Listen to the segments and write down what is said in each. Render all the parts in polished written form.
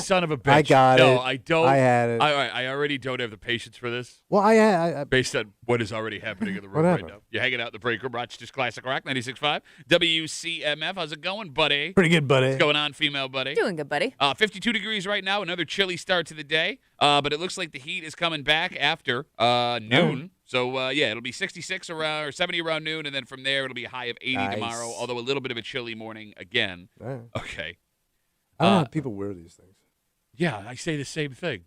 son of a bitch. I got it. No, I don't. I had it. I already don't have the patience for this. Well, I Based on what is already happening in the room Whatever. right now. You're hanging out in the break room, Rochester's Classic Rock, 96.5. WCMF. How's it going, buddy? pretty good, buddy. What's going on, female buddy? Doing good, buddy. 52 degrees right now. Another chilly start to the day. But it looks like the heat is coming back after noon. So, it'll be 66 around or 70 around noon, and then from there it'll be a high of 80 tomorrow, although a little bit of a chilly morning again. Right. Okay. I don't know how people wear these things. Yeah, I say the same thing.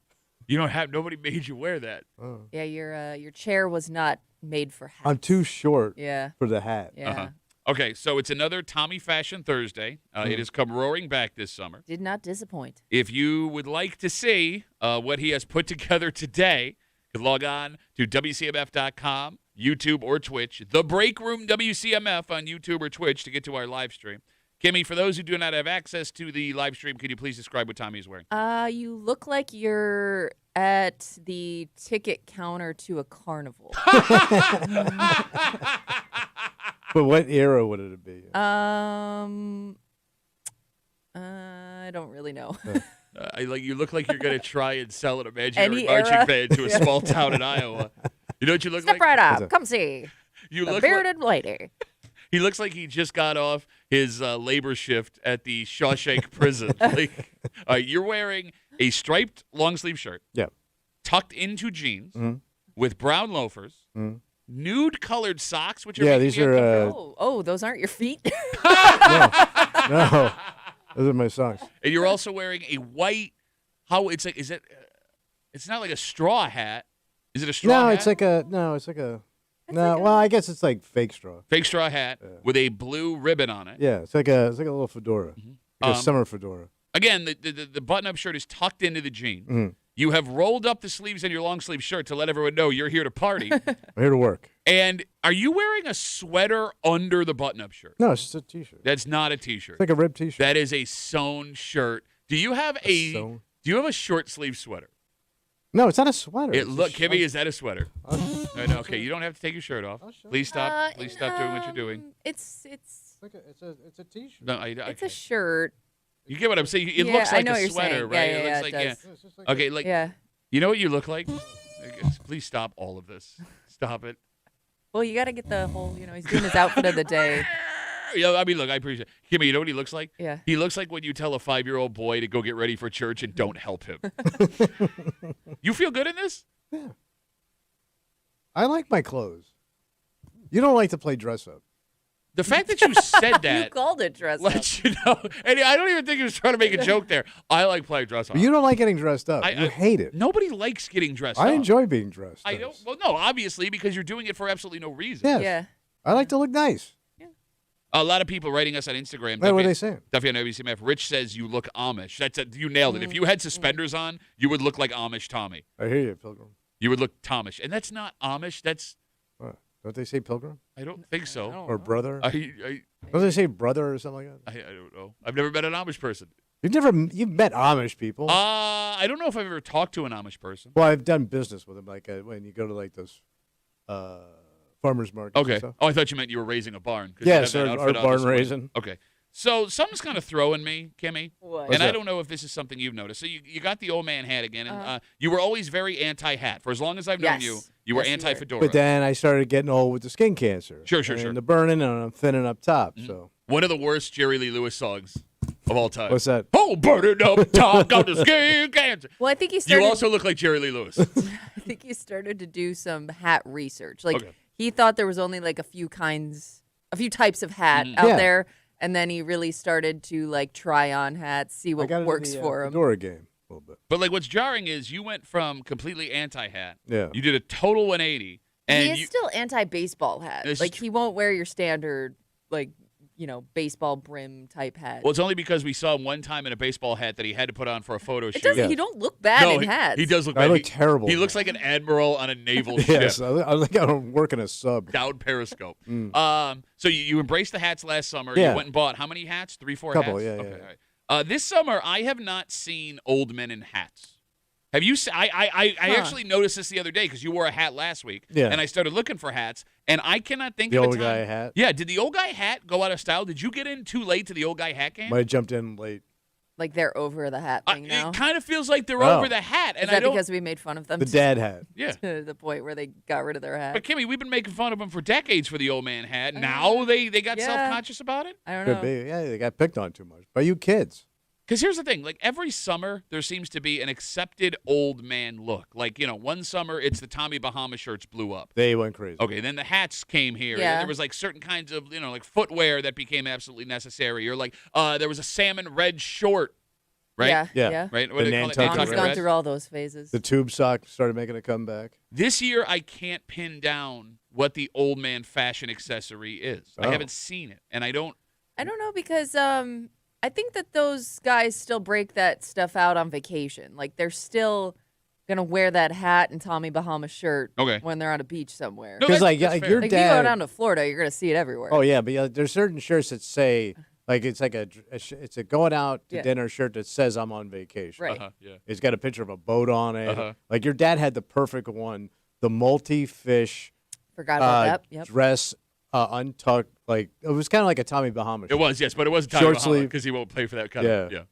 Nobody made you wear that. Oh. Yeah, your chair was not made for hats. I'm too short Yeah. for the hat. Yeah. Uh-huh. Okay, so it's another Tommy Fashion Thursday. It has come roaring back this summer. Did not disappoint. If you would like to see what he has put together today, you can log on to WCMF.com, YouTube, or Twitch. The Break Room WCMF on YouTube or Twitch to get to our live stream. Kimmy, for those who do not have access to the live stream, could you please describe what Tommy is wearing? You look like you're at the ticket counter to a carnival. But what era would it be? I don't really know. You look like you're going to try and sell an imaginary Any marching era? band to a small town in Iowa. You know what you look Step like? right What's up. that? Come see You the look bearded lady. He looks like he just got off his labor shift at the Shawshank prison. You're wearing a striped long-sleeve shirt. Yeah. Tucked into jeans Mhm. with brown loafers, Mhm. nude-colored socks, which are Yeah, making these me are. Oh, those aren't your feet? No, those are my socks. and you're also wearing a white. How it's like? Is it? It's not like a straw hat. Is it a straw No, hat? it's like a. No, it's like a. It's No, like a- well, I guess it's like fake straw. fake straw hat Yeah. with a blue ribbon on it. Yeah, it's like a little fedora, like a summer fedora. Again, the button-up shirt is tucked into the jeans. Mhm. You have rolled up the sleeves on your long-sleeve shirt to let everyone know you're here to party. I'm here to work. And are you wearing a sweater under the button-up shirt? No, it's just a t-shirt. That's not a t-shirt. It's like a ribbed t-shirt. That is a sewn shirt. Do you have sewn? Do you have a short sleeve sweater? No, it's not a sweater. It It's a look, sh- Kimmy, is that a sweater? I'll- I know. Okay, you don't have to take your shirt off. I'll show Please stop. Please stop doing what you're Um, doing. It's It's a t-shirt. No, it's okay. a shirt. You get what I'm saying? It Yeah, looks I like know a what you're sweater, saying. right? Yeah, It looks yeah, like it does. It's just like Okay, like Yeah. you know what you look like? Please stop all of this. Stop it. Well, you got to get the whole. He's doing his outfit of the day. Yeah, I mean, look, I appreciate it. Kimmy, you know what he looks like? Yeah. He looks like when you tell a 5-year-old boy to go get ready for church and don't help him. You feel good in this? Yeah. I like my clothes. You don't like to play dress up. The fact that you said You that called it dress up. lets you know. And I don't even think he was trying to make a joke there. I like playing dress up. But you don't like getting dressed up. I- You hate it. Nobody likes getting dressed up. I enjoy being dressed. I don't. Well, no, obviously, because you're doing it for absolutely no reason. Yes. Yeah. I like to look nice. A lot of people writing us on Instagram. Hey, what are they saying? Duffy on WCMF. Rich says you look Amish. You nailed it. If you had suspenders on, you would look like Amish Tommy. I hear you, Pilgrim. You would look Tomish, and that's not Amish. That's What? Don't they say Pilgrim I don't think so. or brother? I Don't they say brother or something like that? I don't know. I've never met an Amish person. You've met Amish people. I don't know if I've ever talked to an Amish person. Well, I've done business with them, like when you go to like those farmers markets. And Okay. stuff. Oh, I thought you meant you were raising a barn. 'Cause you Yes, have that or outfit on barn display. raising. Okay. So something's kind of throwing me, Kimmy. What? What's And I that? don't know if this is something you've noticed. So you got the old man hat again, and you were always very anti-hat. For as long as I've known Yes. you were Yes, you were. anti-fedora. But then I started getting old with the skin cancer. Sure. And the burning, and I'm thinning up top. So One of the worst Jerry Lee Lewis songs of all time. what's that? Oh, burning up top, got the skin cancer. Well, I think You started. also look like Jerry Lee Lewis. I think he started to do some hat research. Like Okay. he thought there was only like a few types of hat out Yeah. there, and then he really started to like try on hats, see I what got works into the, for him. fedora game a little bit. But like, what's jarring is you went from completely anti-hat. Yeah. You did a total 180, and He is you, still anti-baseball hat. This is Like tr- he won't wear your standard like baseball brim type hat. well, it's only because we saw him one time in a baseball hat that he had to put on for a photo it shoot. doesn't. Yeah. He don't look bad No, in hats. he does look I bad. look He- terrible. He in looks that. like an admiral on a naval ship. Yes, I think I'm working a sub. Down Periscope. Mm. So you embraced the hats last summer. Yeah. You went and bought how many hats? 3, 4 Couple, hats? yeah, Okay, yeah. all right. This summer, I have not seen old men in hats. Have you? I actually noticed this the other day because you wore a hat last week, Yeah. and I started looking for hats, and I cannot think The of a old time. guy hat. Yeah, did the old guy hat go out of style? Did you get in too late to the old guy hat game? Might have jumped in late. Like they're over the hat thing now. It kind of feels like they're Oh. over the hat. And Is that I don't, because we made fun of them The dad hat. yeah. to the point where they got rid of their hat? But Kimmy, we've been making fun of them for decades for the old man hat. Now they got Yeah. self-conscious about it? I don't Could know. be. Yeah, they got picked on too much. By you kids. Because here's the thing, like every summer there seems to be an accepted old man look. Like, one summer it's the Tommy Bahama shirts blew up. They went crazy. Okay, then the hats came here. And Yeah. there was like certain kinds of, like footwear that became absolutely necessary. Or like there was a salmon red short, right? Yeah. Yeah. Yeah. Right? What do they call it? Nantucket Mom's red. gone through all those phases. The tube sock started making a comeback. This year I can't pin down what the old man fashion accessory is. I Oh. haven't seen it. And I don't. I don't know because I think that those guys still break that stuff out on vacation. Like they're still gonna wear that hat and Tommy Bahama shirt Okay. when they're on a beach somewhere. No, Because that's like fair. your Like if you go dad. down to Florida, you're gonna see it everywhere. Oh yeah, but there's certain shirts that say like it's like it's a going out to Yeah. dinner shirt that says I'm on vacation. Right. Yeah. It's got a picture of a boat on it. Uh-huh. Like your dad had the perfect one, the multi-fish Forgot about that. Yep. dress, untucked. Like it was kind of like a Tommy Bahama. It was, yes, but it wasn't Tommy Short Bahama sleeve. because he won't play for that kind of. Yeah. Yeah.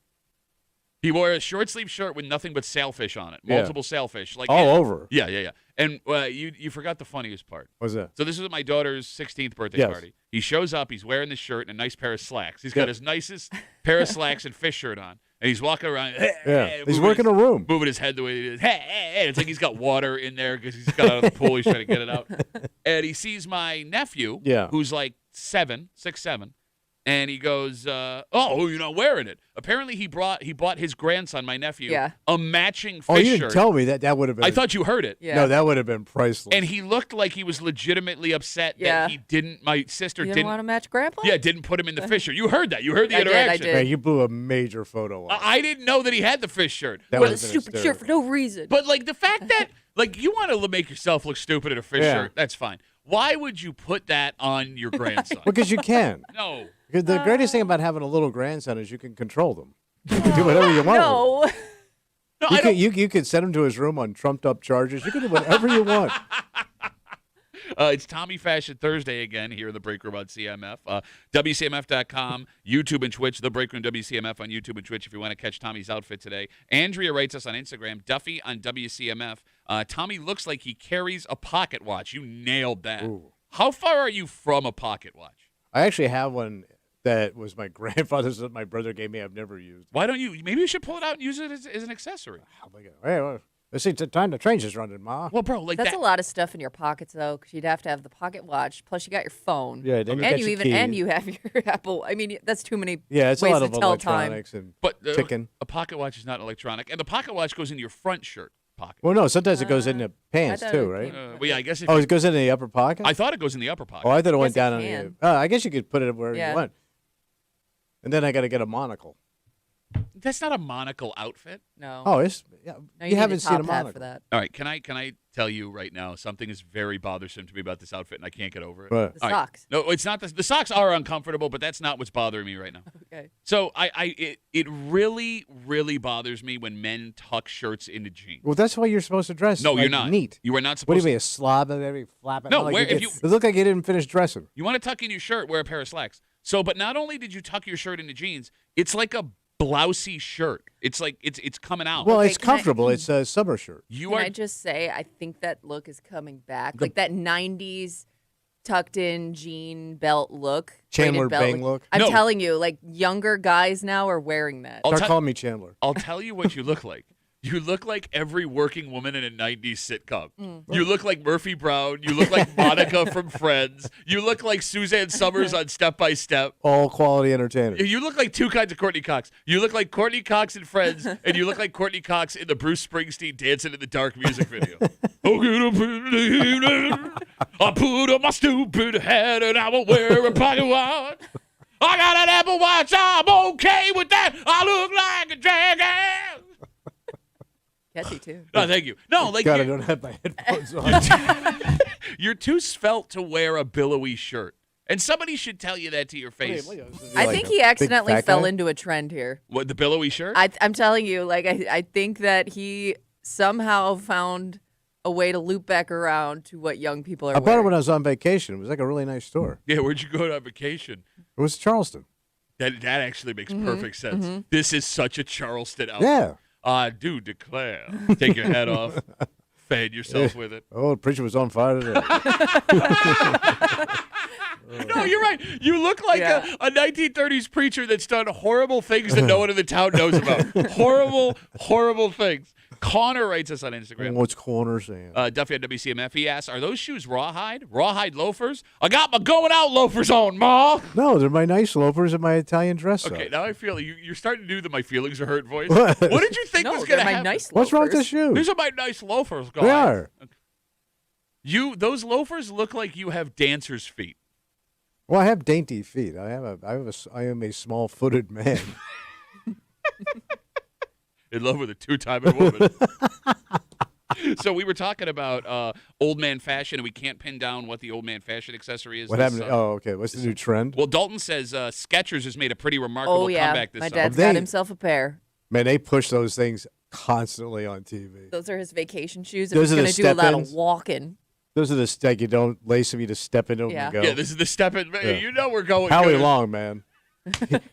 He wore a short sleeve shirt with nothing but sailfish on it, Yeah. multiple sailfish, like all over. Yeah. And you forgot the funniest part. What's that? So this was at my daughter's 16th birthday Yes. party. He shows up. He's wearing this shirt and a nice pair of slacks. He's got Yeah. his nicest pair of slacks and fish shirt on, and he's walking around. Yeah, he's working a room. moving his head the way he is. Hey. It's like he's got water in there because he's got out of the pool. He's trying to get it out. And he sees my nephew, Yeah. who's like 6, 7, and he goes, "Oh, you're not wearing it." Apparently, he bought his grandson, my nephew, Yeah. a matching fish Oh, you didn't shirt. tell me that would have been. I thought you heard it. Yeah. No, that would have been priceless. And he looked like he was legitimately upset Yeah. that he didn't. My sister You didn't. didn't want to match Grandpa? Yeah, didn't put him in the fish shirt. You heard that. You heard the I did, I interaction. did. Man, you blew a major photo. On. I didn't know that he had the fish shirt. That What would a have been stupid shirt for no reason. But like the fact that like you want to make yourself look stupid in a fish Yeah. shirt, that's fine. Why would you put that on your grandson? Because you can. No. Because the greatest thing about having a little grandson is you can control them. You can do whatever you want. No. No, You I could, don't. you could send him to his room on trumped up charges. You can do whatever you want. It's Tommy Fashion Thursday again here in the Break Room on CMF. WCMF.com, YouTube and Twitch, The Break Room WCMF on YouTube and Twitch if you want to catch Tommy's outfit today. Andrea writes us on Instagram, Duffy on WCMF. Tommy looks like he carries a pocket watch. You nailed that. Ooh. How far are you from a pocket watch? I actually have one that was my grandfather's that my brother gave me. I've never used. Why don't you? Maybe you should pull it out and use it as an accessory. Oh my God. Hey, well, let's see. Time the train's just running, Ma. Well, bro, like That's that. a lot of stuff in your pockets, though, because you'd have to have the pocket watch. Plus, you got your phone. Yeah, then you and got you your even key. and you have your Apple. I mean, that's too many. Yeah, it's a ways lot to of tell time. electronics and But ticking. a pocket watch is not electronic, and the pocket watch goes in your front shirt pocket. Well, no, sometimes it goes in the pants thought too, it right? came- Well, yeah, I guess if Oh, you- it goes in the upper pocket. I thought it goes in the upper pocket. Oh, I thought it went Yes, it down on can. the. I guess you could put it where Yeah. you want. And then I got to get a monocle. That's not a monocle outfit. No. Oh, it's yeah. No, you need haven't a seen a top hat monocle for that. All right, can I tell you right now something is very bothersome to me about this outfit, and I can't get over it. But The All right. socks. No, it's not. The socks are uncomfortable, but that's not what's bothering me right now. Okay. So it really bothers me when men tuck shirts into jeans. well, that's why you're supposed to dress. No, like, you're not. Neat. You are not What do supposed. you mean, a slob and every flapping? No, like where- you if did- you- it looked like you didn't finish dressing. You want to tuck in your shirt, wear a pair of slacks. So, but not only did you tuck your shirt into jeans, it's like a blousy shirt. It's like it's coming out. Well, Okay, it's can I- comfortable. It's a summer shirt. you Can are I just say, I think that look is coming back. Like that 90s tucked in jean belt look. Chandler braided belt Bing look. I'm No. telling you, like younger guys now are wearing that. I'll Start tell- calling me Chandler. I'll tell you what you look like. You look like every working woman in a 90s sitcom. Mm. You look like Murphy Brown. You look like Monica from Friends. You look like Suzanne Summers on Step by Step. All quality entertainers. You look like two kinds of Courtney Cox. You look like Courtney Cox in Friends, and you look like Courtney Cox in the Bruce Springsteen Dancing in the Dark music video. Oh, get up in the evening, I put on my stupid hat and I will wear a pocket watch. I got an Apple Watch, I'm okay with that. I look like a jackass. Catchy too. No, thank you. No, like God, I you're, don't have my headphones on. you're too svelte to wear a billowy shirt. And somebody should tell you that to your face. I think he accidentally fell into a trend here. What, the billowy shirt? I'm telling you, like I think that he somehow found a way to loop back around to what young people are I bought it wearing. when I was on vacation. It was like a really nice store. Yeah, where'd you go on vacation? It was Charleston. That actually makes perfect sense. This is such a Charleston outfit. Yeah. I do declare. Take your hat off. Fan yourself with it. Oh, the preacher was on fire today. No, you're right. You look like a 1930s preacher that's done horrible things that no one in the town knows about. Horrible, horrible things. Connor writes us on Instagram. What's Corner saying? Duffy on WCMF. He asks, "Are those shoes rawhide? Rawhide loafers? I got my going out loafers on, Ma." No, they're my nice loafers and my Italian dress. Okay, now I feel you're starting to do the "my feelings are hurt" voice. What? What did you think No, was they're going to my happen? nice What's wrong with the loafers. shoes? These are my nice loafers, guys. They are. Those loafers look like you have dancer's feet. Well, I have dainty feet. I am a small-footed man. In love with a two-timing woman. So we were talking about old man fashion, and we can't pin down what the old man fashion accessory is. What happened? Oh, okay. What's the new trend? Well, Dalton says Skechers has made a pretty remarkable comeback this my summer. dad's They- got himself a pair. Man, they push those things constantly on TV. Those are his vacation shoes. Those If are he's the going to do a lot of step-ins? walking. Those are the like you don't lace them, you just step into them Yeah. and go. Yeah, this is the step in. Yeah. You know we're going. Howie good. Long, man.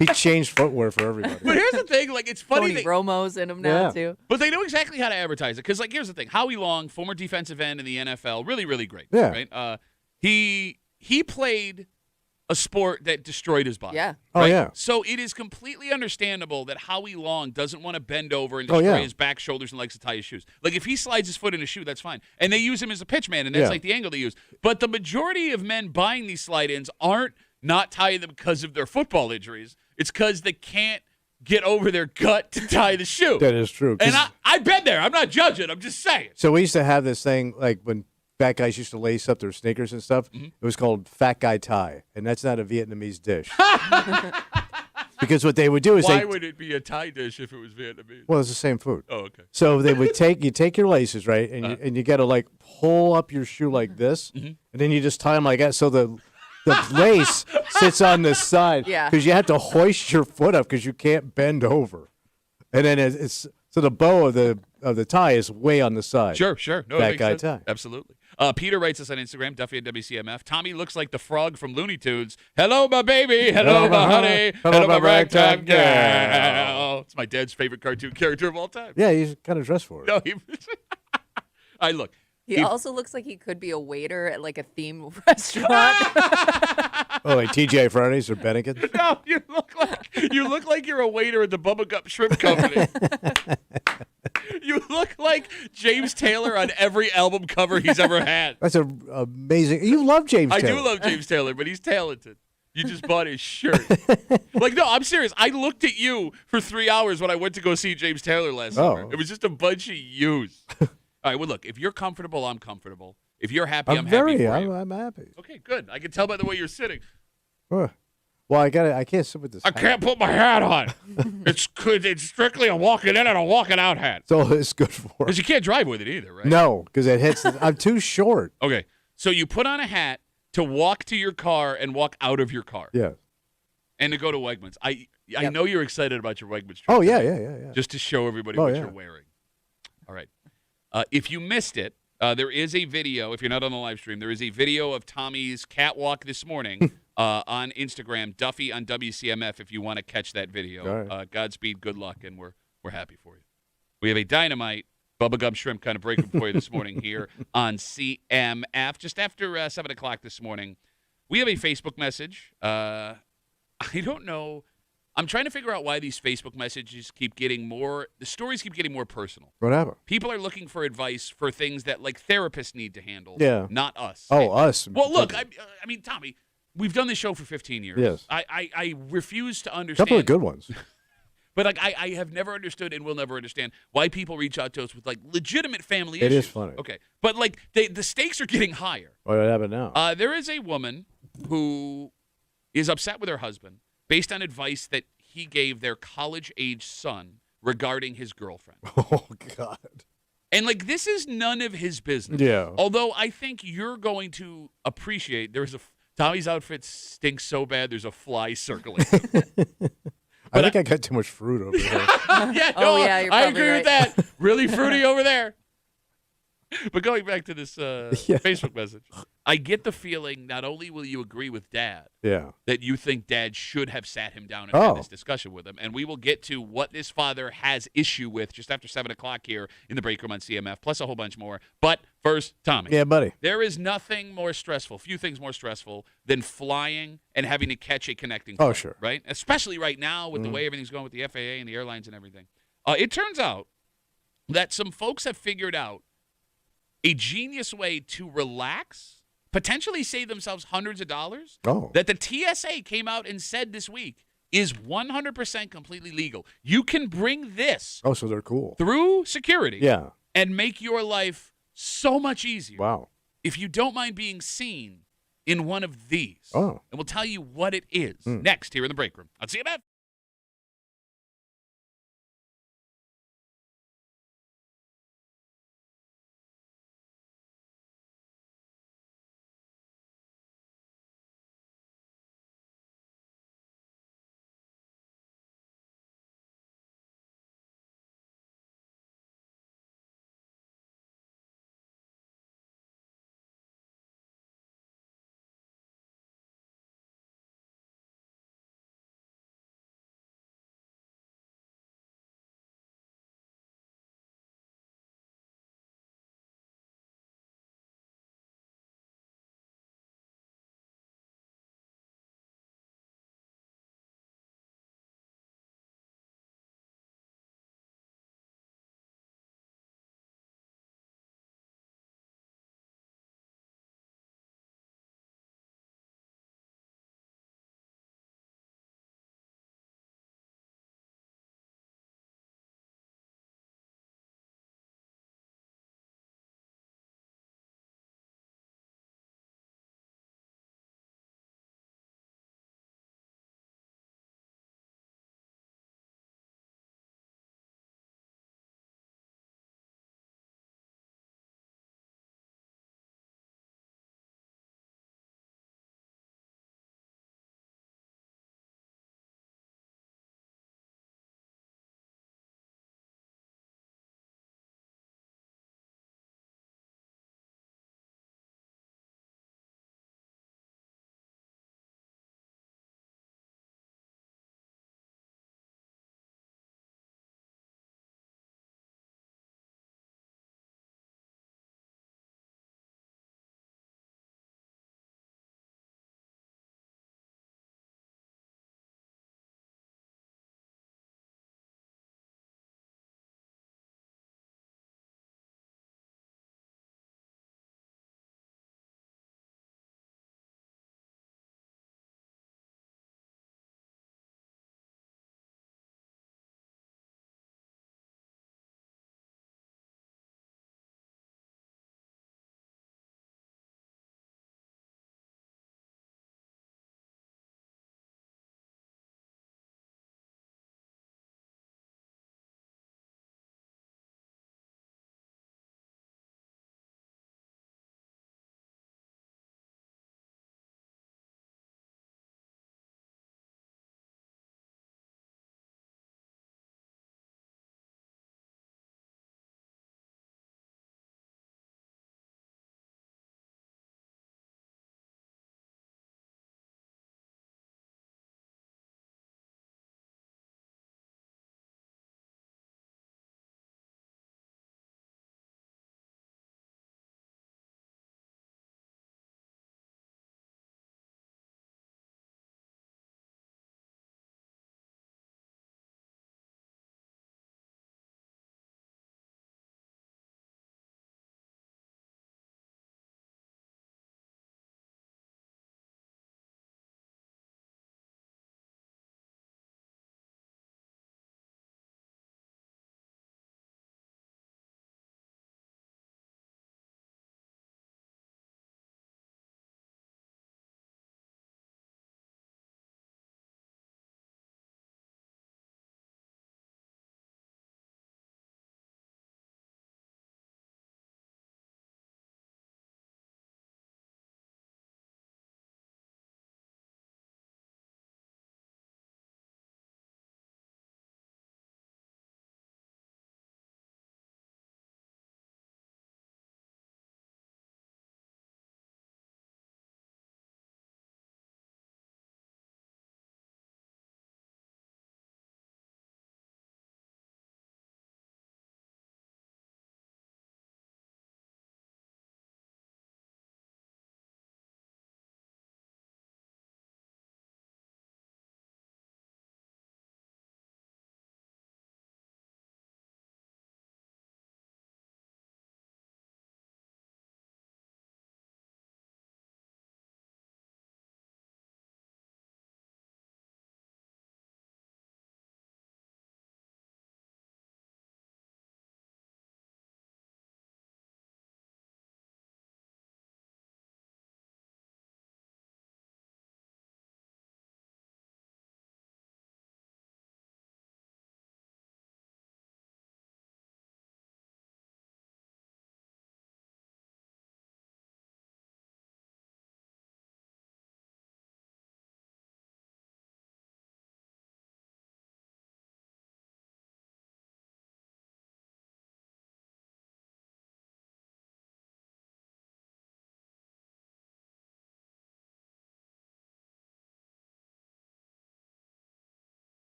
He changed footwear for everybody. But here's the thing, like it's funny. Tony Romo's in them now, Yeah. too. But they know exactly how to advertise it. Because, like, here's the thing. Howie Long, former defensive end in the NFL, really, really great. Yeah. Right? He played a sport that destroyed his body. Yeah. Oh, yeah. So it is completely understandable that Howie Long doesn't want to bend over and Oh, destroy yeah. his back, shoulders, and likes to tie his shoes. Like, if he slides his foot in a shoe, that's fine. And they use him as a pitch man, and that's Yeah. like the angle they use. But the majority of men buying these slide-ins aren't not tying them because of their football injuries. It's because they can't get over their gut to tie the shoe. That is true. 'Cause- And I've been there. I'm not judging. I'm just saying. So we used to have this thing, like when fat guys used to lace up their sneakers and stuff. Mm-hmm. It was called fat guy tie, and that's not a Vietnamese dish. Because what they would do is Why would it be a Thai dish if it was Vietnamese? well, it's the same food. Oh, okay. So they would take your laces, right, and you got to like pull up your shoe like this, Mm-hmm. and then you just tie them like that, so the lace sits on the side. Yeah. Because you have to hoist your foot up because you can't bend over, and then it's so the bow of the tie is way on the side. Sure. No, Fat that makes guy sense. tie. Absolutely. Peter writes us on Instagram, Duffy at WCMF. Tommy looks like the frog from Looney Tunes. Hello, my baby. Hello, my honey. Hello, my ragtime gal. It's my dad's favorite cartoon character of all time. Yeah, he's kind of dressed for it. No, look. He also looks like he could be a waiter at like a theme restaurant. Oh, like TGI Fridays or Bennigan's? No, you look like you're a waiter at the Bubba Gump Shrimp Company. You look like James Taylor on every album cover he's ever had. That's amazing. You love James I Taylor. do love James Taylor, but he's talented. You just bought his shirt. Like, no, I'm serious. I looked at you for 3 hours when I went to go see James Taylor last summer. It was just a bunch of yous. All right, well, look, if you're comfortable, I'm comfortable. If you're happy, I'm happy for you. I'm happy. Okay, good. I can tell by the way you're sitting. Well, I can't sit with this. I can't put my hat on. It's strictly a walking in and a walking out hat. That's all it's good for. Because you can't drive with it either, right? No, because it hits. I'm too short. Okay, so you put on a hat to walk to your car and walk out of your car. Yeah. And to go to Wegmans. I know you're excited about your Wegmans trip. Oh, yeah, today, yeah. Just to show everybody Oh, what yeah. you're wearing. All right. If you missed it, there is a video. If you're not on the live stream, there is a video of Tommy's catwalk this morning on Instagram, Duffy on WCMF, if you want to catch that video. All right. Godspeed, good luck, and we're happy for you. We have a dynamite Bubba Gum Shrimp kind of breaking for you this morning here on CMF. Just after 7 o'clock this morning, we have a Facebook message. I don't know. I'm trying to figure out why these Facebook messages keep getting more, the stories keep getting more personal. Whatever. People are looking for advice for things that like therapists need to handle, Yeah. not us. Oh, us. Well, look, I mean, Tommy, we've done this show for 15 years. Yes. I refuse to A understand. couple of good ones. But like, I have never understood and will never understand why people reach out to us with like legitimate family It issues. is funny. Okay. But like the stakes are getting higher. What happened now? There is a woman who is upset with her husband based on advice that he gave their college-age son regarding his girlfriend. Oh, God. And, like, this is none of his business. Yeah. Although I think you're going to appreciate Tommy's outfit stinks so bad there's a fly circling. I think I got too much fruit over there. Yeah, Oh, no, yeah, you're I probably agree with right. that. Really fruity over there. But going back to this Facebook message, I get the feeling not only will you agree with Dad, Yeah. that you think Dad should have sat him down and Oh. had this discussion with him. And we will get to what this father has issue with just after 7 o'clock here in the break room on CMF, plus a whole bunch more. But first, Tommy. Yeah, buddy. There is nothing more stressful, few things more stressful than flying and having to catch a connecting Oh, flight, sure. right? Especially right now with the way everything's going with the FAA and the airlines and everything. It turns out that some folks have figured out a genius way to relax, potentially save themselves hundreds of dollars, Oh. that the TSA came out and said this week is 100% completely legal. You can bring this Oh, so they're cool. through security Yeah. and make your life so much easier Wow. if you don't mind being seen in one of these. Oh. And we'll tell you what it is next here in the break room on CMF.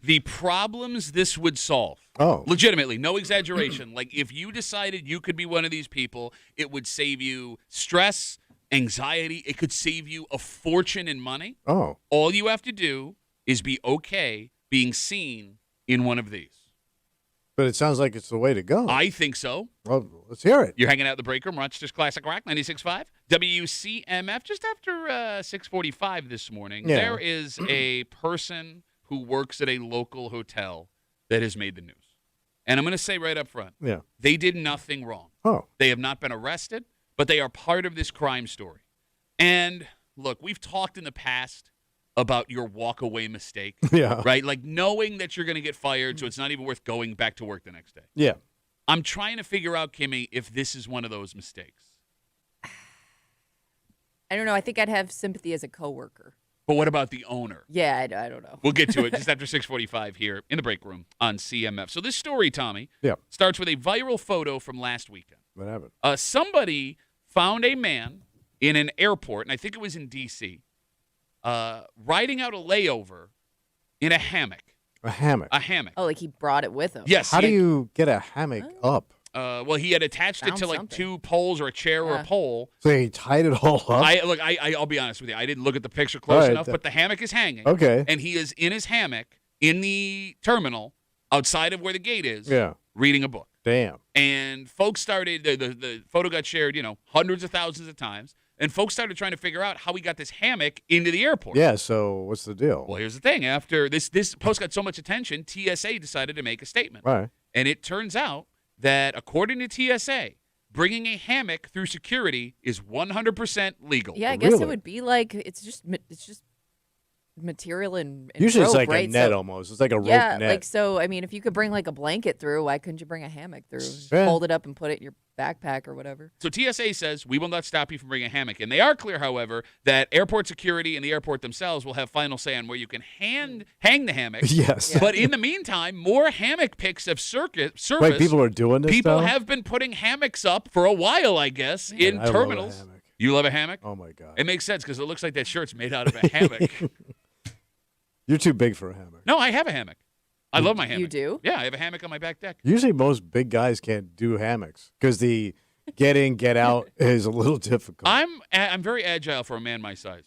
The problems this would solve. Oh. Legitimately, no exaggeration. Like, if you decided you could be one of these people, it would save you stress, anxiety. It could save you a fortune in money. Oh. All you have to do is be okay being seen in one of these. But it sounds like it's the way to go. I think so. Well, let's hear it. You're hanging out in the break room, Rochester's Classic Rock, 96.5. WCMF, just after 6:45 this morning, Yeah. there is a person who works at a local hotel that has made the news. And I'm going to say right up front, Yeah. they did nothing wrong. Oh. They have not been arrested, but they are part of this crime story. And, look, we've talked in the past about your walk-away mistake, Yeah. right? Like knowing that you're going to get fired, so it's not even worth going back to work the next day. Yeah. I'm trying to figure out, Kimmy, if this is one of those mistakes. I don't know. I think I'd have sympathy as a coworker. But what about the owner? Yeah, I don't know. We'll get to it just after 6:45 here in the break room on CMF. So this story, Tommy, Yeah. starts with a viral photo from last weekend. What happened? Somebody found a man in an airport, and I think it was in D.C., riding out a layover in a hammock. A hammock. A hammock. Oh, like he brought it with him. Yes. How do he- you get a hammock up? Well, he had attached it Found to like something. two poles or a chair or a Yeah. pole. So he tied it all up? I'll be honest with you. I didn't look at the picture close Right, enough, but the hammock is hanging. Okay. And he is in his hammock in the terminal outside of where the gate is, Yeah. reading a book. Damn. And folks started, the photo got shared, hundreds of thousands of times. And folks started trying to figure out how he got this hammock into the airport. Yeah, so what's the deal? Well, here's the thing. After this post got so much attention, TSA decided to make a statement. Right. And it turns out that according to TSA, bringing a hammock through security is 100% legal. Yeah, I guess Really? it would be like it's just material and Usually it's rope, like right? a net So- almost. It's like a rope Yeah, net. like so. I mean, if you could bring like a blanket through, why couldn't you bring a hammock through? Just Yeah. fold it up and put it in your backpack or whatever. So TSA says we will not stop you from bringing a hammock. And they are clear, however, that airport security and the airport themselves will have final say on where you can hang the hammock. Yes. Yeah. But in the meantime, more hammock pics have surfaced. Wait, people are doing this People though? have been putting hammocks up for a while, I guess, in I love a terminals. hammock. You love a hammock? Oh my god. It makes sense because it looks like that shirt's made out of a hammock. You're too big for a hammock. No, I have a hammock. I love my hammock. You do? Yeah, I have a hammock on my back deck. Usually most big guys can't do hammocks because the get in, get out is a little difficult. I'm very agile for a man my size.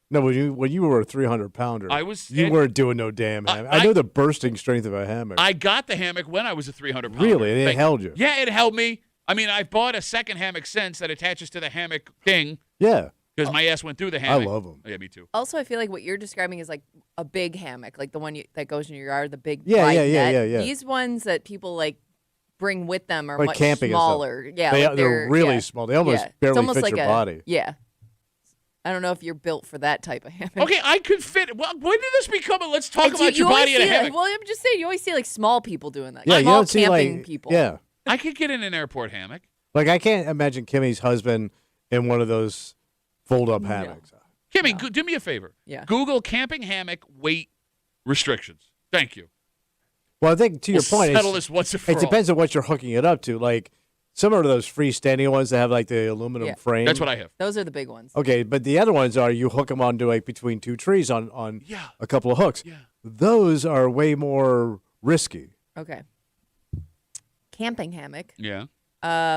No, when you were a 300-pounder, I was- you weren't doing no damn hammock. I know the bursting strength of a hammock. I got the hammock when I was a 300-pounder. Really? And it held you? Yeah, it held me. I mean, I've bought a second hammock since that attaches to the hammock thing Yeah. because my ass went through the hammock. love 'em. Yeah, me too. Also, I feel like what you're describing is like a big hammock, like the one that goes in your yard, the big Yeah, wide yeah, yeah, net. yeah, yeah. These ones that people like bring with them are Like much camping and stuff. smaller. Yeah, They're like really yeah. small. They almost Yeah. It's barely almost fit like your a, body. Yeah. I don't know if you're built for that type of hammock. Okay, I could fit. Well, when did this become a let's talk And about your always body in a see, hammock? Well, I'm just saying, you always see like small people doing that. Yeah, you small don't see camping like people. Yeah. I could get in an airport hammock. Like I can't imagine Kimmy's husband in one of those fold-up hammocks. Kimmy, do me a favor. Yeah. Google camping hammock weight restrictions. Thank you. Well, I think to your We'll point, settle this once and for it all. depends on what you're hooking it up to. Like some of those freestanding ones that have like the aluminum Yeah. frame. That's what I have. Those are the big ones. Okay, but the other ones are you hook them onto like between two trees on Yeah. a couple of hooks. Yeah. Those are way more risky. Okay. Camping hammock. Yeah.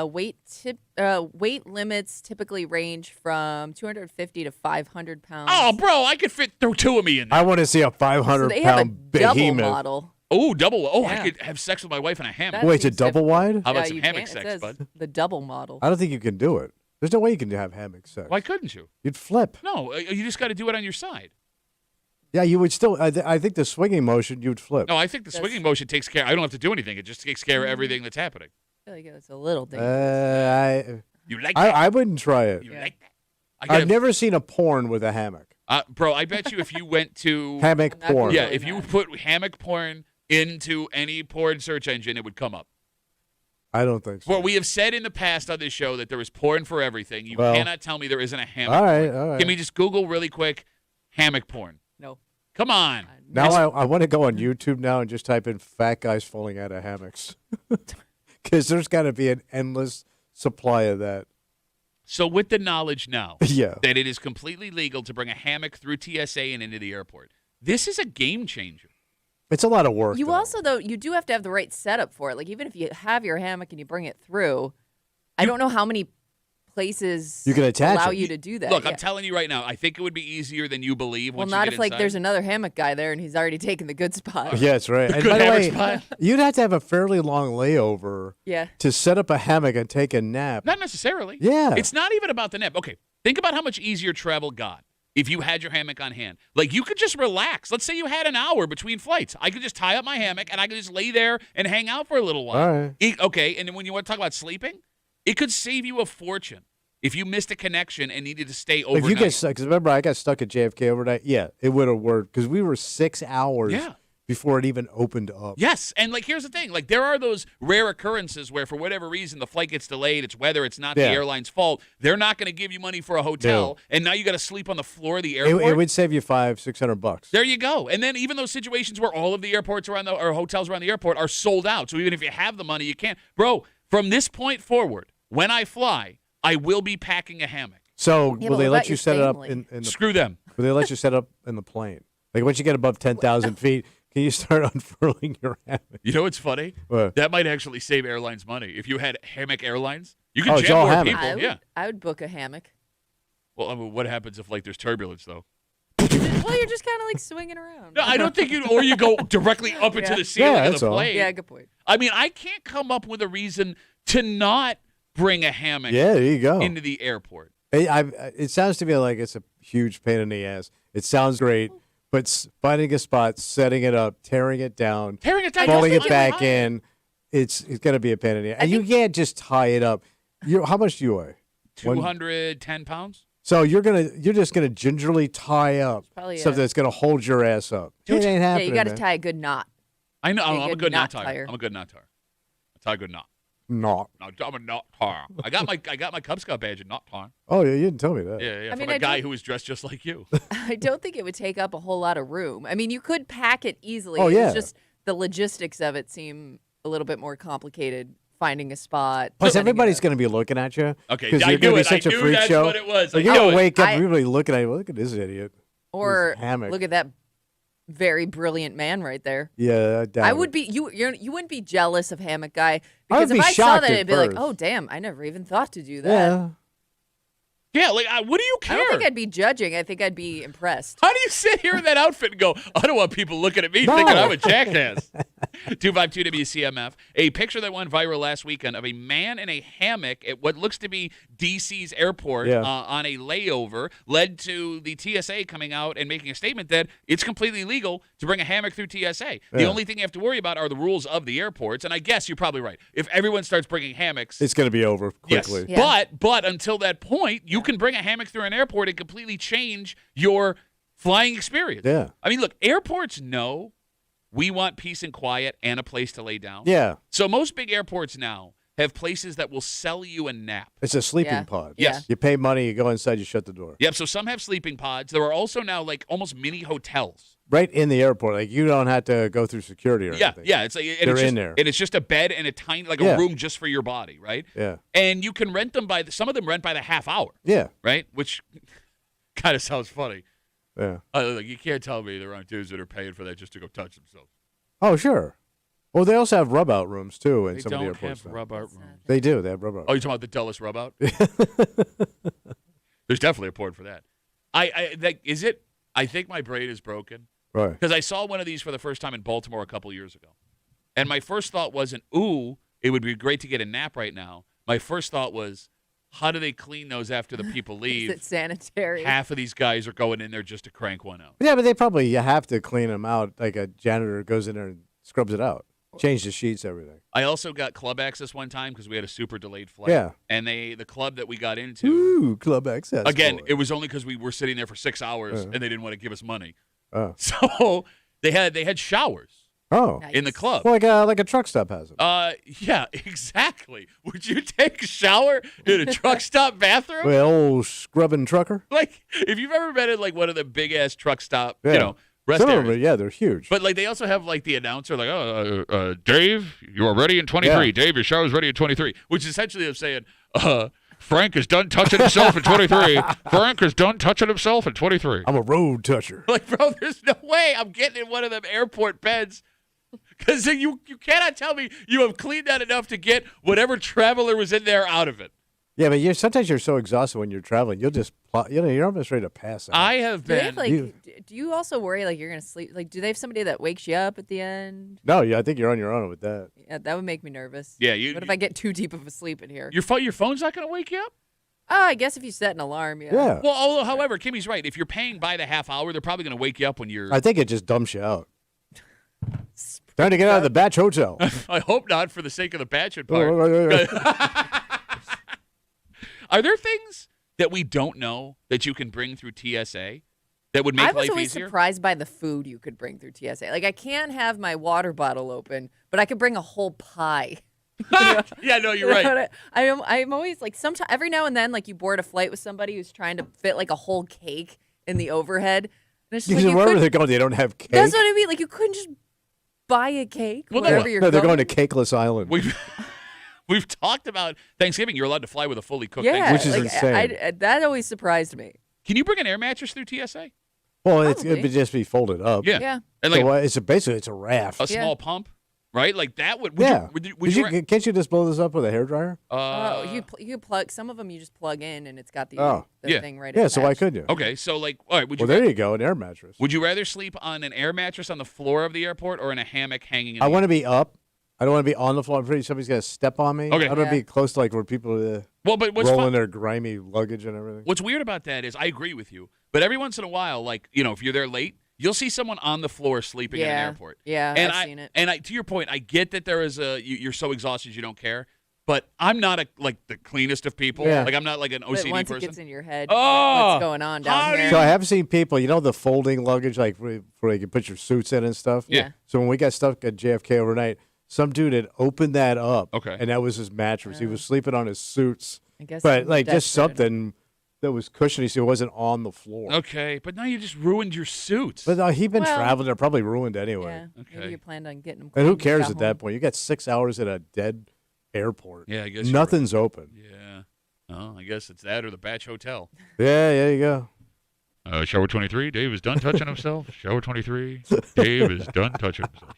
Weight limits typically range from 250 to 500 pounds. Oh, bro, I could fit through two of me in there. I want to see a 500 so they have a pound double behemoth. model. Oh, double. Oh, I Yeah. could have sex with my wife in a hammock. That Wait, it's a seems double wide? How about Yeah, some you hammock can't. It sex, says bud? the double model. I don't think you can do it. There's no way you can have hammock sex. Why couldn't you? You'd flip. No, you just got to do it on your side. Yeah, you would still. I think the swinging motion, you'd flip. No, I think the swinging motion takes care. I don't have to do anything. It just takes care of everything that's happening. I feel like it's a little dangerous. You like that? I wouldn't try it. You Yeah. like that? I've never seen a porn with a hammock. Bro, I bet you if you went to Hammock Not porn. yeah, really if you not. put hammock porn into any porn search engine, it would come up. I don't think so. Well, we have said in the past on this show that there is porn for everything. You Well- cannot tell me there isn't a hammock. All right, porn. all right. Can we just Google really quick hammock porn? No. Come on. Now I want to go on YouTube now and just type in fat guys falling out of hammocks. Because there's got to be an endless supply of that. So with the knowledge now Yeah. that it is completely legal to bring a hammock through TSA and into the airport, this is a game changer. It's a lot of work. You though. also, though, you do have to have the right setup for it. Like, even if you have your hammock and you bring it through, I don't know how many places You can attach allow it. you to do that. Look, yeah. I'm telling you right now, I think it would be easier than you believe. Well, Once not you if, get like, inside. there's another hammock guy there and he's already taken the good spot. Yeah, that's right. And good by the hammock way, spot. you'd have to have a fairly long layover Yeah. to set up a hammock and take a nap. Not necessarily. Yeah. It's not even about the nap. Okay, think about how much easier travel got if you had your hammock on hand. Like, you could just relax. Let's say you had an hour between flights. I could just tie up my hammock, and I could just lay there and hang out for a little while. All right. Okay, and then when you want to talk about sleeping, it could save you a fortune if you missed a connection and needed to stay overnight. If you get stuck, because remember I got stuck at JFK overnight. Yeah, it would have worked because we were 6 hours Yeah. before it even opened up. Yes, and like here's the thing, like there are those rare occurrences where for whatever reason the flight gets delayed, it's weather, it's not the Yeah. airline's fault. They're not going to give you money for a hotel, and now you got to sleep on the floor of the It, airport. it would save you $500-600. There you go. And then even those situations where all of the airports around the or hotels around the airport are sold out. So even if you have the money, you can't. Bro, from this point forward, when I fly, I will be packing a hammock. So Yeah, will but they what let about you your set it up family? in the? Screw them. Will they let you set up in the plane? Like once you get above 10,000 feet, can you start unfurling your hammock? You know what's funny? What? That might actually save airlines money. If you had hammock airlines, you could Oh, it's jam all more hammock. people. Yeah. I would book a hammock. Well, I mean, what happens if like there's turbulence though? Well, you're just kind of like swinging around. No, I don't think you. Or you go directly up into Yeah. the ceiling Yeah, of that's the all. plane. Yeah, good point. I mean, I can't come up with a reason to not bring a hammock Yeah, there you go. into the airport. It sounds to me like it's a huge pain in the ass. It sounds great, but finding a spot, setting it up, tearing it down, Tearing it down, folding just it like back you in, it's going to be a pain in the ass. And you can't just tie it up. How much do you weigh? 210 pounds. So you're just gonna gingerly tie up Probably something that's gonna hold your ass up. It ain't Yeah, happening. you got to man. tie a good knot. I know. Be a I'm a good good knot knot tire. tire. I'm a good knot tire. I tie a good knot. Not. No, I'm a knot tire. I got my Cub Scout badge in knot tire. Oh yeah, you didn't tell me that. Yeah, yeah. I From mean, a I guy don't- who was dressed just like you. I don't think it would take up a whole lot of room. I mean, you could pack it easily. Oh, It's yeah. just the logistics of it seem a little bit more complicated. Finding a spot. Plus, setting it everybody's up. gonna be looking at you. Okay, because I you're knew gonna be it. such I a knew freak that's show. what it was. Like, I you're knew gonna it. wake up, I- and everybody looking at you. Look at this idiot. Or With his hammock. look at that very brilliant man right there. Yeah, I doubt I it. would be you wouldn't be jealous of hammock guy I because would if be I saw shocked that, at it'd be like, first. oh damn, I never even thought to do that. Yeah. Yeah, like what do you I care? don't think I'd be judging. I think I'd be impressed. How do you sit here in that outfit and go, I don't want people looking at me No. thinking I'm a jackass? 252 WCMF. A picture that went viral last weekend of a man in a hammock at what looks to be D.C.'s airport Yeah. on a layover led to the TSA coming out and making a statement that it's completely legal to bring a hammock through TSA. The Yeah. only thing you have to worry about are the rules of the airports. And I guess you're probably right. If everyone starts bringing hammocks, It's gonna be over quickly. yes. Yeah. But until that point, you can bring a hammock through an airport and completely change your flying experience. Yeah. I mean, look, airports know we want peace and quiet and a place to lay down. Yeah. So most big airports now have places that will sell you a nap. It's a sleeping Yeah. pod. Yes. You pay money, you go inside, you shut the door. Yep. So some have sleeping pods. There are also now like almost mini hotels. Right in the airport. Like you don't have to go through security or Yeah, anything. yeah. It's like and They're it's just, in there. and it's just a bed and a tiny like Yeah. a room just for your body, right? Yeah. And you can rent them by some of them rent by the half hour, Yeah. right? Which kind of sounds funny. Yeah. Like you can't tell me there aren't dudes that are paying for that just to go touch themselves. Oh, sure. Well, they also have rub out rooms too in They some of the don't airports. have now. rub out That's not- rooms. They do. They have rub out. Oh, you're talking about the Dulles rub out? There's definitely a port for that. Is it? I think my brain is broken Right. because I saw one of these for the first time in Baltimore a couple years ago, and my first thought wasn't, "Ooh, it would be great to get a nap right now." My first thought was, "How do they clean those after the people Is leave?" it sanitary? Half of these guys are going in there just to crank one out. Yeah, but they probably have to clean them out. Like a janitor goes in there and scrubs it out, change the sheets, everything. I also got club access one time because we had a super delayed flight. Yeah. and the club that we got into. Ooh, club access. Again, boy. it was only because we were sitting there for 6 hours Uh-huh. and they didn't want to give us money. Oh. So they had showers Oh. Nice. in the club. Well, like a truck stop has them. Yeah, exactly. Would you take a shower in a truck stop bathroom? Well, old scrubbing trucker. Like, if you've ever been in like one of the big ass truck stop, Yeah. rest Some of areas. them, yeah, they're huge. But like they also have like the announcer, like, Dave, you are ready in 23. Yeah. Dave, your shower's ready in 23, which is essentially of saying, Frank is done touching himself at 23. Frank is done touching himself at 23. I'm a road toucher. Like, bro, there's no way I'm getting in one of them airport beds. Because you cannot tell me you have cleaned that enough to get whatever traveler was in there out of it. Yeah, but sometimes you're so exhausted when you're traveling, you'll just, you're almost ready to pass out. I have Do they been. have, like, do you also worry like you're gonna sleep? Like, do they have somebody that wakes you up at the end? No, yeah, I think you're on your own with that. Yeah, that would make me nervous. Yeah, What if I get too deep of a sleep in here? Your phone's not going to wake you up? Oh, I guess if you set an alarm, yeah. Yeah. Well, although, however, Kimmy's right. If you're paying by the half hour, they're probably going to wake you up when you're. I think it just dumps you out. Time to get out of the Batch Hotel. I hope not, for the sake of the Batchet part. Are there things that we don't know that you can bring through TSA that would make I was life always easier? surprised by the food you could bring through TSA. Like, I can't have my water bottle open, but I could bring a whole pie. Yeah, no, you're right. I'm always like, sometimes every now and then, like, you board a flight with somebody who's trying to fit like a whole cake in the overhead. And it's just like, Wherever they're going, they don't have cake. that's what I mean. Like, you couldn't just buy a cake Well, no, wherever you're No, they're going. going to Cakeless Island. We've talked about Thanksgiving. You're allowed to fly with a fully cooked Yeah, Which is Thanksgiving. insane. that always surprised me. Can you bring an air mattress through TSA? Well, it Probably. would just be folded up. Yeah. And like So basically it's a raft. a small pump, right? Like that would. Yeah. Would you Can't you just blow this up with a hairdryer? You plug some of them. You just plug in, and it's got the Yeah. thing right. Yeah, so why attached. couldn't you? Okay, so like, all right. Well, there you go, an air mattress. Would you rather sleep on an air mattress on the floor of the airport or in a hammock hanging in I the want to be up. I don't want to be on the floor. I'm afraid somebody's going to step on me. Okay. I don't want to Yeah. be close to like where people are Well, but what's rolling fun, their grimy luggage and everything. what's weird about that is I agree with you, but every once in a while, like, if you're there late, you'll see someone on the floor sleeping in an airport. Yeah, and I've seen it. And to your point, I get that there is you're so exhausted you don't care, but I'm not like the cleanest of people. Yeah. Like I'm not like an But OCD once person. it gets in your head, Oh, what's going on how down do here? you- So I have seen people, the folding luggage, like where you can put your suits in and stuff. Yeah. So when we got stuck at JFK overnight, some dude had opened that up. Okay. And that was his mattress. He was sleeping on his suits. I guess But I'm like just desperate. something that was cushiony so it wasn't on the floor. Okay, but now you just ruined your suits. But he'd been Well, traveling. They're probably ruined anyway. Yeah, Okay. maybe you planned on getting them. And who cleaned when you cares got at that home. point? You got 6 hours at a dead airport. Yeah, I guess you're Nothing's open. yeah. Oh, I guess it's that or the Batch Hotel. Yeah, there you go. Shower 23, Dave is done touching himself. Shower 23, Dave is done touching himself.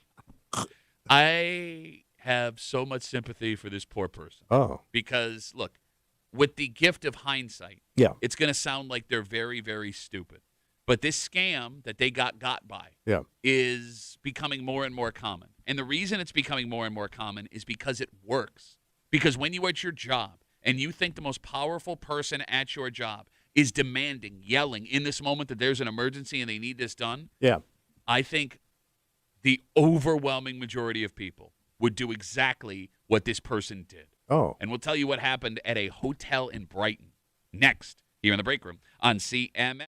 I have so much sympathy for this poor person Oh, because, look, with the gift of hindsight, yeah, it's going to sound like they're very, very stupid. But this scam that they got by yeah. is becoming more and more common. And the reason it's becoming more and more common is because it works. Because when you're at your job and you think the most powerful person at your job is demanding, yelling in this moment that there's an emergency and they need this done, Yeah. I think the overwhelming majority of people would do exactly what this person did. Oh. And we'll tell you what happened at a hotel in Brighton next here in the break room on CMF.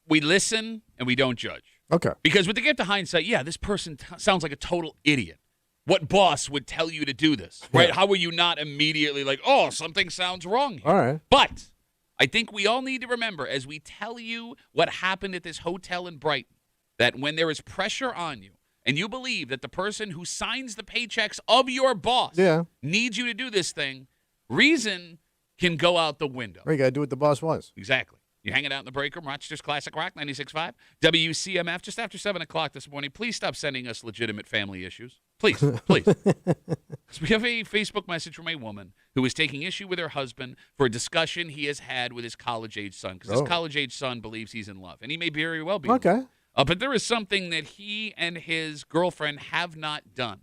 we listen and we don't judge. Okay. Because with the gift of hindsight, yeah, this person sounds like a total idiot. What boss would tell you to do this, right? Yeah. How are you not immediately like, oh, something sounds wrong here? All right. But I think we all need to remember as we tell you what happened at this hotel in Brighton, that when there is pressure on you and you believe that the person who signs the paychecks of your boss needs you to do this thing, reason can go out the window. You got to do what the boss wants. Exactly. You're hanging out in the break room, Rochester's Classic Rock 96.5, WCMF, just after 7 o'clock this morning. Please stop sending us legitimate family issues. Please, please. 'Cause we have a Facebook message from a woman who is taking issue with her husband for a discussion he has had with his college-age son, because his college-age son believes he's in love, and he may very well be. Okay. But there is something that he and his girlfriend have not done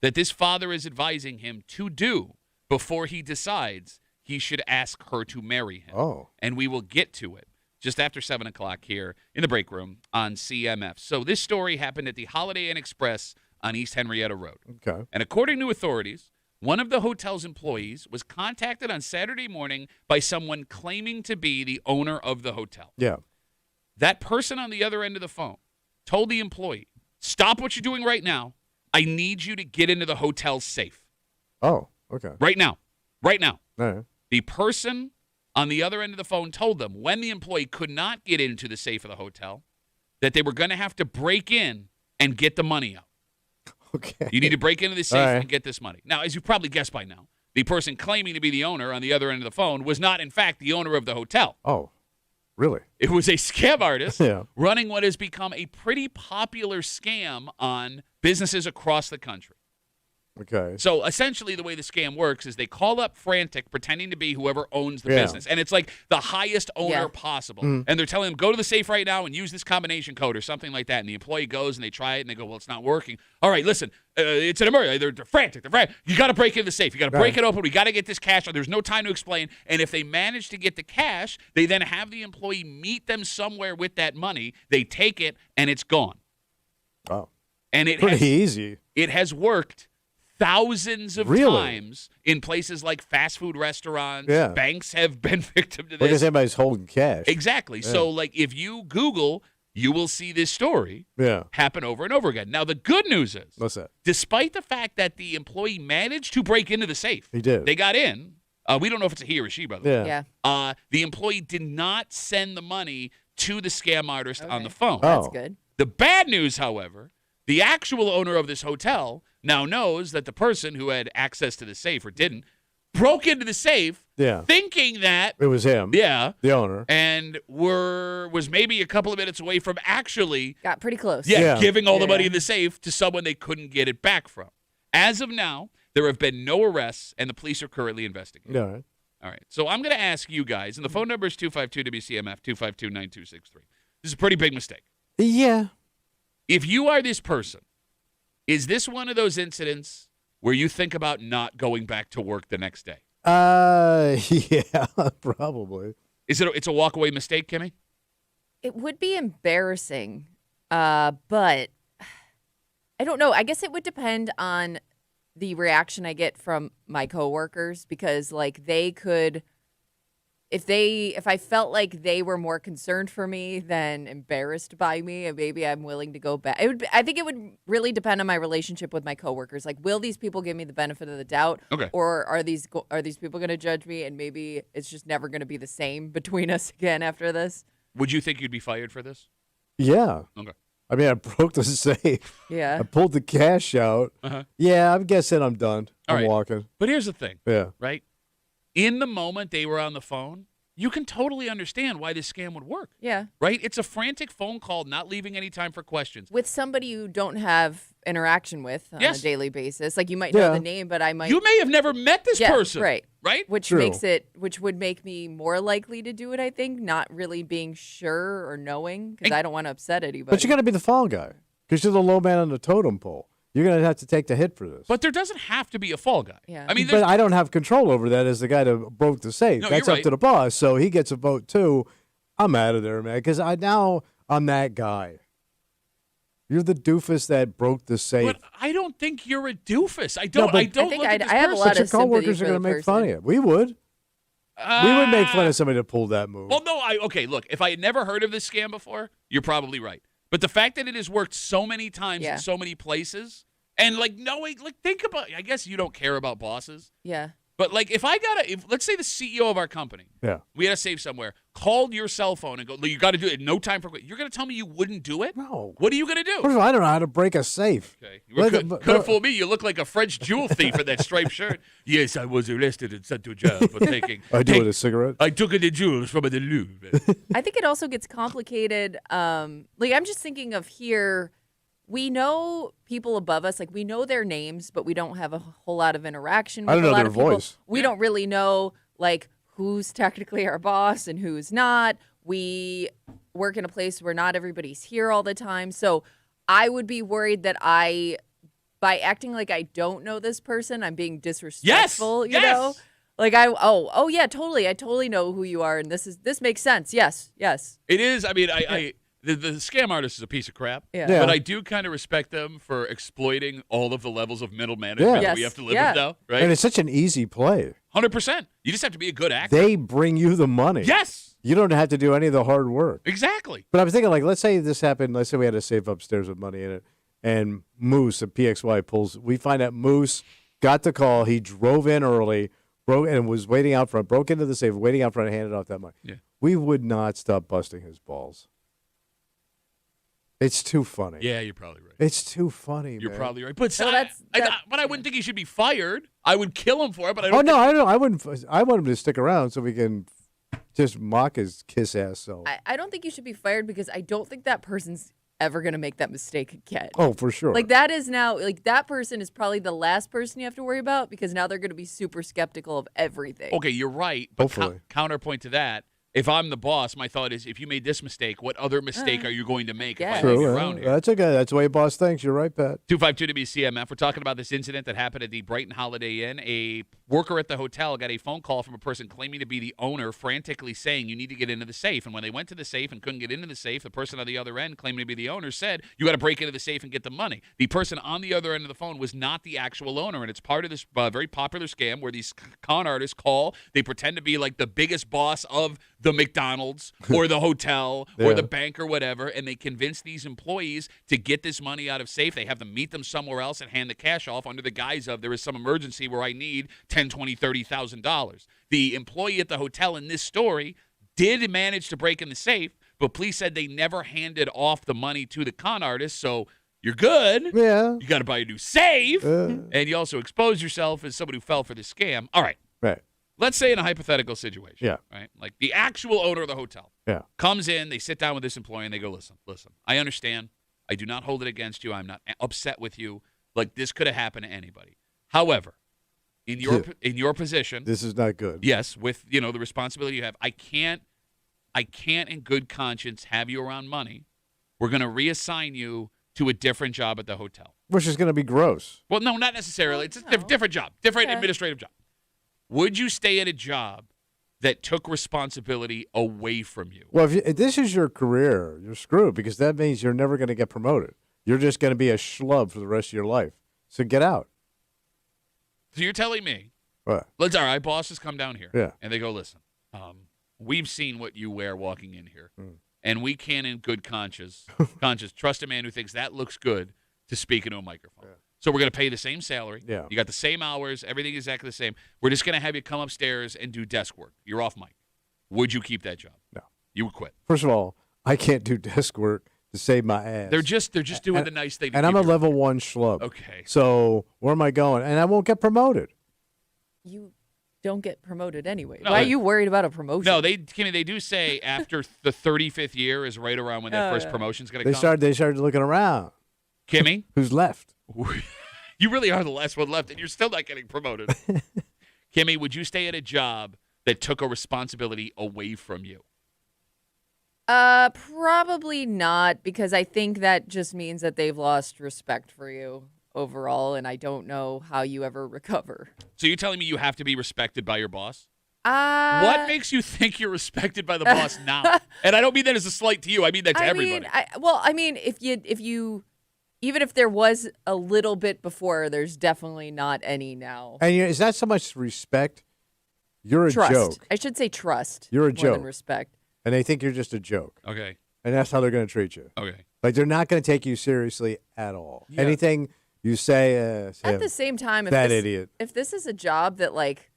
that this father is advising him to do before he decides he should ask her to marry him. Oh. And we will get to it just after 7 o'clock here in the break room on CMF. So this story happened at the Holiday Inn Express on East Henrietta Road. Okay. And according to authorities, one of the hotel's employees was contacted on Saturday morning by someone claiming to be the owner of the hotel. Yeah. That person on the other end of the phone told the employee, stop what you're doing right now. I need you to get into the hotel safe. Oh, okay. Right now. Right now. All right. The person on the other end of the phone told them when the employee could not get into the safe of the hotel that they were going to have to break in and get the money out. Okay. You need to break into the safe All right. and get this money. Now, as you probably guessed by now, the person claiming to be the owner on the other end of the phone was not, in fact, the owner of the hotel. Oh, really? It was a scam artist Yeah. running what has become a pretty popular scam on businesses across the country. Okay. So essentially the way the scam works is they call up frantic, pretending to be whoever owns the business. And it's like the highest owner possible. And they're telling them, go to the safe right now and use this combination code or something like that. And the employee goes and they try it and they go, well, it's not working. All right, listen, it's an emergency. They're frantic. You got to break into the safe. You got to break it open. We got to get this cash out. There's no time to explain. And if they manage to get the cash, they then have the employee meet them somewhere with that money. They take it and it's gone. Oh. And it Pretty easy. It has worked thousands of times in places like fast food restaurants. Yeah. Banks have been victim to this. Because everybody's holding cash. Exactly. Yeah. So, like, if you Google, you will see this story happen over and over again. Now, the good news is, What's that? despite the fact that the employee managed to break into the safe, He did. they got in. We don't know if it's a he or a she, by the way. Yeah. The employee did not send the money to the scam artist on the phone. That's good. The bad news, however, the actual owner of this hotel now knows that the person who had access to the safe or didn't broke into the safe thinking that it was him. Yeah. The owner. And was maybe a couple of minutes away from actually Got pretty close. giving all the money in the safe to someone they couldn't get it back from. As of now, there have been no arrests, and the police are currently investigating. Yeah. All right. So I'm going to ask you guys, and the phone number is 252-WCMF, 252-9263. This is a pretty big mistake. Yeah. If you are this person, is this one of those incidents where you think about not going back to work the next day? Yeah, probably. It's a walk-away mistake, Kimmy? It would be embarrassing, but I don't know. I guess it would depend on the reaction I get from my coworkers, because like they could, if I felt like they were more concerned for me than embarrassed by me, and maybe I'm willing to go back. I think it would really depend on my relationship with my coworkers. Like, will these people give me the benefit of the doubt, or are these people going to judge me, and maybe it's just never going to be the same between us again after this? Would you think you'd be fired for this? Yeah. Okay. I mean, I broke the safe. Yeah. I pulled the cash out. Yeah, I'm guessing I'm done. I'm walking. But here's the thing. Yeah. Right? In the moment they were on the phone, you can totally understand why this scam would work. Yeah. Right? It's a frantic phone call, not leaving any time for questions. With somebody you don't have interaction with on a daily basis. Like, you might know the name, but I might. You may have never met this person. Right. Right? Which would make me more likely to do it, I think, not really being sure or knowing, because I don't want to upset anybody. But you got to be the fall guy, because you're the low man on the totem pole. You're going to have to take the hit for this. But there doesn't have to be a fall guy. Yeah. I mean, but I don't have control over that as the guy that broke the safe. No, That's you're up to the boss, so he gets a vote too. I'm out of there, man, because I'm that guy. You're the doofus that broke the safe. But I don't think you're a doofus. I I think look at this I have a person. lot But your of sympathy coworkers for are going the to make fun of person. you. We would. We would make fun of somebody that pulled that move. Well, no, okay, look, if I had never heard of this scam before, you're probably right. But the fact that it has worked so many times in so many places, and like knowing, like think about, I guess you don't care about bosses. Yeah. But like if let's say the CEO of our company, we had a safe somewhere, called your cell phone and go, you got to do it, no time for, you're going to tell me you wouldn't do it? No. What are you going to do? First of all, I don't know how to break a safe. Okay. Could have fooled me. You look like a French jewel thief in that striped shirt. Yes, I was arrested and sent to jail for taking. I do with a cigarette. I took the jewels from the Louvre. I think it also gets complicated. Like I'm just thinking of here. We know people above us, like we know their names, but we don't have a whole lot of interaction with I don't a know lot their of people. voice. We don't really know like who's technically our boss and who's not. We work in a place where not everybody's here all the time. So I would be worried that by acting like I don't know this person, I'm being disrespectful, you know? Like oh yeah, totally. I totally know who you are and this makes sense. Yes. It is. I mean, The scam artist is a piece of crap, but I do kind of respect them for exploiting all of the levels of middle management that we have to live with now, right? And it's such an easy play. 100%. You just have to be a good actor. They bring you the money. Yes. You don't have to do any of the hard work. Exactly. But I was thinking, like, let's say this happened. Let's say we had a safe upstairs with money in it, and Moose at PXY pulls. We find out Moose got the call. He drove in early, and was waiting out front, broke into the safe, waiting out front, and handed off that money. Yeah. We would not stop busting his balls. It's too funny. Yeah, you're probably right. It's too funny, You're man. probably right. But But I wouldn't think he should be fired. I would kill him for it, but I Oh don't no, I don't. I wouldn't. I want him to stick around so we can just mock his kiss ass self. I don't think you should be fired because I don't think that person's ever going to make that mistake again. Oh, for sure. Like that is now, like that person is probably the last person you have to worry about because now they're going to be super skeptical of everything. Okay, you're right. But Hopefully. Counterpoint to that, if I'm the boss, my thought is if you made this mistake, what other mistake are you going to make if I leave you True. around here? That's okay. That's the way a boss thinks. You're right, Pat. 252 WCMF. We're talking about this incident that happened at the Brighton Holiday Inn. A worker at the hotel got a phone call from a person claiming to be the owner, frantically saying, you need to get into the safe. And when they went to the safe and couldn't get into the safe, the person on the other end, claiming to be the owner, said, you got to break into the safe and get the money. The person on the other end of the phone was not the actual owner. And it's part of this very popular scam where these con artists call. They pretend to be like the biggest boss of the McDonald's or the hotel or the bank or whatever, and they convince these employees to get this money out of safe. They have them meet them somewhere else and hand the cash off under the guise of there is some emergency where I need $10,000, $20,000, $30,000. The employee at the hotel in this story did manage to break in the safe, but police said they never handed off the money to the con artist, so you're good. Yeah. You got to buy a new safe, and you also expose yourself as someone who fell for the scam. All right. Right. Let's say in a hypothetical situation, Yeah. right? Like the actual owner of the hotel comes in, they sit down with this employee, and they go, listen, I understand. I do not hold it against you. I'm not upset with you. Like this could have happened to anybody. However, in your position, This is not good. yes, with the responsibility you have, I can't in good conscience have you around money. We're going to reassign you to a different job at the hotel. Which is going to be gross. Well, no, not necessarily. It's a different job, different administrative job. Would you stay at a job that took responsibility away from you? Well, if this is your career, you're screwed because that means you're never going to get promoted. You're just going to be a schlub for the rest of your life. So get out. So you're telling me, What? all right, bosses come down here, Yeah. and they go, listen, we've seen what you wear walking in here, and we can in good conscience trust a man who thinks that looks good to speak into a microphone. Yeah. So we're going to pay the same salary. Yeah. You got the same hours, everything exactly the same. We're just going to have you come upstairs and do desk work. You're off mic. Would you keep that job? No. You would quit. First of all, I can't do desk work to save my ass. They're just doing the nice thing. And I'm a level 1 schlub. Okay. So where am I going? And I won't get promoted. You don't get promoted anyway. No, Why are you worried about a promotion? No, Kimmy, they do say after the 35th year is right around when that first promotion's going to come. They started looking around. Kimmy? Who's left? You really are the last one left, and you're still not getting promoted. Kimmy, would you stay at a job that took a responsibility away from you? Probably not, because I think that just means that they've lost respect for you overall, and I don't know how you ever recover. So you're telling me you have to be respected by your boss? What makes you think you're respected by the boss now? And I don't mean that as a slight to you. I mean that to everybody. If you even if there was a little bit before, there's definitely not any now. And it's not so much respect. You're a trust. joke. I should say trust. You're a more joke. than respect. And they think you're just a joke. Okay. And that's how they're going to treat you. Okay. Like, they're not going to take you seriously at all. Yeah. Anything you say, At the same time, idiot. If this is a job that, like,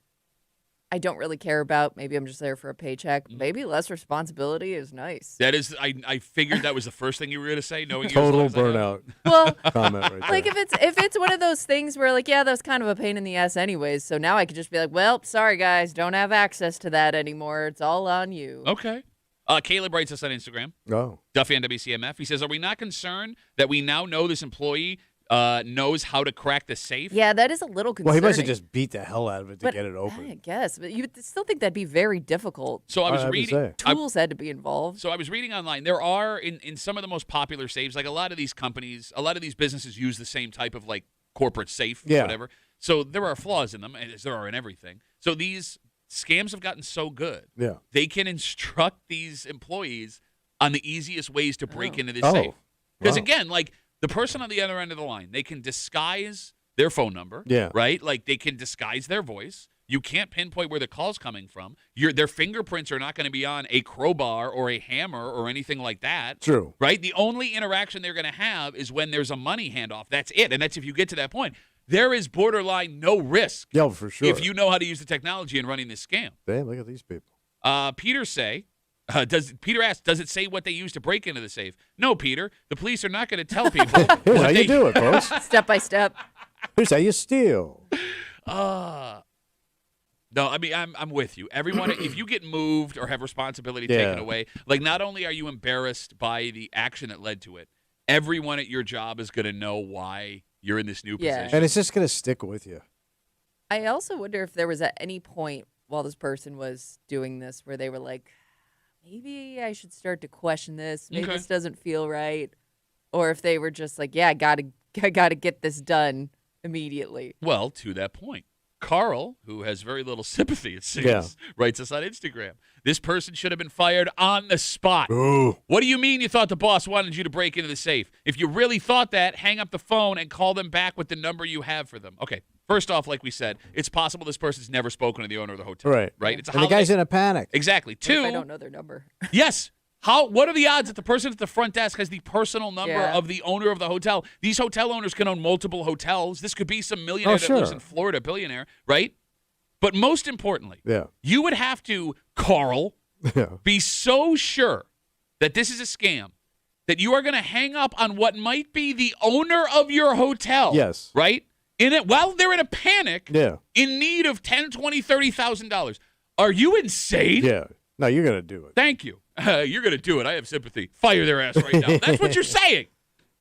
I don't really care about, maybe I'm just there for a paycheck, maybe less responsibility is nice. That is, I figured that was the first thing you were going to say, knowing you Total as long as I know. burnout Well, comment right there. like if it's one of those things where like, yeah, that was kind of a pain in the ass anyways, so now I could just be like, well, sorry guys, don't have access to that anymore. It's all on you. Okay. Caleb writes us on Instagram, Oh. Duffy on WCMF. He says, are we not concerned that we now know this employee knows how to crack the safe? Yeah, that is a little concerning. Well, he must have just beat the hell out of it to But get it I open. guess, but you would still think that'd be very difficult. So I was I would reading. say. Tools had to be involved. So I was reading online. There are in some of the most popular safes, like a lot of these companies, a lot of these businesses use the same type of like corporate safe, Yeah. whatever. So there are flaws in them, as there are in everything. So these scams have gotten so good, Yeah. they can instruct these employees on the easiest ways to break into this Oh. safe. Because Wow. again, like the person on the other end of the line, they can disguise their phone number, Yeah. right? Like they can disguise their voice. You can't pinpoint where the call's coming from. Their fingerprints are not going to be on a crowbar or a hammer or anything like that. True. Right? The only interaction they're going to have is when there's a money handoff. That's it. And that's if you get to that point. There is borderline no risk Yeah, for sure. if you know how to use the technology in running this scam. Damn, look at these people. Peter asks, does it say what they use to break into the safe? No, Peter. The police are not going to tell people. Here's what how they, you do it, folks. Step by step. Here's how you steal. No, I mean I'm with you. Everyone, if you get moved or have responsibility Yeah. taken away, like not only are you embarrassed by the action that led to it, everyone at your job is going to know why you're in this new Yeah. position. And it's just going to stick with you. I also wonder if there was at any point while this person was doing this where they were like, maybe I should start to question this. Maybe Okay. this doesn't feel right. Or if they were just like, yeah, I gotta get this done immediately. Well, to that point, Carl, who has very little sympathy, it seems, Yeah. writes us on Instagram. This person should have been fired on the spot. Ooh. What do you mean you thought the boss wanted you to break into the safe? If you really thought that, hang up the phone and call them back with the number you have for them. Okay, first off, like we said, it's possible this person's never spoken to the owner of the hotel. Right. Right? It's a And the holiday. guy's in a panic. Exactly. What if I Two, don't know their number. yes. What are the odds that the person at the front desk has the personal number Yeah. of the owner of the hotel? These hotel owners can own multiple hotels. This could be some millionaire that lives sure. in Florida, billionaire, right? But most importantly, Yeah. you would have to, Carl, Yeah. be so sure that this is a scam that you are going to hang up on what might be the owner of your hotel. Yes. Right? In it while they're in a panic, Yeah. in need of $10,000, $20,000, $30,000. Are you insane? Yeah. No, you're going to do it. Thank you. You're going to do it. I have sympathy. Fire their ass right now. That's what you're saying.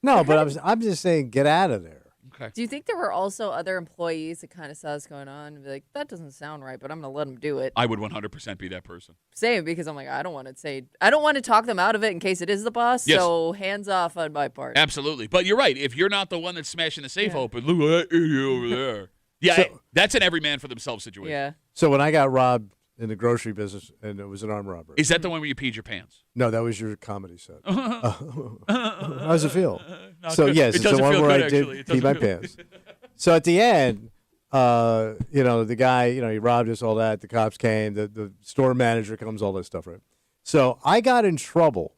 No, but I'm just saying get out of there. Okay. Do you think there were also other employees that kind of saw this going on and be like, that doesn't sound right, but I'm going to let them do it? I would 100% be that person. Same, because I'm like, I don't want to talk them out of it in case it is the boss. Yes. So hands off on my part. Absolutely. But you're right. If you're not the one that's smashing the safe open, look at that idiot over there. Yeah, that's an every man for themselves situation. Yeah. So when I got robbed in the grocery business, and it was an armed robbery. Is that the one where you peed your pants? No, that was your comedy set. How does it feel? Not So good. yes, It it's the doesn't one feel where good, I did actually. It pee my doesn't feel- pants. So at the end, the guy, he robbed us, all that. The cops came. The store manager comes, all this stuff, right? So I got in trouble,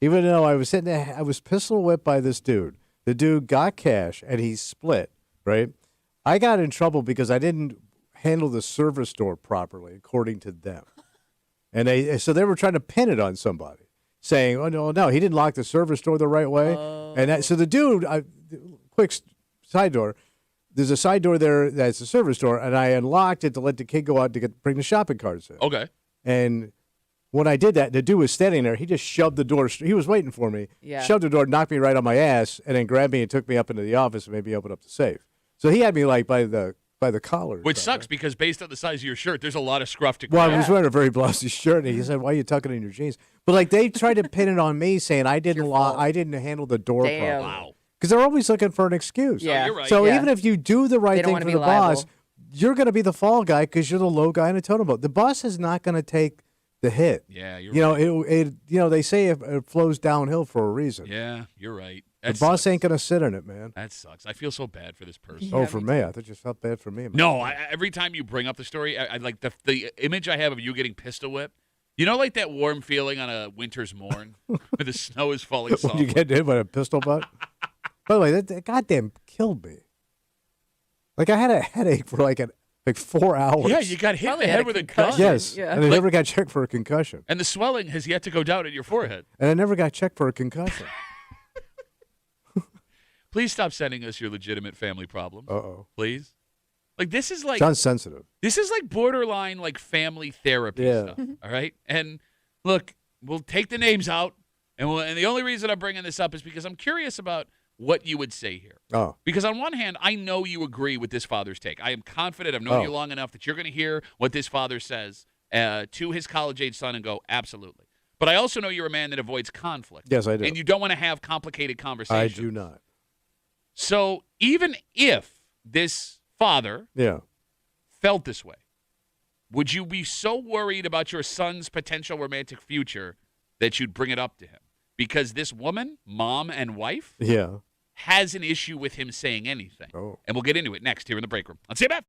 even though I was sitting there. I was pistol whipped by this dude. The dude got cash and he split, right? I got in trouble because I didn't handle the service door properly, according to them. And so they were trying to pin it on somebody, saying, "Oh no, he didn't lock the service door the right way." So the dude, quick side door. There's a side door there that's a service door, and I unlocked it to let the kid go out to bring the shopping carts in. Okay. And when I did that, the dude was standing there. He just shoved the door. He was waiting for me. Yeah. Shoved the door, knocked me right on my ass, and then grabbed me and took me up into the office and made me open up the safe. So he had me like by the collar. Which sucks because based on the size of your shirt, there's a lot of scruff to Well, grab. I was wearing a very blousy shirt, and he said, "Why are you tucking in your jeans?" But like they tried to pin it on me, saying I didn't I didn't handle the door Damn. properly. Wow. Because they're always looking for an excuse. Yeah. you're right. So Yeah. even if you do the right They don't thing wanna for be the boss, liable. you're going to be the fall guy because you're the low guy in a totem pole. The boss is not going to take the hit. Yeah, you're You right. know, they say it flows downhill for a reason. Yeah, you're right. The That boss sucks. ain't going to sit in it, man. That sucks. I feel so bad for this person. Yeah, Oh, for me me. too. I thought you felt bad for me. No, every time you bring up the story, I like the image I have of you getting pistol whipped. You know, like that warm feeling on a winter's morn where the snow is falling When softly. you get hit with a pistol butt. By the way, that goddamn killed me. Like, I had a headache for like 4 hours. Yeah, you got hit in Probably the had head a with a concussion. gun. Yes. Yeah. And I never got checked for a concussion. And the swelling has yet to go down in your forehead. And I never got checked for a concussion. Please stop sending us your legitimate family problems. Uh-oh. Please. Like this is like Sounds sensitive. borderline like family therapy Yeah. stuff. All right. And look, we'll take the names out, and the only reason I'm bringing this up is because I'm curious about what you would say here. Oh. Because on one hand, I know you agree with this father's take. I am confident. I've known Oh. you long enough that you're going to hear what this father says to his college-age son and go, absolutely. But I also know you're a man that avoids conflict. Yes, I do. And you don't want to have complicated I conversations. do not. So even if this father Yeah. felt this way, would you be so worried about your son's potential romantic future that you'd bring it up to him? Because this woman, mom and wife, Yeah. has an issue with him saying anything. Oh. And we'll get into it next here in the break room on CMF.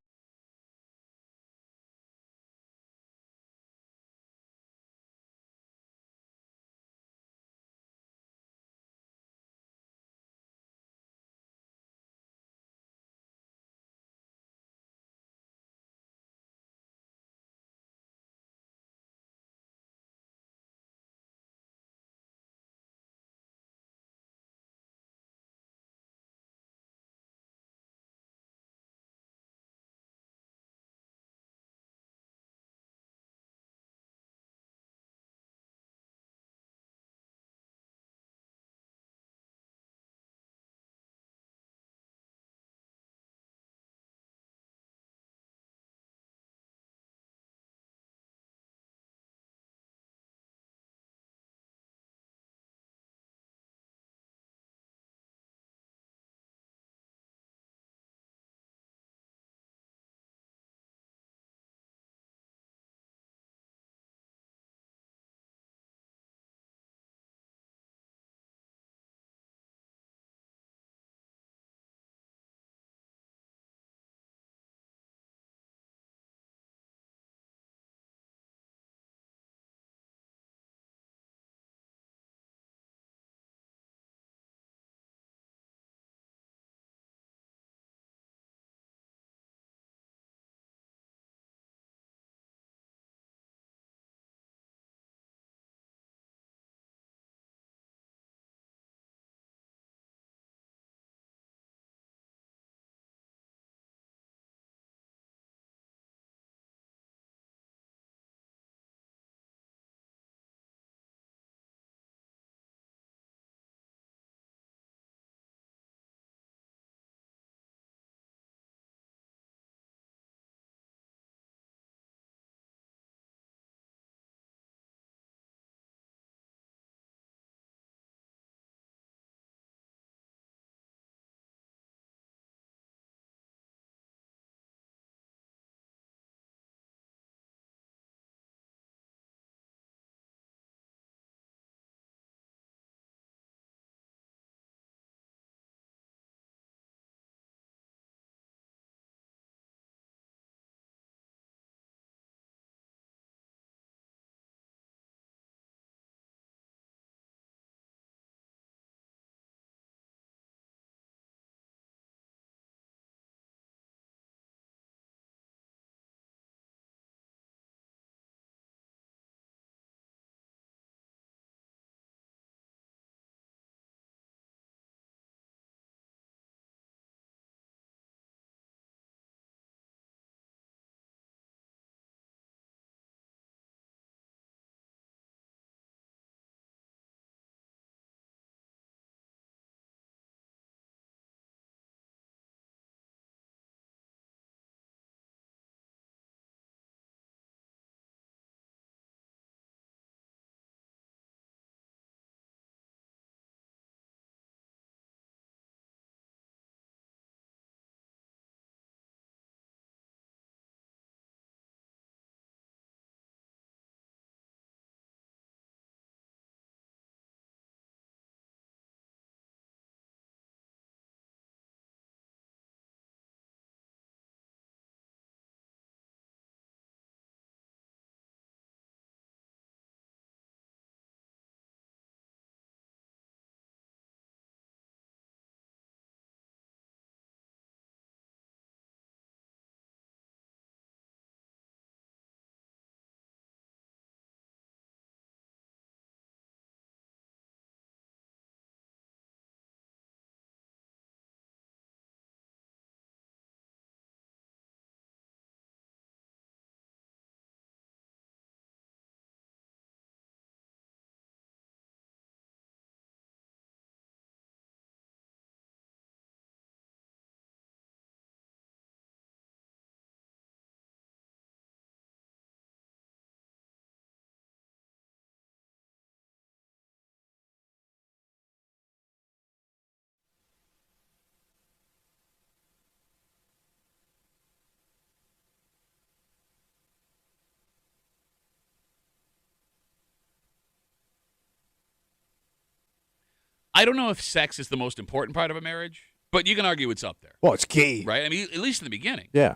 I don't know if sex is the most important part of a marriage, but you can argue it's up there, Well, it's key. right? I mean, at least in the beginning. Yeah.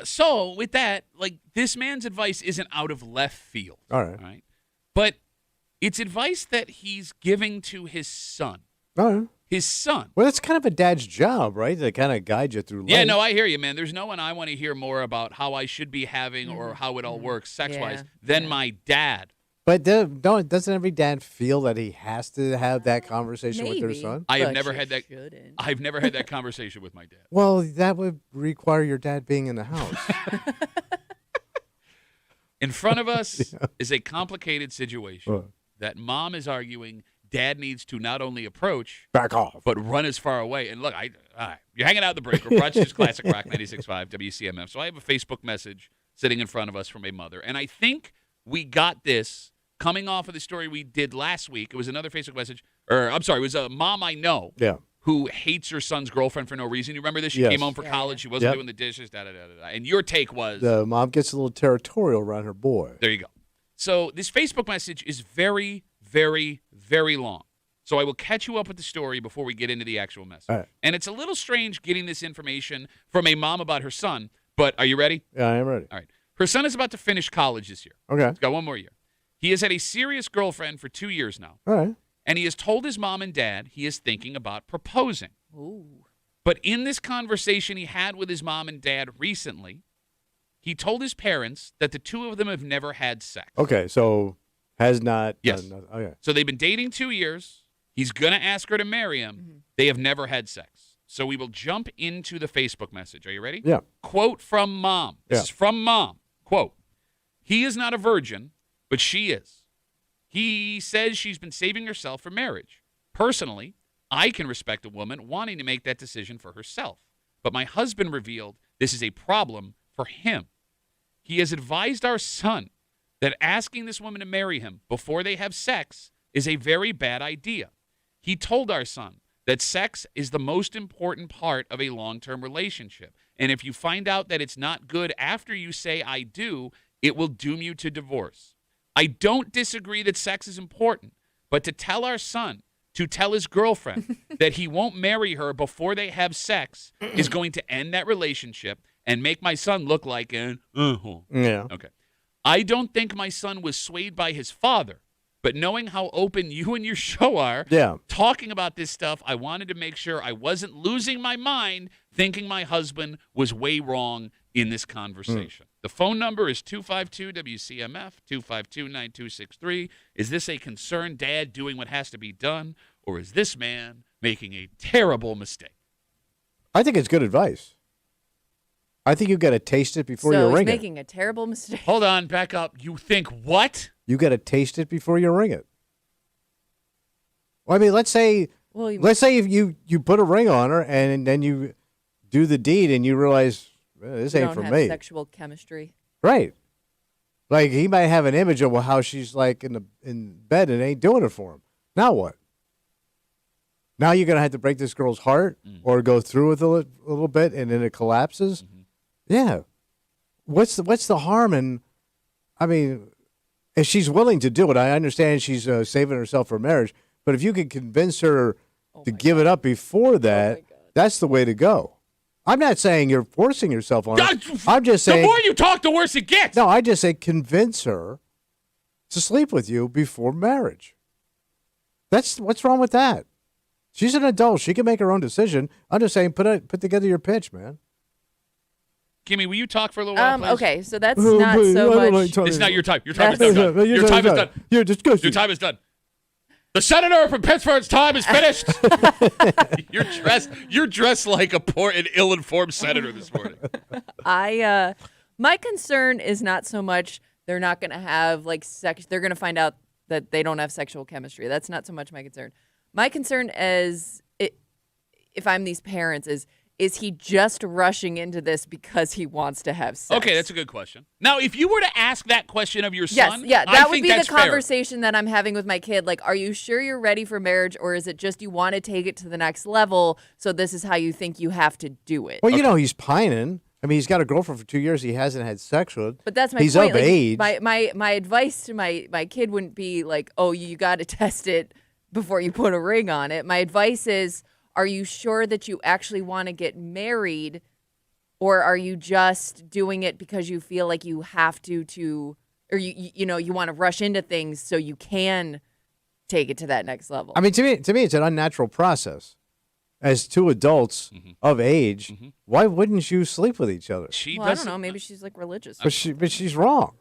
So with that, like this man's advice isn't out of left field. All right. Right? But it's advice that he's giving to his son. All right. His son. Well, that's kind of a dad's job, right? To kind of guide you through life. Yeah, no, I hear you, man. There's no one I want to hear more about how I should be having or how it all works sex-wise than my dad. But doesn't every dad feel that he has to have that conversation with their Maybe. son? I have But never you had that. shouldn't. I've never had that conversation with my dad. Well, that would require your dad being in the house. In front of us is a complicated situation What? that mom is arguing dad needs to not only approach Back off. but run as far away. And look, all right, you're hanging out in the break room. Rochester's Classic Rock 96.5 WCMF. So I have a Facebook message sitting in front of us from a mother, and I think we got this coming off of the story we did last week. It was another Facebook message, or I'm sorry, it was a mom I know Yeah. who hates her son's girlfriend for no reason. You remember this? She Yes. came home for Yeah, college. yeah. She wasn't Yep. doing the dishes, da-da-da-da-da. And your take was, The mom gets a little territorial around her boy. there you go. So this Facebook message is very, very, very long. So I will catch you up with the story before we get into the actual message. All right. And it's a little strange getting this information from a mom about her son, but are you ready? Yeah, I am ready. All right. Her son is about to finish college this year. Okay. He's got one more year. He has had a serious girlfriend for 2 years now, All right. and he has told his mom and dad he is thinking about proposing. Ooh. But in this conversation he had with his mom and dad recently, he told his parents that the two of them have never had sex. Okay. So has not. Yes. done nothing. Okay. So they've been dating 2 years. He's going to ask her to marry him. They have never had sex. So we will jump into the Facebook message. Are you ready? Yeah. Quote from mom. This Yeah. is from mom. Quote, he is not a virgin, but she is. He says she's been saving herself for marriage. Personally, I can respect a woman wanting to make that decision for herself. But my husband revealed this is a problem for him. He has advised our son that asking this woman to marry him before they have sex is a very bad idea. He told our son that sex is the most important part of a long-term relationship. And if you find out that it's not good after you say I do, it will doom you to divorce. I don't disagree that sex is important, but to tell our son to tell his girlfriend that he won't marry her before they have sex is going to end that relationship and make my son look like an Yeah. Okay. I don't think my son was swayed by his father, but knowing how open you and your show are, Yeah. talking about this stuff, I wanted to make sure I wasn't losing my mind thinking my husband was way wrong in this conversation. The phone number is 252-WCMF, 252-9263. Is this a concerned dad doing what has to be done, or is this man making a terrible mistake? I think it's good advice. I think you got to taste it before you So he's ring it. making a terrible mistake. Hold on, back up. You think what? You got to taste it before you ring it. Well, I mean, let's say Well, if you put a ring on her and then you do the deed and you realize this you ain't don't for have me, sexual chemistry. right? Like he might have an image of how she's like in bed and ain't doing it for him. Now what? Now you're gonna have to break this girl's heart or go through with a little bit and then it collapses. Yeah. What's the harm in? I mean, if she's willing to do it, I understand she's saving herself for marriage. But if you can convince her to give it up before that, that's the way to go. I'm not saying you're forcing yourself on her. I'm just The saying. more you talk, the worse it gets. No, I just say convince her to sleep with you before marriage. What's wrong with that? She's an adult. She can make her own decision. I'm just saying put together your pitch, man. Kimmy, will you talk for a little while, please? Okay, so that's not so much. It's not your time. Your time is That's- now done. Your time is done. You're disgusting. Your time is done. The senator from Pittsburgh's time is finished. You're dressed like an ill-informed senator this morning. My concern is not so much they're not going to have like sex. They're going to find out that they don't have sexual chemistry. That's not so much my concern. My concern if I'm these parents is he just rushing into this because he wants to have sex? Okay, that's a good question. Now, if you were to ask that question of your Yes, son, yeah, I that would think be the that's fair. conversation that I'm having with my kid. Like, are you sure you're ready for marriage, or is it just you want to take it to the next level, so this is how you think you have to do it? Well, you know, he's pining. I mean, he's got a girlfriend for 2 years. He hasn't had sex with. But that's my he's point. of Like, age. My advice to my kid wouldn't be like, oh, you got to test it before you put a ring on it. My advice is, are you sure that you actually want to get married, or are you just doing it because you feel like you have to, or you want to rush into things so you can take it to that next level? I mean, to me, it's an unnatural process. As two adults of age, why wouldn't you sleep with each other? Well, I don't know. Maybe she's like religious. But she's wrong.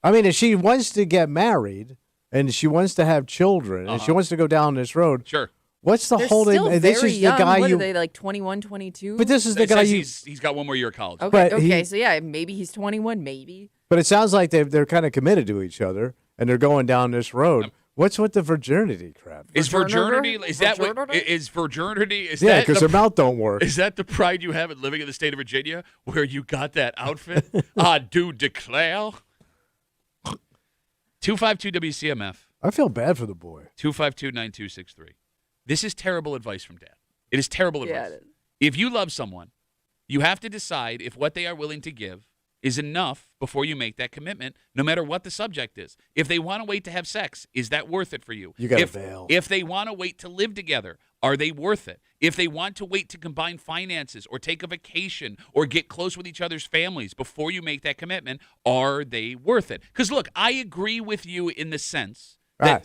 I mean, if she wants to get married and she wants to have children and she wants to go down this road, Sure. What's the They're whole still thing? very This is young. the guy what you. are they, like 21, 22? But this is the It guy says you. he's got one more year of college. Okay, but he- so yeah, maybe he's 21, maybe. But it sounds like they're kind of committed to each other and they're going down this road. What's with the virginity crap? Is virginity? Is that what? Virginity? Is virginity? Is Yeah, that because the their mouth don't work. Is that the pride you have in living in the state of Virginia, where you got that outfit? I do declare. 252 WCMF. I feel bad for the boy. 252-9263. This is terrible advice from Dad. It is terrible advice. Yeah, it is. If you love someone, you have to decide if what they are willing to give is enough before you make that commitment, no matter what the subject is. If they want to wait to have sex, is that worth it for you? You got to bail. If they want to wait to live together, are they worth it? If they want to wait to combine finances or take a vacation or get close with each other's families before you make that commitment, are they worth it? Because look, I agree with you in the sense that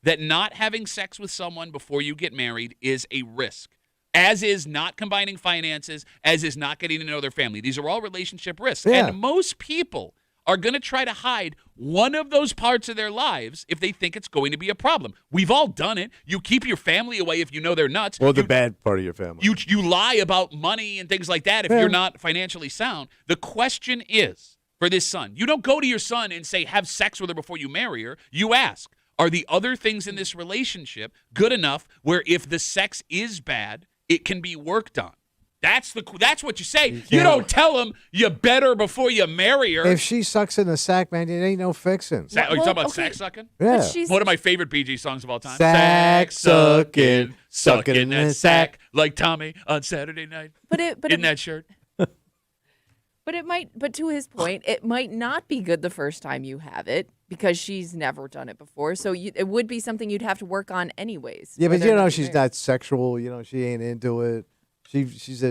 that not having sex with someone before you get married is a risk. As is not combining finances, as is not getting to know their family. These are all relationship risks. Yeah. And most people are going to try to hide one of those parts of their lives if they think it's going to be a problem. We've all done it. You keep your family away if you know they're nuts. Well, the bad part of your family. You lie about money and things like that if you're not financially sound. The question is, for this son, you don't go to your son and say, have sex with her before you marry her. You ask, are the other things in this relationship good enough where if the sex is bad, it can be worked on? That's what you say. You don't tell them you better before you marry her. If she sucks in the sack, man, it ain't no fixing. Are you talking about sack sucking? Yeah. One of my favorite Bee Gees songs of all time. Sack sucking, sucking in that the sack sack. like Tommy on Saturday night. But in that shirt. But to his point, it might not be good the first time you have it because she's never done it before. So it would be something you'd have to work on anyways. Yeah, but whether or not she's you're not sexual. She ain't into it. She's she's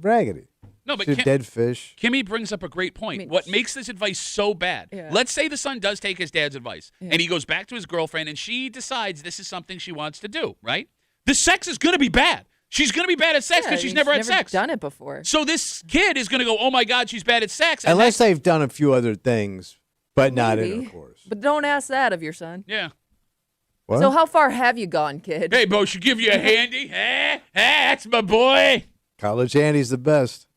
raggedy. No, but She's a dead fish. Kimmy brings up a great point. I mean, what makes this advice so bad? Yeah. Let's say the son does take his dad's advice and he goes back to his girlfriend and she decides this is something she wants to do, right? The sex is going to be bad. She's going to be bad at sex because she's never had sex. Done it before. So this kid is going to go, oh my God, she's bad at sex. Unless they've done a few other things, but not Maybe. intercourse. But don't ask that of your son. Yeah. What? So how far have you gone, kid? Hey, Bo, should give you a handy? That's my boy. College handy's the best.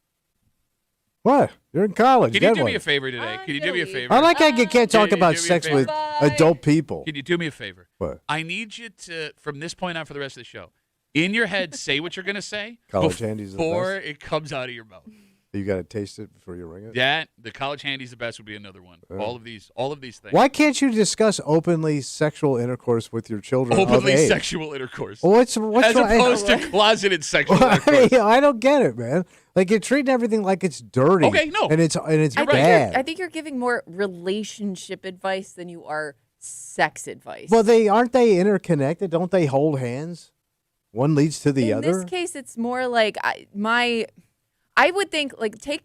What? You're in college. Can you Get do one. me a favor today? Can you do me a favor? I like how you can't talk you about do me a sex favor? with Bye. adult people. Can you do me a favor? What? I need you to, from this point on for the rest of the show, in your head, say what you're going to say College handy's the before best. it comes out of your mouth. You got to taste it before you ring it. The college handy's the best would be another one. All of these things. Why can't you discuss openly sexual intercourse with your children? Openly of age? sexual intercourse. What's As wrong? opposed to closeted sexual intercourse. I don't get it, man. Like you're treating everything like it's dirty. Okay, no. and it's I bad. think you're giving more relationship advice than you are sex advice. Well, aren't they interconnected? Don't they hold hands? One leads to the in other. this case, it's more like I would think like take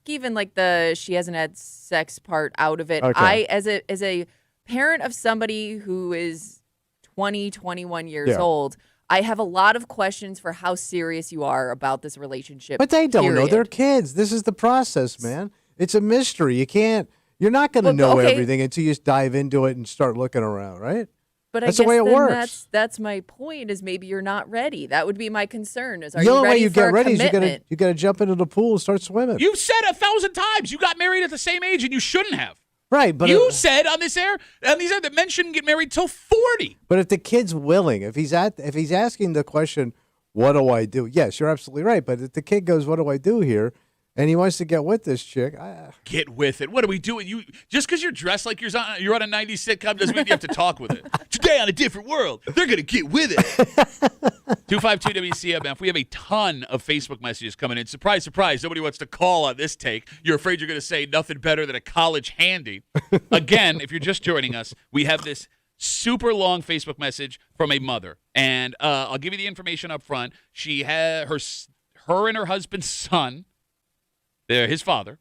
even like the she hasn't had sex part out of it. Okay. I as a parent of somebody who is 20, 21 years Yeah. old, I have a lot of questions for how serious you are about this relationship. But they don't know. period. They're kids. This is the process, man. It's a mystery. You're not going to Well, know okay. everything until you dive into it and start looking around, right? But That's I the guess way it then works. That's my point. Is maybe you're not ready. That would be my concern. Is are The you only way ready you for get a ready is commitment? you got to jump into the pool and start swimming. You've said 1,000 times you got married at the same age and you shouldn't have. right, but You said on these air that men shouldn't get married till 40. But if the kid's willing, if he's asking the question, what do I do? Yes, you're absolutely right. But if the kid goes, what do I do here? and he wants to get with this chick. Get with it. What are we doing? You just because you're dressed like you're on a 90s sitcom doesn't mean you have to talk with it. Today on A Different World, they're going to get with it. 252 WCMF. We have a ton of Facebook messages coming in. Surprise, surprise. Nobody wants to call on this take. You're afraid you're going to say nothing better than a college handy. Again, if you're just joining us, we have this super long Facebook message from a mother. And I'll give you the information up front. She had her and her husband's son, his father.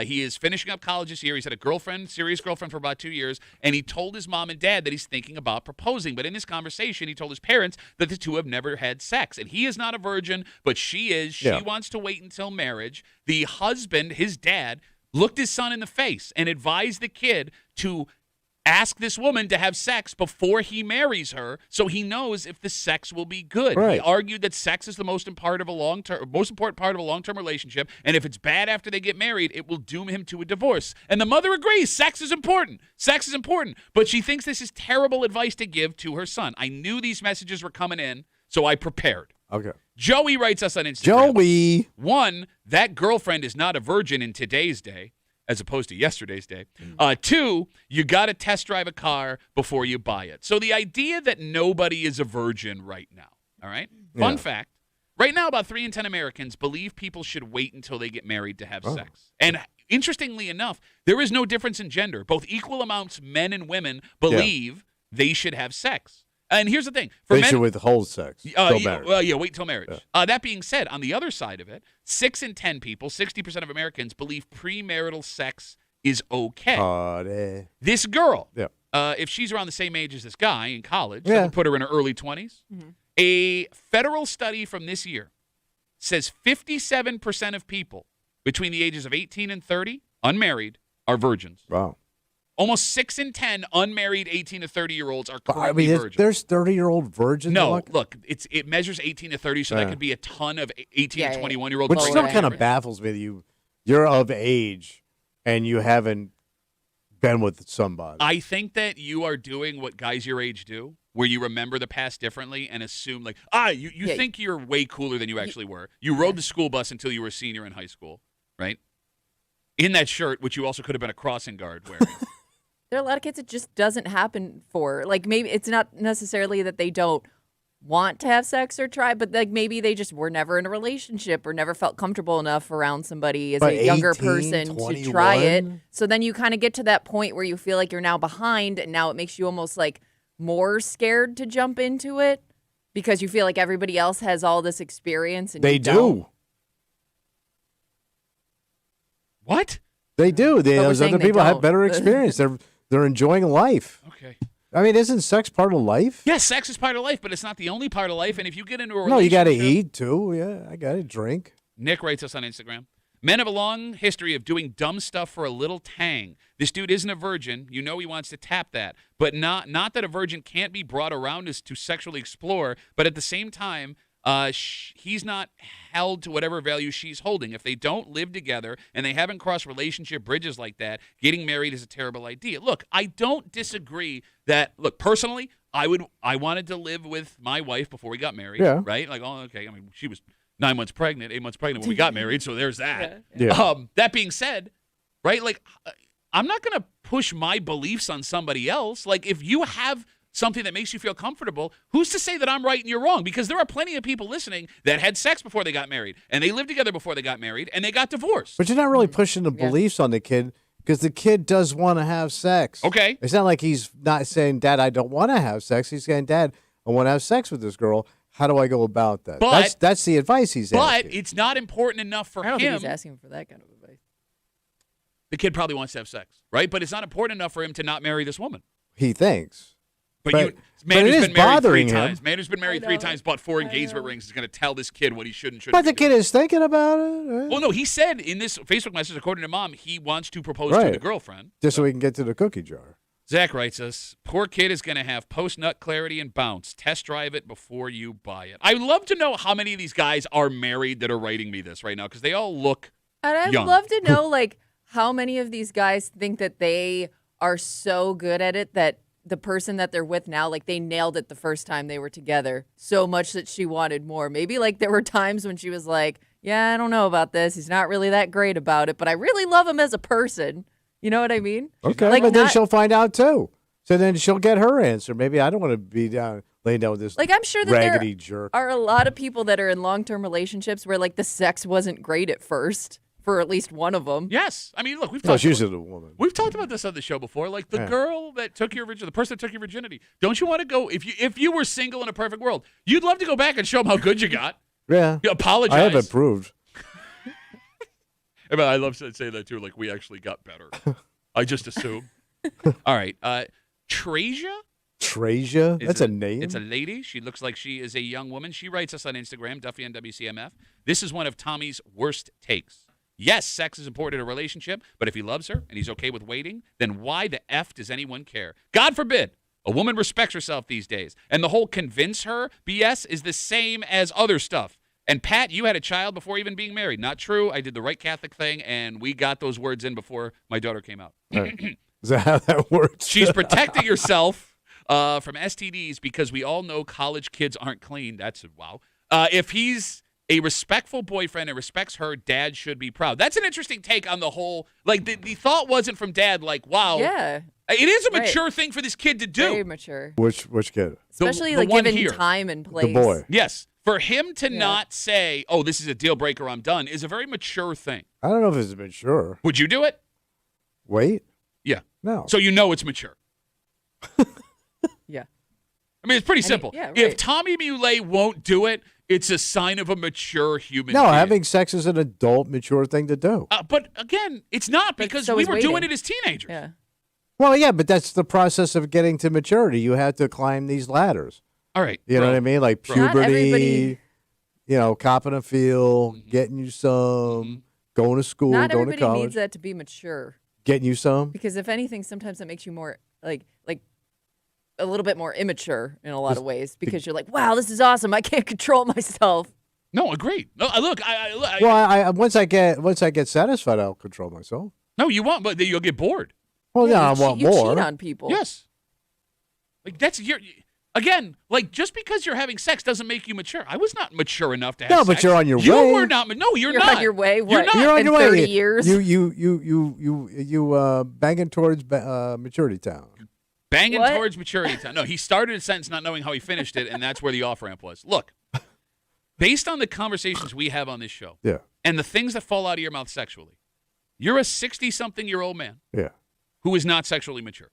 He is finishing up college this year. He's had a serious girlfriend for about 2 years, and he told his mom and dad that he's thinking about proposing. But in this conversation, he told his parents that the two have never had sex. And he is not a virgin, but she is. She wants to wait until marriage. The husband, his dad, looked his son in the face and advised the kid to ask this woman to have sex before he marries her, so he knows if the sex will be good. Right. He argued that sex is the most important part of a long-term relationship, and if it's bad after they get married, it will doom him to a divorce. And the mother agrees. Sex is important. Sex is important. But she thinks this is terrible advice to give to her son. I knew these messages were coming in, so I prepared. Okay. Joey writes us on Instagram. Joey. 1, that girlfriend is not a virgin in today's day, as opposed to yesterday's day. 2, you got to test drive a car before you buy it. So the idea that nobody is a virgin right now, all right? Fun fact, right now about 3 in 10 Americans believe people should wait until they get married to have sex. And interestingly enough, there is no difference in gender. Both equal amounts, men and women, believe they should have sex. And here's the thing. They should withhold sex till marriage. Wait till marriage. That being said, on the other side of it, 6 in 10 people, 60% of Americans, believe premarital sex is okay. This girl, if she's around the same age as this guy in college, that would put her in her early 20s. Mm-hmm. A federal study from this year says 57% of people between the ages of 18 and 30, unmarried, are virgins. Wow. Almost 6 in 10 unmarried 18 to 30-year-olds are currently virgins. There's 30-year-old virgins? No, look, it measures 18 to 30, so that could be a ton of 18 to 21-year-olds. Which still kind of baffles me that you're of age and you haven't been with somebody. I think that you are doing what guys your age do, where you remember the past differently and assume, like, you think you're way cooler than you actually were. You rode the school bus until you were a senior in high school, right? In that shirt, which you also could have been a crossing guard wearing. There are a lot of kids it just doesn't happen for. Like, maybe it's not necessarily that they don't want to have sex or try, but like maybe they just were never in a relationship or never felt comfortable enough around somebody as a younger person 21? To try it. So then you kind of get to that point where you feel like you're now behind, and now it makes you almost like more scared to jump into it because you feel like everybody else has all this experience and they you do. Don't. What? They do. Those other people have better experience. They're enjoying life. Okay. I mean, isn't sex part of life? Yes, sex is part of life, but it's not the only part of life. And if you get into a relationship... No, you got to eat, too. Yeah, I got to drink. Nick writes us on Instagram. Men have a long history of doing dumb stuff for a little tang. This dude isn't a virgin. You know he wants to tap that. But not that a virgin can't be brought around us to sexually explore, but at the same time... he's not held to whatever value she's holding. If they don't live together and they haven't crossed relationship bridges like that, getting married is a terrible idea. Look, I don't disagree that, personally, I wanted to live with my wife before we got married, right? Like, okay, I mean, she was 8 months pregnant when we got married, so there's that. Yeah. That being said, right, like, I'm not going to push my beliefs on somebody else. Like, if you have something that makes you feel comfortable, who's to say that I'm right and you're wrong? Because there are plenty of people listening that had sex before they got married, and they lived together before they got married, and they got divorced. But you're not really pushing the beliefs on the kid because the kid does want to have sex. Okay. It's not like he's not saying, Dad, I don't want to have sex. He's saying, Dad, I want to have sex with this girl. How do I go about that? But, that's the advice he's asking. But it's not important enough for him. I don't think he's asking for that kind of advice. The kid probably wants to have sex, right? But it's not important enough for him to not marry this woman. He thinks. Man who's been married 3 times. Man who's been married 3 times, bought 4 engagement rings, is going to tell this kid what he should and shouldn't. But the kid is thinking about it. Right? Well, no, he said in this Facebook message, according to Mom, he wants to propose to the girlfriend. Just so he can get to the cookie jar. Zach writes us, poor kid is going to have post-nut clarity and bounce. Test drive it before you buy it. I'd love to know how many of these guys are married that are writing me this right now, because they all look And young. I'd love to know, like, how many of these guys think that they are so good at it that the person that they're with now, like, they nailed it the first time they were together so much that she wanted more. Maybe, like, there were times when she was like, yeah, I don't know about this. He's not really that great about it, but I really love him as a person. You know what I mean? Okay, Like, but then not- she'll find out too. So then she'll get her answer. Maybe I don't want to be laying down with this Like, I'm sure that raggedy there jerk. are a lot of people that are in long-term relationships where, like, the sex wasn't great at first for at least one of them. Yes. I mean, look, we've No, talked she's about, a woman. we've talked about this on the show before. Like the Yeah. girl that took your virginity, the person that took your virginity. Don't you want to go if you were single in a perfect world? You'd love to go back and show them how good you got. Yeah. You apologize. I have improved. I mean, I love saying that too. Like we actually got better. I just assume. All right, Trasia. Trasia? Is That's a name? It's a lady. She looks like she is a young woman. She writes us on Instagram, Duffy on WCMF. This is one of Tommy's worst takes. Yes, sex is important in a relationship, but if he loves her and he's okay with waiting, then why the F does anyone care? God forbid. A woman respects herself these days, and the whole convince her BS is the same as other stuff. And Pat, you had a child before even being married. Not true. I did the right Catholic thing, and we got those words in before my daughter came out. Right. Is that how that works? She's protecting herself from STDs because we all know college kids aren't clean. That's wow. If he's a respectful boyfriend and respects her, dad should be proud. That's an interesting take on the whole. Like the thought wasn't from dad. Like wow, Yeah, it is a Right. mature thing for this kid to do. very mature. Which kid? Especially the like one given here. time and place. The boy. Yes, for him to Yeah. not say, "Oh, this is a deal breaker. I'm done," is a very mature thing. I don't know if it's mature. Would you do it? Wait. Yeah. No. So you know it's mature. Yeah. I mean, it's pretty I mean, simple. yeah, If right. Tommy Muley won't do it, it's a sign of a mature human No, being. having sex is an adult, mature thing to do. But again, it's not But because so we is were doing waiting. it as teenagers. Yeah. Well, yeah, but that's the process of getting to maturity. You have to climb these ladders. All right. You know what I mean? Like Bro. Not puberty, everybody- copping a feel, getting you some, going to school, Not going to everybody college, needs that to be mature. getting you some. Because if anything, sometimes that makes you more like a little bit more immature in a lot of ways. Because you're like, wow, this is awesome. I can't control myself. No, agreed. No, look, I Well, I once I get satisfied, I'll control myself. no, you won't, but then you'll get bored. Well, yeah, I you want cheat, you more. cheat on people. Yes. Like that's your again. Like just because you're having sex doesn't make you mature. I was not mature enough to have No, sex. but you're on your You way. were not. No, you're, You're not. on your way. You're What? not. You're on in your way. 30 years? You banging towards maturity town. Banging What? towards maturity time. No, he started a sentence not knowing how he finished it, and that's where the off ramp was. Look, based on the conversations we have on this show Yeah, and the things that fall out of your mouth sexually, you're a 60-something-year-old man yeah. who is not sexually mature.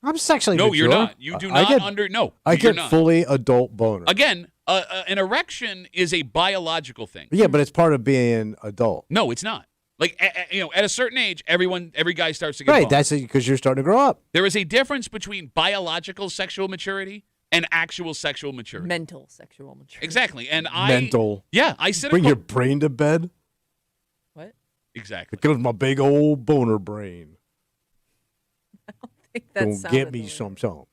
I'm sexually No, mature. you're not. You do I not get, no. I you're get not. fully adult boner. Again, an erection is a biological thing. Yeah, but it's part of being adult. No, it's not. Like at a certain age, every guy starts to get Right, boned. that's because you're starting to grow up. There is a difference between biological sexual maturity and actual sexual maturity. Mental sexual maturity. Exactly. And Mental. Yeah, I said Bring it. your brain to bed. What? Exactly. Because my big old boner brain. I think that Don't sounded get me a little- some.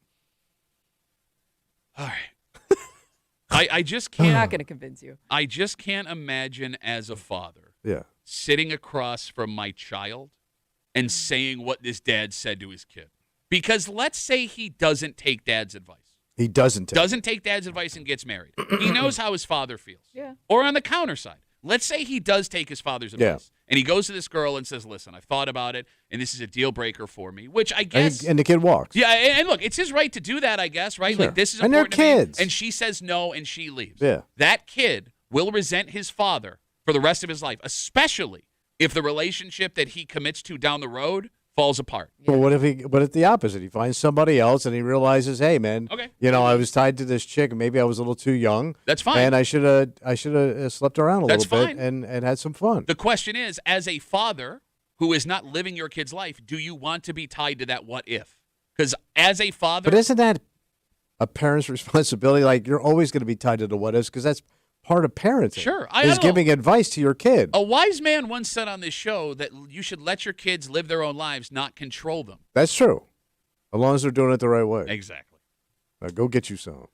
All right. I just I'm can't. not going to convince you. I just can't imagine as a father Yeah. sitting across from my child and saying what this dad said to his kid. Because let's say he doesn't take dad's advice. He doesn't take Doesn't take dad's advice and gets married. He knows how his father feels. Yeah. Or on the counter side, let's say he does take his father's Yeah. advice and he goes to this girl and says, "Listen, I've thought about it, and this is a deal breaker for me." Which I and, guess, and the kid walks. yeah, and look, it's his right to do that, I guess, right? Sure. Like this is And they're important to me. kids. And she says no, and she leaves. Yeah. That kid will resent his father for the rest of his life, especially if the relationship that he commits to down the road falls apart. But what if the opposite? He finds somebody else and he realizes, hey man, Okay. I was tied to this chick and maybe I was a little too young. That's fine. And I should have slept around a That's little fine. bit and had some fun. The question is, as a father who is not living your kid's life, do you want to be tied to that what if? Because as a father, But isn't that a parent's responsibility? Like you're always going to be tied to the what ifs because that's part of parenting. Sure. I is don't know. giving advice to your kid. a wise man once said on this show that you should let your kids live their own lives, not control them. That's true, as long as they're doing it the right way. Exactly. Now go get you some.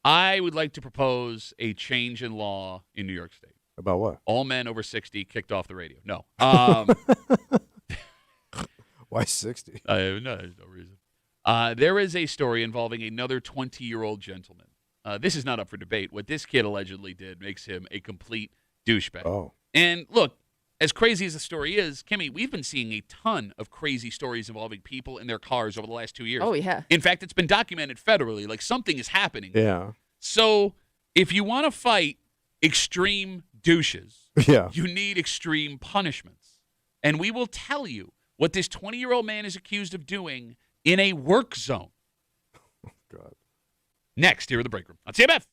I would like to propose a change in law in New York State. About what? All men over 60 kicked off the radio. No. Why 60? No, there's no reason. There is a story involving another 20-year-old gentleman This is not up for debate. What this kid allegedly did makes him a complete douchebag. Oh. And look, as crazy as the story is, Kimmy, we've been seeing a ton of crazy stories involving people in their cars over the last 2 years. Oh, yeah. In fact, it's been documented federally. Like, something is happening. Yeah. So if you want to fight extreme douches, Yeah. you need extreme punishments. And we will tell you what this 20-year-old man is accused of doing in a work zone. God. Next, here in the break room on CMF.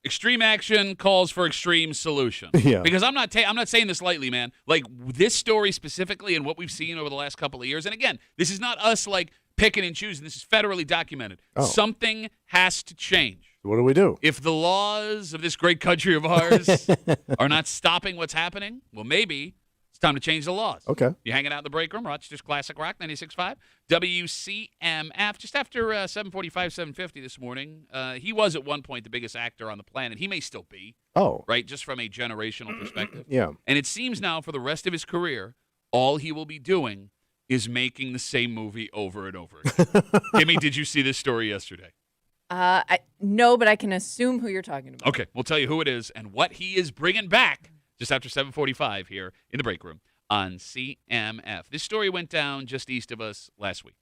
extreme action calls for extreme solution. Yeah. Because I'm not saying this lightly, man. Like this story specifically and what we've seen over the last couple of years. And again, this is not us like picking and choosing. This is federally documented. Oh. Something has to change. What do we do? If the laws of this great country of ours are not stopping what's happening, well, maybe it's time to change the laws. Okay. You hanging out in the break room, Rochester's Classic Rock 96.5, WCMF. Just after 7:45, 7:50 this morning, he was at one point the biggest actor on the planet. He may still be, Oh. right, just from a generational perspective. Yeah. And it seems now for the rest of his career, all he will be doing is making the same movie over and over again. Kimmy, did you see this story yesterday? No, but I can assume who you're talking about. Okay, we'll tell you who it is and what he is bringing back just after 7:45 here in the break room on CMF. This story went down just east of us last week.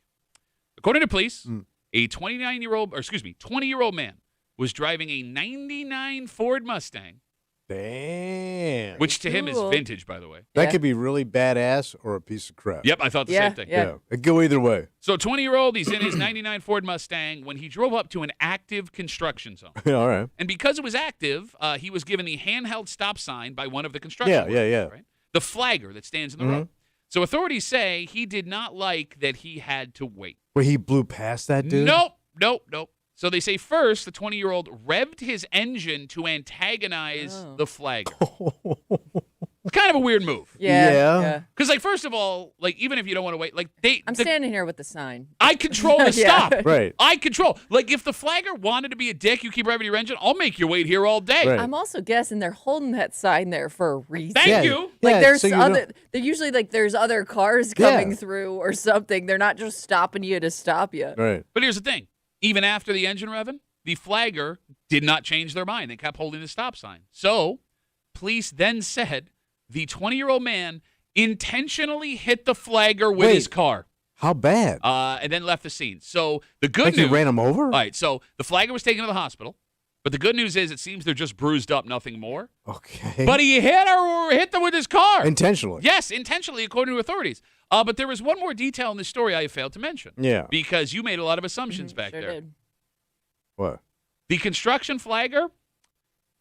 According to police, a 20-year-old man was driving a 99 Ford Mustang, Damn. which to him is Cool. vintage, by the way. That Yeah. could be really badass or a piece of crap. Yep, I thought the Yeah, same thing. yeah. It go either way. So 20-year-old, he's in his 99 Ford Mustang when he drove up to an active construction zone. All right. And because it was active, he was given the handheld stop sign by one of the construction Yeah. workers, right? The flagger that stands in the road. So authorities say he did not like that he had to wait. Where he blew past that dude? Nope. So they say first, the 20-year-old revved his engine to antagonize the flagger. It's kind of a weird move. Yeah. Because, like, first of all, like, even if you don't want to wait, like, I'm standing here with the sign. I control the Yeah. stop. Right. I control. Like, if the flagger wanted to be a dick, you keep revving your engine, I'll make you wait here all day. Right. I'm also guessing they're holding that sign there for a reason. Thank Yeah. you. Like Yeah, there's so you other, they're usually like there's other cars Yeah. coming through or something. They're not just stopping you to stop you. Right. But here's the thing. Even after the engine revving, the flagger did not change their mind. They kept holding the stop sign. So police then said the 20-year-old man intentionally hit the flagger with Wait. his car How bad? and then left the scene. So the good Like news. you ran him over? All right, so the flagger was taken to the hospital. But the good news is it seems they're just bruised up, nothing more. Okay. But he hit them with his car. Intentionally. Yes, intentionally, according to authorities. But there was one more detail in this story I failed to mention. Yeah. Because you made a lot of assumptions back Sure there. did. What? The construction flagger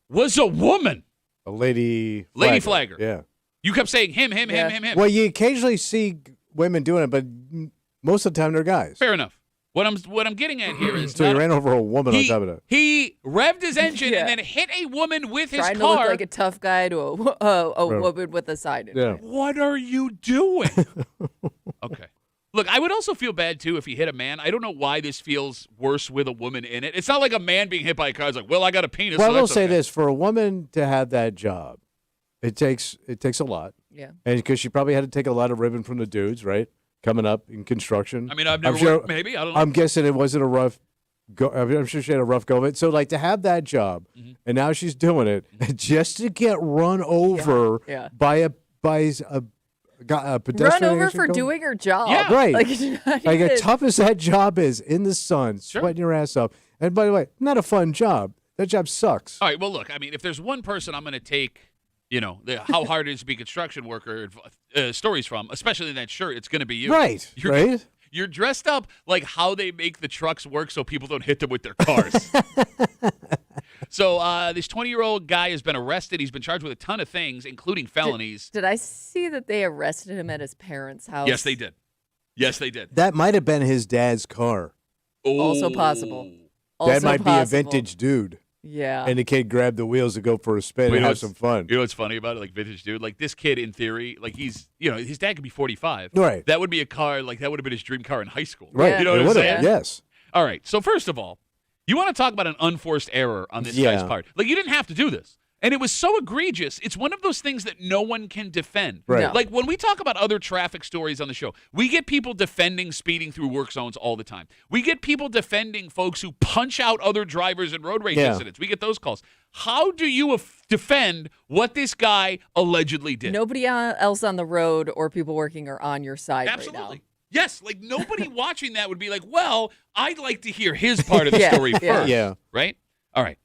was a woman. A lady Lady flagger. Yeah. You kept saying him. Yeah. Well, you occasionally see women doing it, but most of the time they're guys. Fair enough. What I'm getting at here is So he not- ran over a woman on he, top of that. he revved his engine Yeah. and then hit a woman with his Trying to car. look like a tough guy to a woman with a sign. in Yeah. front. What are you doing? Okay. Look, I would also feel bad, too, if he hit a man. I don't know why this feels worse with a woman in it. It's not like a man being hit by a car. It's like, well, I got a penis. Well, so I will that's say okay. this: for a woman to have that job, it takes a lot, Yeah. and because she probably had to take a lot of ribbon from the dudes, right? Coming up in construction. I mean, I've never sure- worked, maybe. I don't know. I'm guessing it wasn't a rough. I'm sure she had a rough go of it. So, like, to have that job, Mm-hmm. and now she's doing it just to get run over Yeah. by a pedestrian. Run over actually for going- doing her job. Yeah. Right. Like, it's not Like, even- as tough as that job is in the sun, Sure. sweating your ass off. And by the way, not a fun job. That job sucks. All right, well, look, I mean, if there's one person I'm going to take, how hard it is to be a construction worker stories from, especially in that shirt, it's going to be you. Right. You're- Right. You're dressed up like how they make the trucks work so people don't hit them with their cars. So this 20-year-old guy has been arrested. He's been charged with a ton of things, including felonies. Did I see that they arrested him at his parents' house? Yes, they did. Yes, they did. That might have been his dad's car. Also Oh. possible. That Also might be a possible. vintage dude. Yeah. And the kid grabbed the wheels to go for a spin Wait, and have what's- some fun. You know what's funny about it? Like, vintage dude, like this kid in theory, like his dad could be 45. Right. That would be a car, like that would have been his dream car in high school. Right. Yeah. You know what It I'm would've, saying? Yes. All right. So first of all, you want to talk about an unforced error on this Yeah. guy's part. Like, you didn't have to do this. And it was so egregious. It's one of those things that no one can defend. Right. No. Like, when we talk about other traffic stories on the show, we get people defending speeding through work zones all the time. We get people defending folks who punch out other drivers in road rage Yeah. incidents. We get those calls. How do you defend what this guy allegedly did? Nobody else on the road or people working are on your side Absolutely. right Yes, like nobody watching that would be like, well, I'd like to hear his part of the Yeah, story yeah. first. Yeah. Right? All right.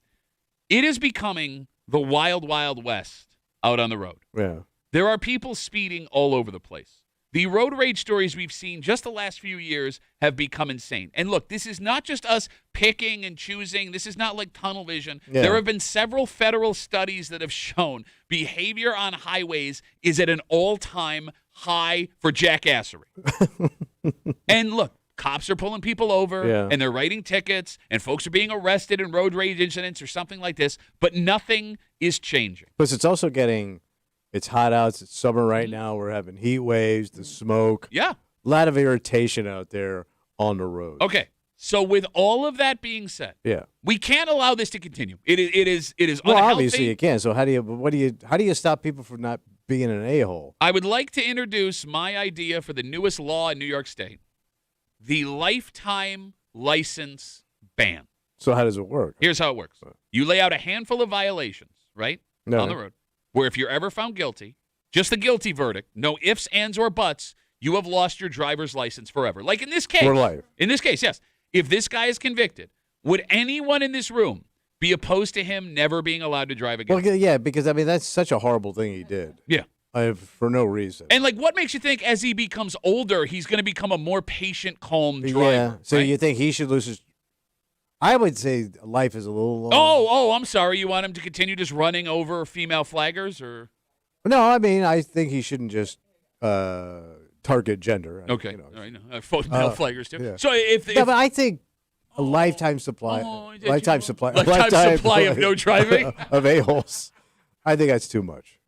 It is becoming the wild, wild west out on the road. Yeah. There are people speeding all over the place. The road rage stories we've seen just the last few years have become insane. And look, this is not just us picking and choosing. This is not like tunnel vision. Yeah. There have been several federal studies that have shown behavior on highways is at an all-time high for jackassery. And look, cops are pulling people over, Yeah. and they're writing tickets, and folks are being arrested in road rage incidents or something like this, but nothing is changing. Plus, it's also it's hot out. It's summer right now. We're having heat waves, the smoke. Yeah. A lot of irritation out there on the road. Okay. So with all of that being said, Yeah. we can't allow this to continue. It is Well, unhealthy. obviously you can. So how do you stop people from not being an a-hole? I would like to introduce my idea for the newest law in New York State, the lifetime license ban. So how does it work? Here's how it works. You lay out a handful of violations, right, on the road, where if you're ever found guilty, just the guilty verdict, no ifs, ands, or buts, you have lost your driver's license forever. Like in this case. For life. In this case, yes. If this guy is convicted, would anyone in this room be opposed to him never being allowed to drive again? Well, yeah, because I mean that's such a horrible thing he did. Yeah. For no reason. And like, what makes you think as he becomes older, he's going to become a more patient, calm driver? Yeah. So right? you think he should lose his? I would say life is a little long. Oh, I'm sorry. You want him to continue just running over female flaggers, or? No, I mean I think he shouldn't just target gender. Okay. You know. All right. No. Male flaggers too. Yeah. So if Yeah, but I think a lifetime supply, lifetime supply of no driving of a-holes. I think that's too much.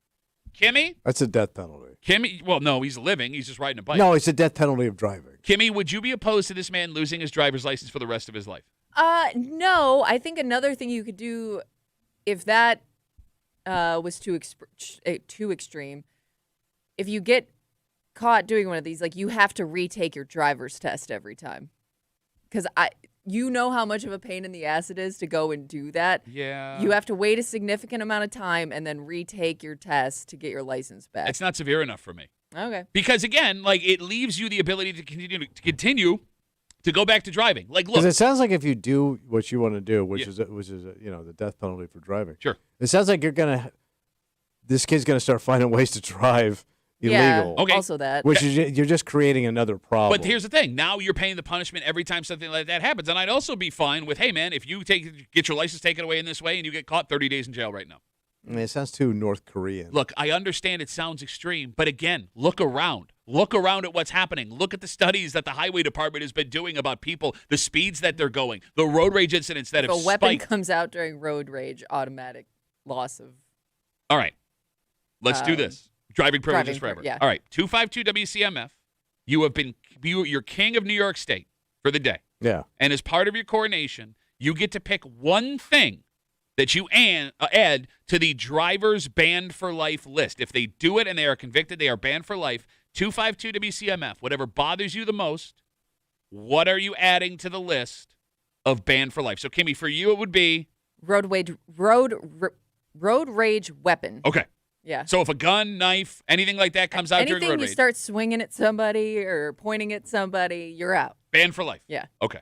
Kimmy? That's a death penalty. Kimmy? Well, no, he's living. He's just riding a bike. No, it's a death penalty of driving. Kimmy, would you be opposed to this man losing his driver's license for the rest of his life? No. I think another thing you could do, if that was too extreme, if you get caught doing one of these, like you have to retake your driver's test every time, because you know how much of a pain in the ass it is to go and do that. Yeah. You have to wait a significant amount of time and then retake your test to get your license back. It's not severe enough for me. Okay. Because again, like it leaves you the ability to continue to go back to driving. Like, look, Because it sounds like if you do what you want to do, which is the death penalty for driving. Sure. It sounds like this kid's gonna start finding ways to drive illegal. Okay. Also that. Which is you're just creating another problem. But here's the thing. Now you're paying the punishment every time something like that happens. And I'd also be fine with, hey, man, if you get your license taken away in this way and you get caught, 30 days in jail right now. I mean, it sounds too North Korean. Look, I understand it sounds extreme, but again, look around. Look around at what's happening. Look at the studies that the highway department has been doing about people, the speeds that they're going, the road rage incidents that if have a weapon spiked. comes out during road rage, automatic loss of. All right. Let's do this. Driving privileges driving forever. yeah. All right. 252 WCMF. You're king of New York State for the day. Yeah. And as part of your coronation, you get to pick one thing that you add to the driver's banned for life list. If they do it and they are convicted, they are banned for life. 252 WCMF. Whatever bothers you the most, what are you adding to the list of banned for life? So, Kimmy, for you, it would be Road rage weapon. okay. Yeah. So if a gun, knife, anything like that comes out Anything during road you rage, start swinging at somebody or pointing at somebody, you're out. banned for life. Yeah. Okay.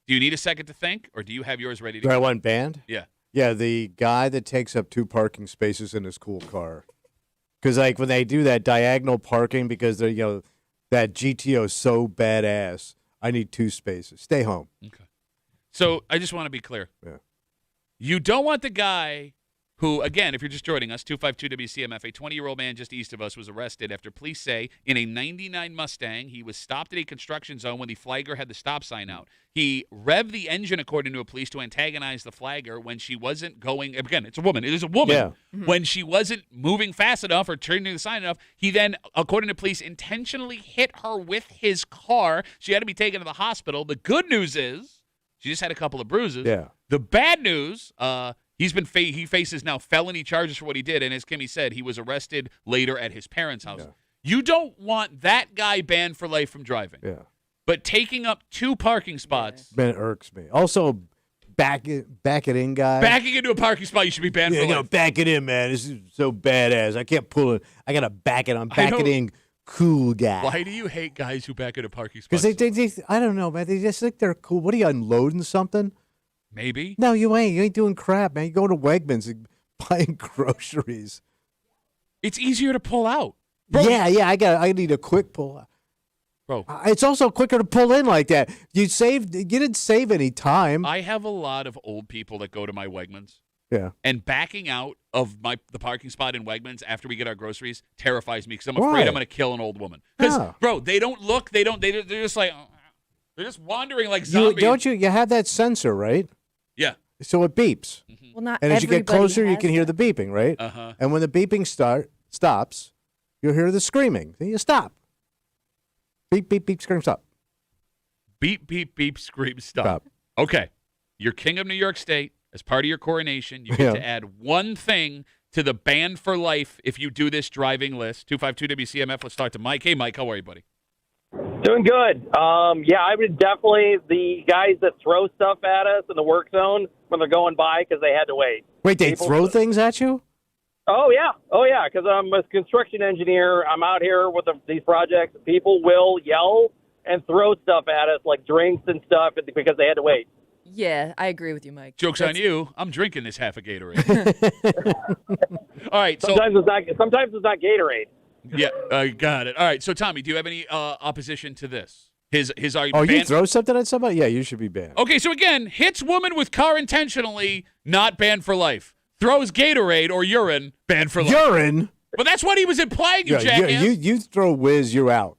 Do you need a second to think, or do you have yours ready to Do I go? want banned? Yeah. Yeah, the guy that takes up 2 parking spaces in his cool car. Because like when they do that diagonal parking, because they're that GTO is so badass. I need 2 spaces. Stay home. Okay. So I just want to be clear. Yeah. You don't want the guy who, again, if you're just joining us, 252 WCMF, a 20-year-old man just east of us was arrested after police say in a 99 Mustang he was stopped at a construction zone when the flagger had the stop sign out. He revved the engine, according to a police, to antagonize the flagger when she wasn't going. Again, it's a woman. It is a woman. Yeah. When she wasn't moving fast enough or turning the sign enough, he then, according to police, intentionally hit her with his car. She had to be taken to the hospital. The good news is she just had a couple of bruises. Yeah. The bad news, he faces now felony charges for what he did, and as Kimmy said, he was arrested later at his parents' house. Yeah. You don't want that guy banned for life from driving. Yeah. But taking up 2 parking spots, Man, it irks me. Also, back it in, guy. backing into a parking spot, you should be banned Yeah, for you gotta life. back it in, man. This is so badass. I can't pull it. I gotta back it. I'm I back it don't- in, cool guy. Why do you hate guys who back into parking spots? Because they, I don't know, man. They just think they're cool. What are you unloading something? Maybe. No, you ain't. You ain't doing crap, man. You go to Wegmans and buying groceries. It's easier to pull out. Bro. Yeah. I need a quick pull. Bro. It's also quicker to pull in like that. You didn't save any time. I have a lot of old people that go to my Wegmans. Yeah. And backing out of the parking spot in Wegmans after we get our groceries terrifies me because I'm Why? afraid I'm going to kill an old woman. Because, Oh. bro, they don't look. They're just like, they're just wandering like zombies. You have that sensor, right? Yeah. So it beeps. Well, not And as you get everybody closer, you has can hear that. the beeping, right? Uh-huh. And when the beeping stops, you'll hear the screaming. Then you stop. Beep, beep, beep, scream, stop. Beep, beep, beep, scream, stop. Stop. Okay. You're king of New York State. As part of your coronation, you get Yeah. to add one thing to the ban for life if you do this driving list. 252 WCMF. Let's talk to Mike. Hey, Mike, how are you, buddy? Doing good. Yeah, I would definitely the guys that throw stuff at us in the work zone when they're going by because they had to wait. Wait, they People- throw things at you? Oh yeah, because I'm a construction engineer. I'm out here with these projects. People will yell and throw stuff at us like drinks and stuff because they had to wait. Yeah, I agree with you, Mike. Joke's on you. I'm drinking this half a Gatorade. All right. So, Sometimes it's not Gatorade. yeah, I got it. All right. So, Tommy, do you have any opposition to this? His argument. Oh, you throw something at somebody? Yeah, you should be banned. Okay, so again, hits woman with car intentionally, not banned for life. Throws Gatorade or urine, banned for life. Urine? But that's what he was implying, you jackass. You throw whiz, you're out.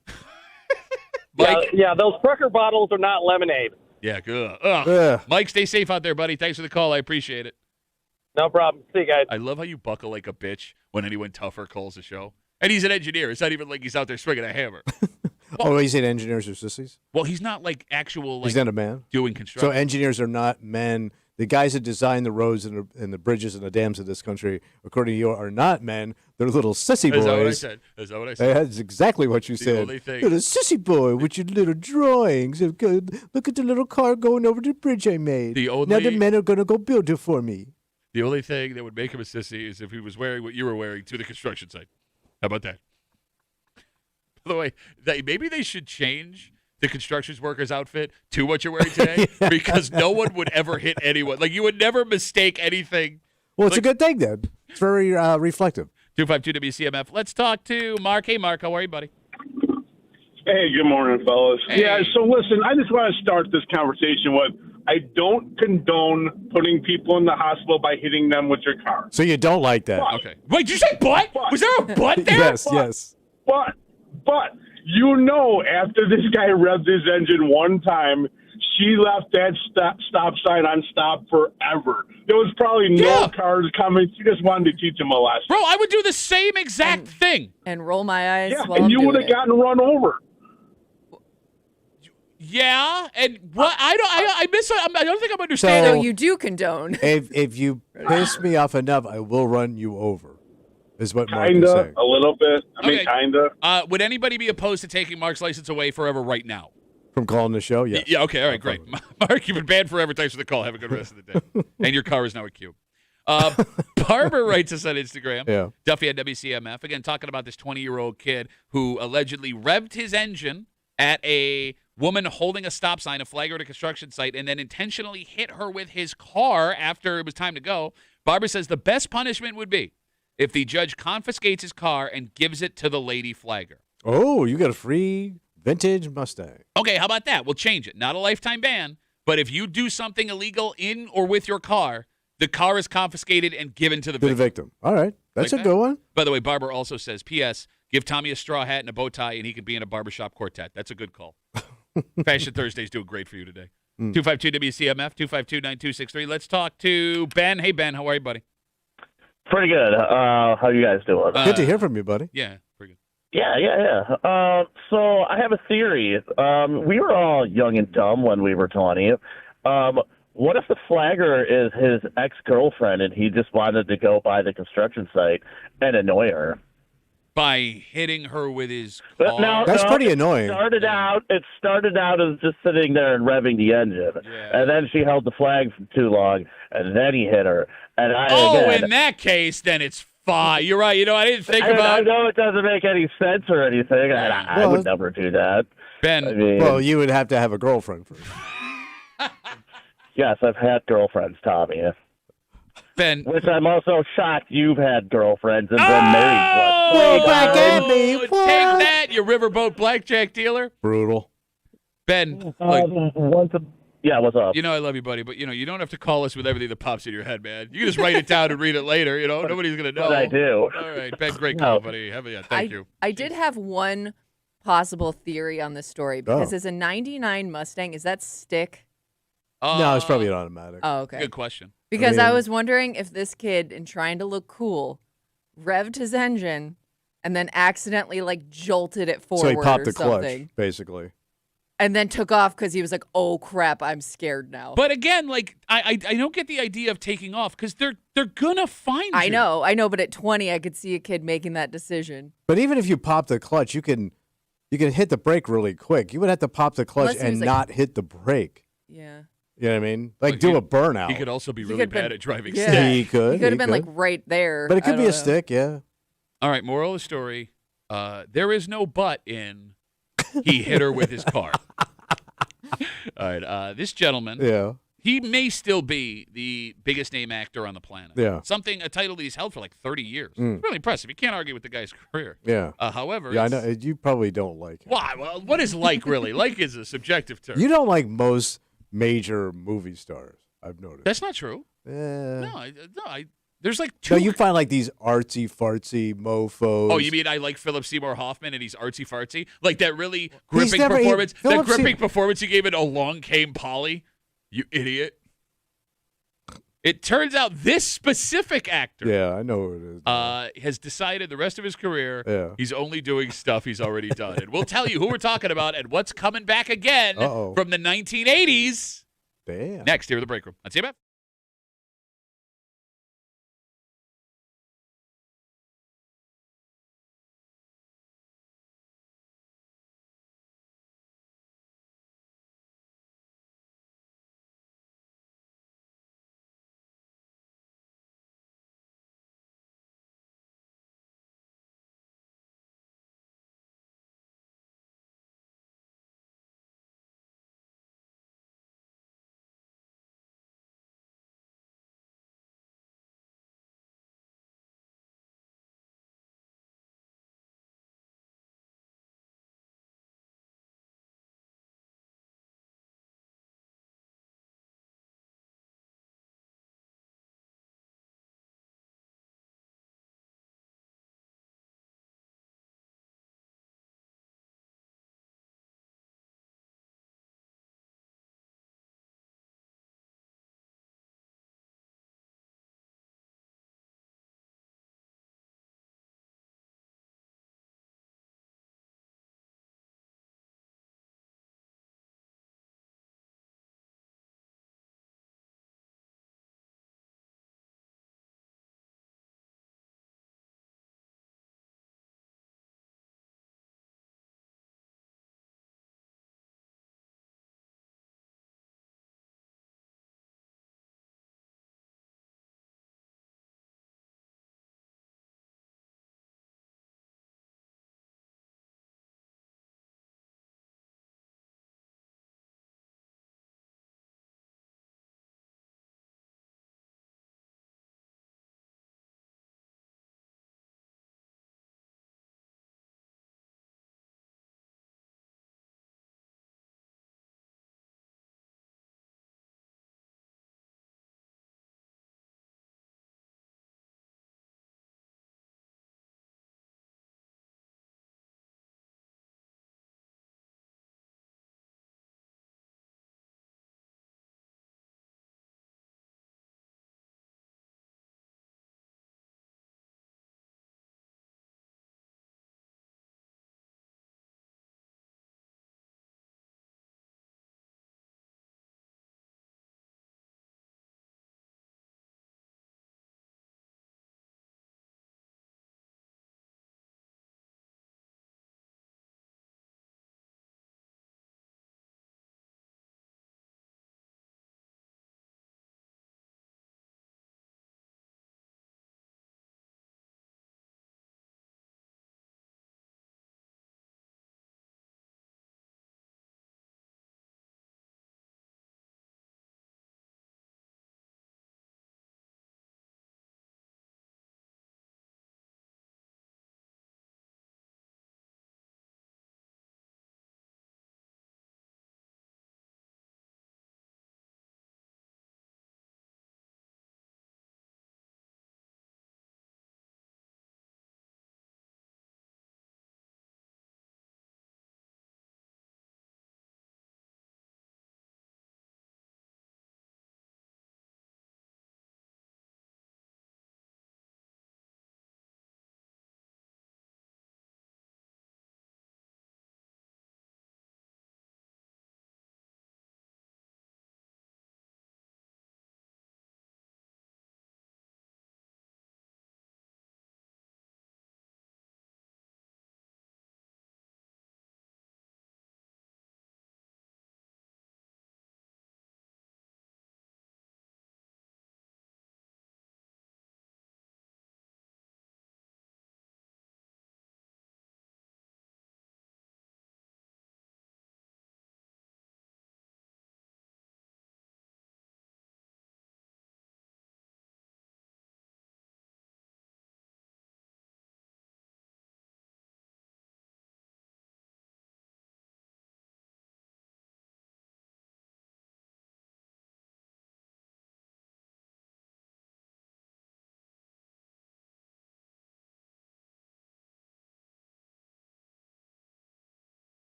Mike? Yeah, those Crucker bottles are not lemonade. Yeah, good. Ugh. Ugh. Mike, stay safe out there, buddy. Thanks for the call. I appreciate it. No problem. See you guys. I love how you buckle like a bitch when anyone tougher calls the show. And he's an engineer. It's not even like he's out there swinging a hammer. Oh, you said engineers are sissies? Well, he's not like actual, like, He's not a man? doing So construction. engineers are not men. The guys that design the roads and the bridges and the dams of this country, according to you, are not men. They're little sissy boys. Is that what I said? Is that what I said? That's exactly what you said. only thing- You're a sissy boy with your little drawings. Look at the little car going over the bridge I made. The now the only- men are going to go build it for me. The only thing that would make him a sissy is if he was wearing what you were wearing to the construction site. How about that? By the way, maybe they should change the construction worker's outfit to what you're wearing today because no one would ever hit anyone. Like, you would never mistake anything. Well, it's Like- a good thing then. It's very reflective. 252 WCMF. Let's talk to Mark. Hey, Mark, how are you, buddy? Hey, good morning, fellas. Hey. Yeah, so listen, I just want to start this conversation with I don't condone putting people in the hospital by hitting them with your car. So you don't like that? Okay. Wait, did you say butt? Was there a butt there? Yes, yes. But you know, after this guy revved his engine one time, she left that stop sign on stop forever. There was probably no Yeah. cars coming. She just wanted to teach him a lesson. Bro, I would do the same exact thing. And roll my eyes Yeah, while and I'm you doing would have it. gotten run over. Yeah, and what? I don't think I'm So understanding. you do condone. If you piss me off enough, I will run you over. Is what Mark is Kinda, saying. a little bit. I mean, Okay. kinda. Would anybody be opposed to taking Mark's license away forever right now? From calling the show, yes. Yeah, okay, all right, great. Mark, you've been banned forever. Thanks for the call. Have a good rest of the day. And your car is now a cube. Barbara writes us on Instagram. Yeah. Duffy at WCMF. Again, talking about this 20-year-old kid who allegedly revved his engine at a woman holding a stop sign, a flagger at a construction site, and then intentionally hit her with his car after it was time to go. Barbara says the best punishment would be if the judge confiscates his car and gives it to the lady flagger. Oh, you got a free vintage Mustang. Okay, how about that? We'll change it. Not a lifetime ban, but if you do something illegal in or with your car, the car is confiscated and given to the To the victim. victim. All right. That's Like a that? good one. By the way, Barbara also says, P.S., give Tommy a straw hat and a bow tie, and he can be in a barbershop quartet. That's a good call. Fashion Thursday's doing great for you today. 252 WCMF, 252-9263. Let's talk to Ben. Hey, Ben, how are you, buddy? Pretty good. How you guys doing? Good to hear from you, buddy. Yeah, pretty good. Yeah. So I have a theory. We were all young and dumb when we were 20. What if the flagger is his ex-girlfriend and he just wanted to go by the construction site and annoy her? By hitting her with his But car. That's pretty annoying. It started out as just sitting there and revving the engine, Yeah. and then she held the flag for too long, and then he hit her. And In that case, then it's fine. You're right. You know, I didn't think I about it. know it doesn't make any sense or anything. I Well, would never do that. Ben, I mean, Well, you would have to have a girlfriend first. yes, I've had girlfriends, Tommy. Ben. Which I'm also shocked you've had girlfriends and been married once. Whoa, back at me. Take Whoa. that, you riverboat blackjack dealer. Brutal. Ben, What's up? you know I love you, buddy, but you don't have to call us with everything that pops in your head, man. You can just write it down and read it later. Nobody's gonna know. But I do. All right, Ben, great call, buddy. Thank you. I did have one possible theory on this story because as a 99 Mustang, is that stick? No, it's probably an automatic. Oh, okay. Good question. Because I was wondering if this kid, in trying to look cool, revved his engine and then accidentally jolted it forward So he popped or the something. clutch, basically. And then took off because he was like, "Oh crap, I'm scared now." But again, I don't get the idea of taking off because they're gonna find you. I know, but at 20, I could see a kid making that decision. But even if you pop the clutch, you can hit the brake really quick. You would have to pop the clutch Unless he was, and not hit the brake. Yeah. You know what I mean? Do a burnout. He could also be really could've bad been- at driving Yeah. stick. He could. He could have been could. right there. But it could I be a don't know. stick, yeah. All right, moral of the story: there is no but in he hit her with his car. All right, this gentleman, Yeah. he may still be the biggest name actor on the planet. Yeah. A title that he's held for 30 years. It's really impressive. You can't argue with the guy's career. Yeah. However, Yeah, I know. You probably don't like it. Why? Well, what is like really? Like is a subjective term. You don't like most major movie stars, I've noticed. That's not true. Eh. No, there's two. No, you find these artsy fartsy mofos. Oh, you mean I like Philip Seymour Hoffman and he's artsy fartsy? Like that really gripping never- performance? That Philip gripping performance he gave in Along Came Polly? You idiot. It turns out this specific actor Yeah, I know who it is. has decided the rest of his career Yeah. he's only doing stuff he's already done. And we'll tell you who we're talking about and what's coming back again Uh-oh. from the 1980s. Damn. Next here at the break room. Let's see about.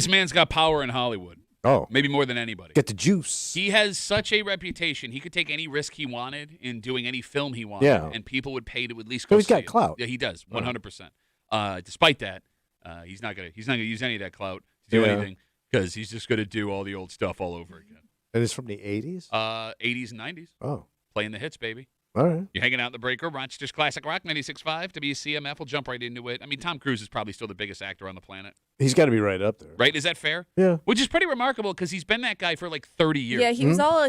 This man's got power in Hollywood. Oh, Maybe more than anybody. get the juice. He has such a reputation. He could take any risk he wanted in doing any film he wanted, Yeah. and people would pay to at least So go he's see got it. clout. Yeah, he does, 100%. Despite that, he's not gonna use any of that clout to do Yeah. anything because he's just gonna do all the old stuff all over again. And it's from the 80s? 80s and 90s, Oh, playing the hits, baby. all right. You're hanging out in the break room, Rochester's Classic Rock 96.5, WCMF. We'll jump right into it. I mean, Tom Cruise is probably still the biggest actor on the planet, He's got to be right up there. right? Is that fair? Yeah. Which is pretty remarkable because he's been that guy for like 30 years. Yeah, he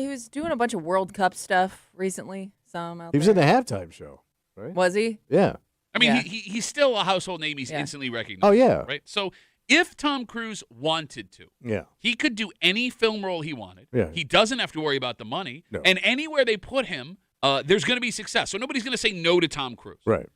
was doing a bunch of World Cup stuff recently. Some out He was there. in the halftime show, right? Was he? Yeah. I mean, Yeah. he's still a household name. He's Yeah. instantly recognized. Oh, yeah. Right? So if Tom Cruise wanted to, Yeah. he could do any film role he wanted. Yeah. He doesn't have to worry about the money. No. And anywhere they put him, there's going to be success. So nobody's going to say no to Tom Cruise. Right.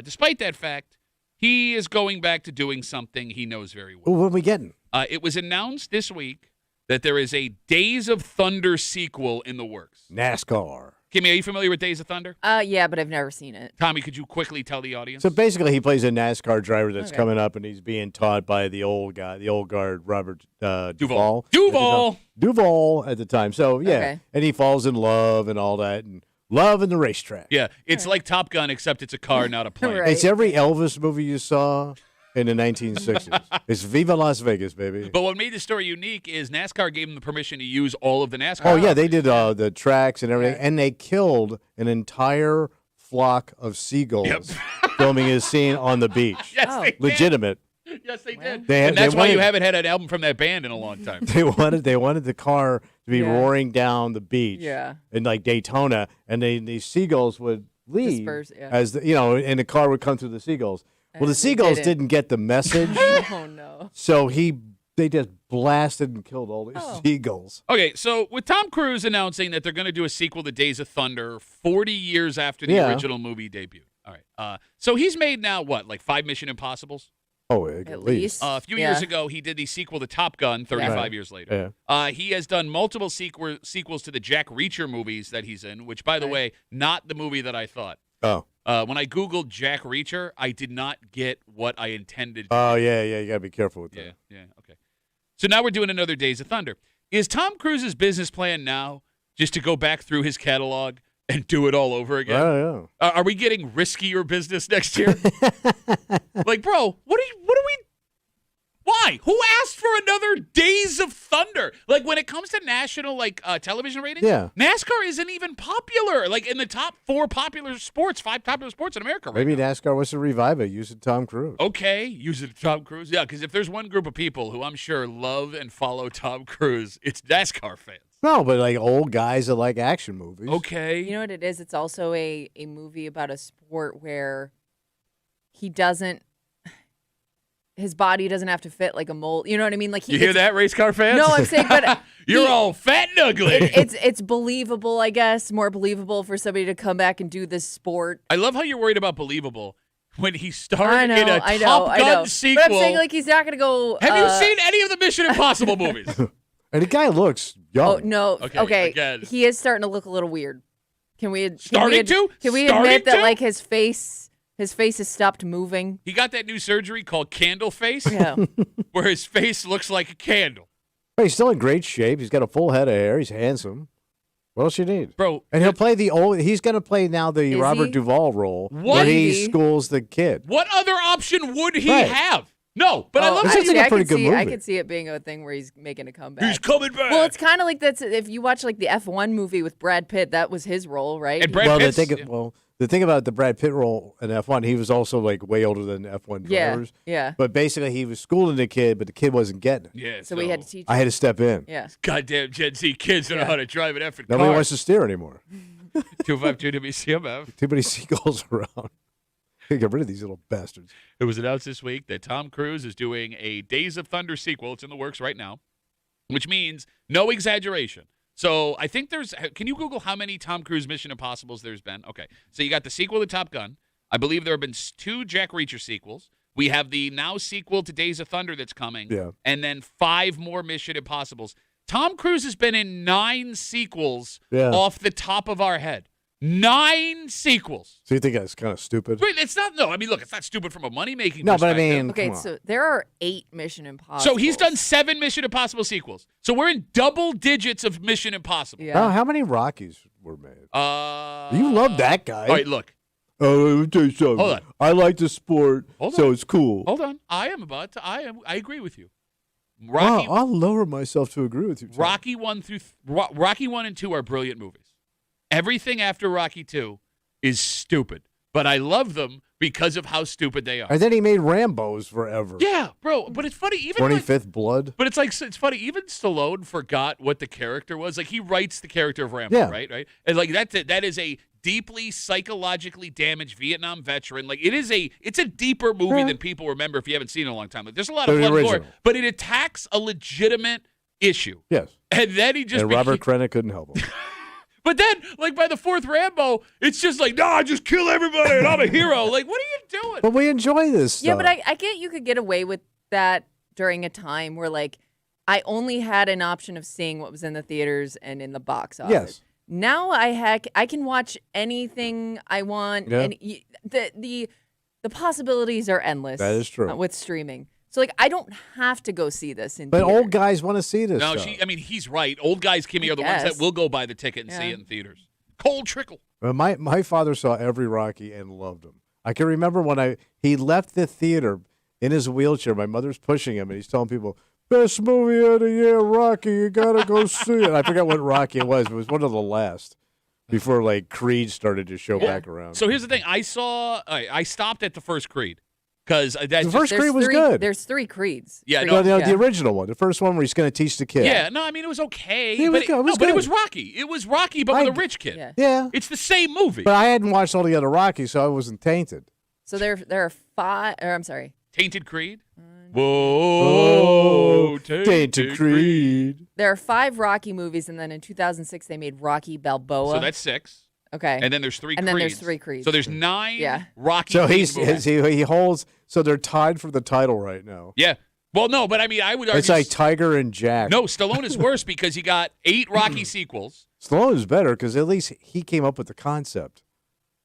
Despite that fact, he is going back to doing something he knows very well. Well, what are we getting? It was announced this week that there is a Days of Thunder sequel in the works. NASCAR. Kimmy, are you familiar with Days of Thunder? Yeah, but I've never seen it. Tommy, could you quickly tell the audience? So basically, he plays a NASCAR driver that's Okay. coming up, and he's being taught by the old guy, the old guard, Robert Duvall. Duvall! Duvall at the time. So, yeah. Okay. And he falls in love and all that, and love in the racetrack. Yeah, it's like Top Gun, except it's a car, not a plane. Right. It's every Elvis movie you saw in the 1960s. It's Viva Las Vegas, baby. But what made the story unique is NASCAR gave them the permission to use all of the NASCAR. Oh, yeah, they did the tracks and everything, Yeah. and they killed an entire flock of seagulls Yep. filming his scene on the beach. Yes, Oh. they did. Legitimate. Yes, they did. They had- and that's they why you wanted- haven't had an album from that band in a long time. They wanted the car to be Yeah. roaring down the beach Yeah. in like Daytona, and these seagulls would leave Disperse, yeah. as and the car would come through the seagulls. Well, And the they seagulls didn't. didn't get the message, Oh no. so they just blasted and killed all these Oh. seagulls. Okay, so with Tom Cruise announcing that they're going to do a sequel to Days of Thunder 40 years after the Yeah. original movie debuted. All right. So he's made now what, like 5 Mission Impossibles? Oh, At least. A few Yeah. years ago, he did the sequel to Top Gun 35 Right. years later. He has done multiple sequels to the Jack Reacher movies that he's in, which, by the Right. way, not the movie that I thought. Oh. When I Googled Jack Reacher, I did not get what I intended. Oh, yeah. You got to be careful with that. Yeah, okay. So now we're doing another Days of Thunder. Is Tom Cruise's business plan now just to go back through his catalog and do it all over again? Oh, Are we getting riskier business next year? Like, bro, what are we? Why? Who asked for another Days of Thunder? Like, when it comes to national television ratings, Yeah. NASCAR isn't even popular. Like in the top 5 popular sports in America right Maybe now. NASCAR wants to revive it using Tom Cruise. Okay, use it, Tom Cruise. Yeah, because if there's one group of people who I'm sure love and follow Tom Cruise, it's NASCAR fans. No, but like old guys that like action movies. Okay. You know what it is? It's also a movie about a sport where he doesn't. His body doesn't have to fit like a mold. You know what I mean? Like You hear that, race car fans? No, I'm saying, but You're he- all fat and ugly. it's believable, I guess, more believable for somebody to come back and do this sport. I love how you're worried about believable when he starred I know, in a I know, Top I Gun know. sequel. But I'm saying like he's not gonna go. Have you seen any of the Mission Impossible movies? And the guy looks young. Oh no. Okay, Okay. again. He is starting to look a little weird. Can we? Starting to? Can we Starting admit that to? like his face has stopped moving? He got that new surgery called Candle Face, Yeah. where his face looks like a candle. But he's still in great shape. He's got a full head of hair. He's handsome. What else you need? Bro, And he'll play he's going to play now the Is Robert he? Duvall role What? where he Maybe. schools the kid. what other option would he Right. have? No, but I love This how is actually, a I pretty could good see. I movie. could see it being a thing where he's making a comeback. he's coming back. Well, it's kind of like that's if you watch like the F1 movie with Brad Pitt, that was his role, right? And Brad Well, Pitt's, the thing about the Brad Pitt role in F1, he was also like way older than F1 yeah, drivers. yeah. But basically, he was schooling the kid, but the kid wasn't getting it. yeah, So we had to teach. I had to step in. Yeah. goddamn Gen Z kids don't know Yeah. how to drive an effing Nobody car. wants to steer anymore. 252 WCMF. Too many seagulls around. Get rid of these little bastards. It was announced this week that Tom Cruise is doing a Days of Thunder sequel. It's in the works right now, which means no exaggeration. So I think can you Google how many Tom Cruise Mission Impossibles there's been? Okay. So you got the sequel to Top Gun. I believe there have been 2 Jack Reacher sequels. We have the now sequel to Days of Thunder that's coming. Yeah. And then 5 more Mission Impossibles. Tom Cruise has been in 9 sequels Yeah. off the top of our head. 9 sequels. So you think that's kind of stupid? Wait, it's not. No, I mean, look, it's not stupid from a money-making No, but I perspective. mean, Okay, come on. so there are 8 Mission Impossible. So he's done 7 Mission Impossible sequels. So we're in double digits of Mission Impossible. Yeah. Oh, how many Rockies were made? You You love that guy. All right, look. Oh, let me tell you something. Hold on. I like the sport, Hold so on. it's cool. Hold on. I agree with you. Rocky, I'll lower myself to agree with you. Tom. Rocky 1 and 2 are brilliant movies. Everything after Rocky 2 is stupid, but I love them because of how stupid they are. And then he made Rambos forever. Yeah, bro. But it's funny, even 25th Blood. But it's funny. Even Stallone forgot what the character was. Like he writes the character of Rambo, Yeah. right? And like that is a deeply psychologically damaged Vietnam veteran. Like it's a deeper movie Yeah. than people remember if you haven't seen it in a long time. Like there's a lot So of the blood and gore, original. but it attacks a legitimate issue. Yes. And then he just And Robert Crenna couldn't help him. But then, like by the 4th Rambo, it's just like, nah, just kill everybody and I'm a hero. Like, what are you doing? But we enjoy this stuff. Yeah, but I get you could get away with that during a time where, like, I only had an option of seeing what was in the theaters and in the box office. Yes. Now I can watch anything I want, Yeah. and the possibilities are endless. That is true. With streaming. So like I don't have to go see this in. But theaters. old guys want to see this No, stuff. he's right. Old guys, Kimmy, are the ones guess. that will go buy the ticket and see Yeah. it in theaters. Cold trickle. Well, my father saw every Rocky and loved him. I can remember when he left the theater in his wheelchair. My mother's pushing him, and he's telling people, "Best movie of the year, Rocky. You gotta go see it." I forgot what Rocky it was. It was one of the last before like Creed started to show back around. So here's the thing. I stopped at the first Creed because The first Creed was good. There's 3 Creeds. Yeah, Creed- no, The original one, the first one where he's going to teach the kid. Yeah, no, I mean it was okay. It was but good, it was but it good. was Rocky. It was Rocky, but with a rich kid. Yeah. Yeah. It's the same movie. But I hadn't watched all the other Rockies, so I wasn't tainted. So there are 5. Or I'm sorry. Tainted Creed. Oh, Whoa, Tainted Creed. There are 5 Rocky movies, and then in 2006 they made Rocky Balboa. So that's 6. okay. And then there's 3 And Creeds. then there's 3 Creeds. So there's 9 Yeah. Rocky So movies. he holds. So they're tied for the title right now. Yeah. Well, no, but I mean, I would argue. It's like Tiger and Jack. No, Stallone is worse because he got 8 Rocky sequels. Stallone is better because at least he came up with the concept.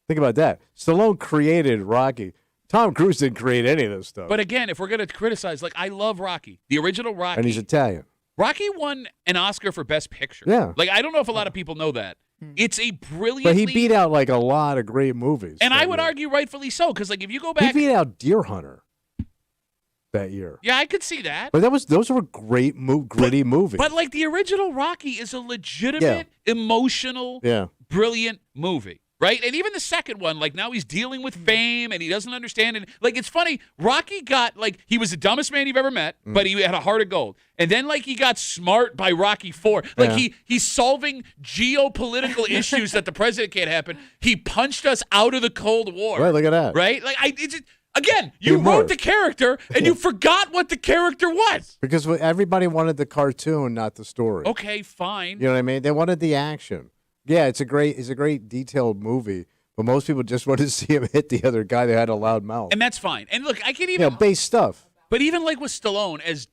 Think about that. Stallone created Rocky. Tom Cruise didn't create any of this stuff. But again, if we're going to criticize, like, I love Rocky. The original Rocky. And he's Italian. Rocky won an Oscar for Best Picture. Yeah. Like, I don't know if a lot of people know that. It's a brilliantly. But he beat out like a lot of great movies. And that I would year. argue rightfully so, because, like, if you go He back. beat out Deer Hunter that year. Yeah, I could see that. But those were great, gritty movies. But, like, the original Rocky is a legitimate, emotional, yeah. brilliant movie. Right? And even the second one, like now he's dealing with fame and he doesn't understand it. Like it's funny, Rocky got like he was the dumbest man you've ever met, but he had a heart of gold. And then like he got smart by Rocky 4. Like Yeah. he's solving geopolitical issues that the president can't happen. He punched us out of the Cold War. Right, look at that. Right? Like it's just, again, you Humor. wrote the character and you forgot what the character was. Because everybody wanted the cartoon, not the story. Okay, fine. You know what I mean? They wanted the action. Yeah, it's a great detailed movie, but most people just wanted to see him hit the other guy that had a loud mouth. And that's fine. And look, I can't even Base stuff. But even like with Stallone, as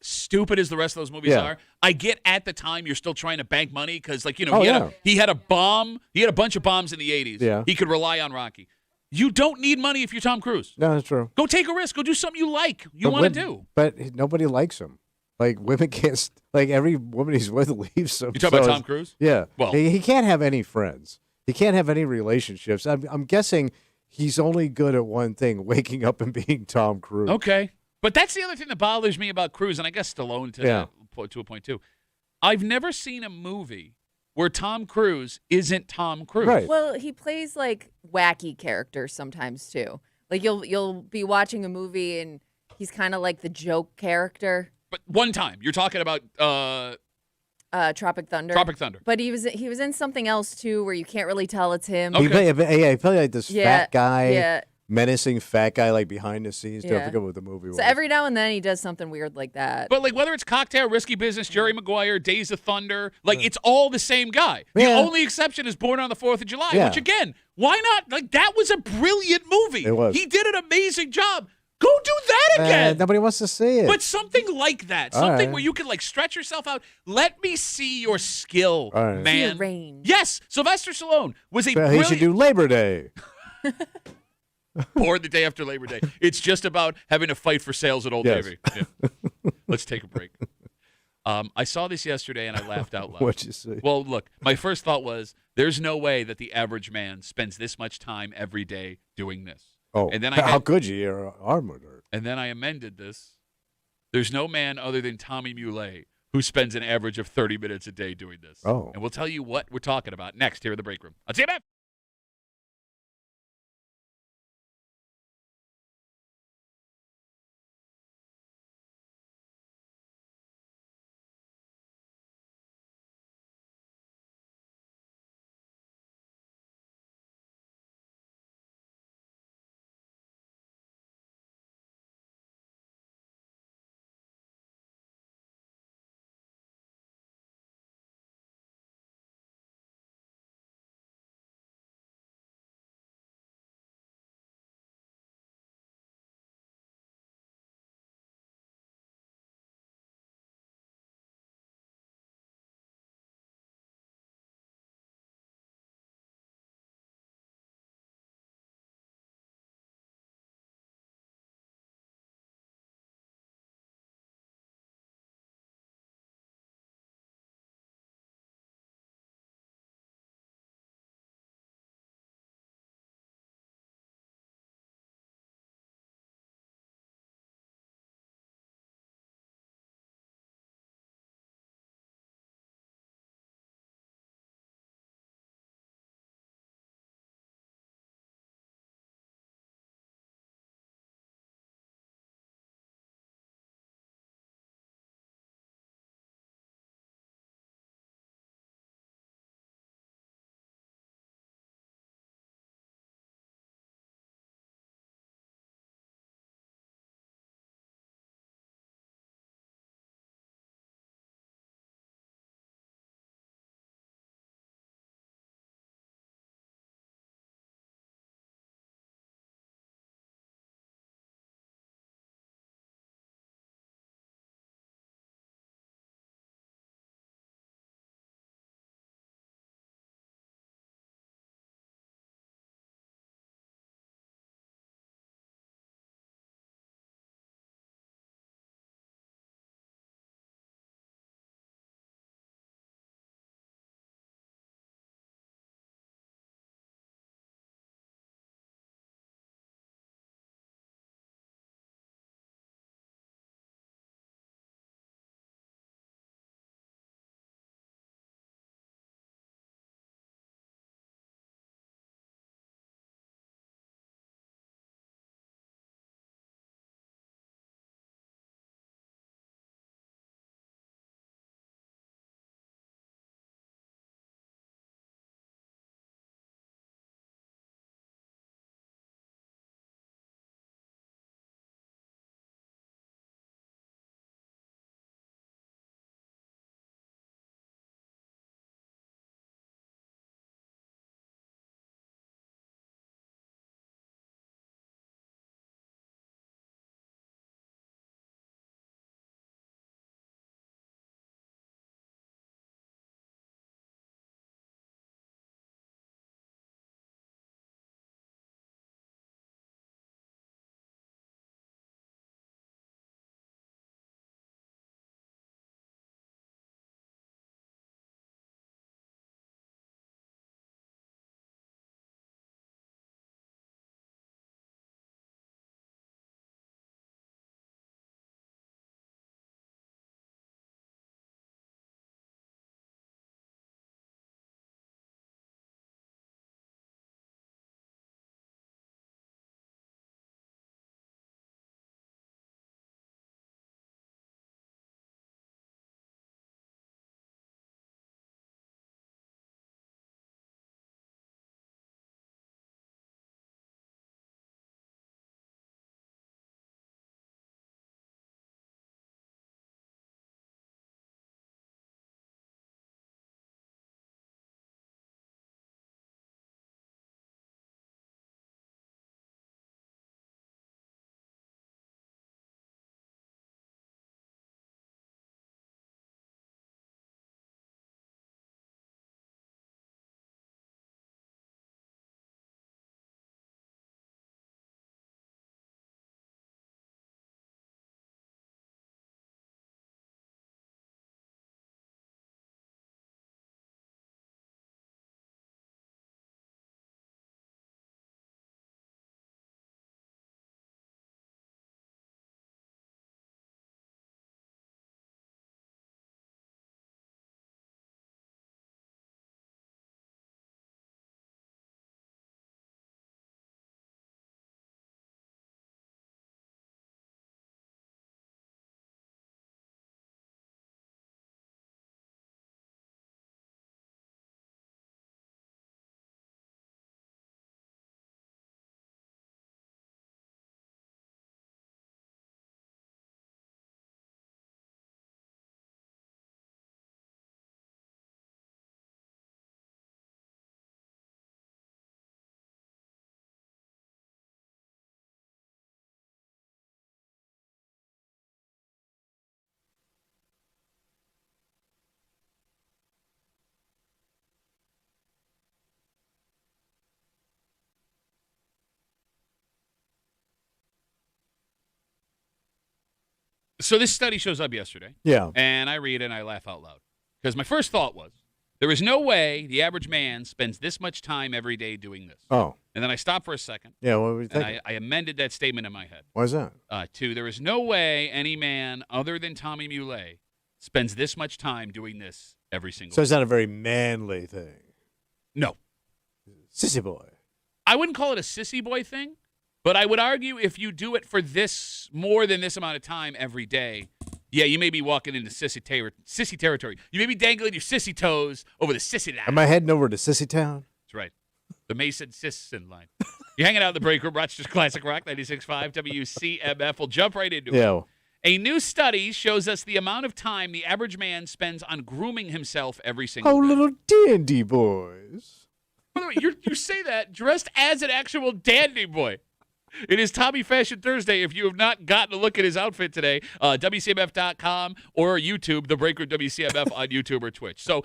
stupid as the rest of those movies Yeah. are, I get at the time you're still trying to bank money because, like, you know, Oh, he had a bomb. He had a bunch of bombs in the 80s. Yeah. He could rely on Rocky. You don't need money if you're Tom Cruise. No, that's true. Go take a risk. Go do something you like. You But want to do. But nobody likes him. Like women can't. Like every woman he's with leaves him. You talking about So Tom Cruise? Yeah. Well- he can't have any friends. He can't have any relationships. I'm guessing he's only good at one thing: waking up and being Tom Cruise. Okay. But that's the other thing that bothers me about Cruise, and I guess Stallone to a point too. I've never seen a movie where Tom Cruise isn't Tom Cruise. Right. Well, he plays like wacky characters sometimes too. Like you'll be watching a movie and he's kind of like the joke character. But one time, you're talking about Tropic Thunder. Tropic Thunder. But he was in something else too where you can't really tell it's him. Okay. He played like this fat guy, Yeah. menacing fat guy, like behind the scenes. I Yeah. forget what the movie was. So every now and then he does something weird like that. But like whether it's Cocktail, Risky Business, Jerry Maguire, Days of Thunder, like it's all the same guy. The Yeah. only exception is Born on the 4th of July, Yeah. which again, why not? Like that was a brilliant movie. It was. He did an amazing job. Go do that again. Nobody wants to see it. But something like that, All something right. where you can like stretch yourself out. Let me see your skill, All right. man. See your range. Yes, Sylvester Stallone was a Well, he brilliant. should do Labor Day. Or the day after Labor Day. It's just about having to fight for sales at Old Yes. Navy. Yeah. Let's take a break. I saw this yesterday and I laughed out loud. What'd you say? Well, look, my first thought was there's no way that the average man spends this much time every day doing this. Oh, And then I how had- could you? Your arm would hurt. And then I amended this. There's no man other than Tommy Muley who spends an average of 30 minutes a day doing this. Oh. And we'll tell you what we're talking about next here in the break room. On CMF. So this study shows up yesterday. Yeah. And I read it and I laugh out loud. Because my first thought was, there is no way the average man spends this much time every day doing this. Oh. And then I stopped for a second. Yeah, what were you And thinking? I amended that statement in my head. Why is that? To, there is no way any man other than Tommy Muley spends this much time doing this every single So day. it's not a very manly thing. No. Sissy boy. I wouldn't call it a sissy boy thing, but I would argue if you do it for this more than this amount of time every day, yeah, you may be walking into sissy territory. You may be dangling your sissy toes over the sissy line. Am I heading over to Sissy Town? That's right. The Mason Sisson line. You're hanging out in the break room, Rochester's Classic Rock, 96.5 WCMF. We'll jump right into it. Yeah. A new study shows us the amount of time the average man spends on grooming himself every single Oh, day. little dandy boys. By the way, you say that dressed as an actual dandy boy. It is Tommy Fashion Thursday. If you have not gotten a look at his outfit today, WCMF.com or YouTube, The Break Room WCMF on YouTube or Twitch. So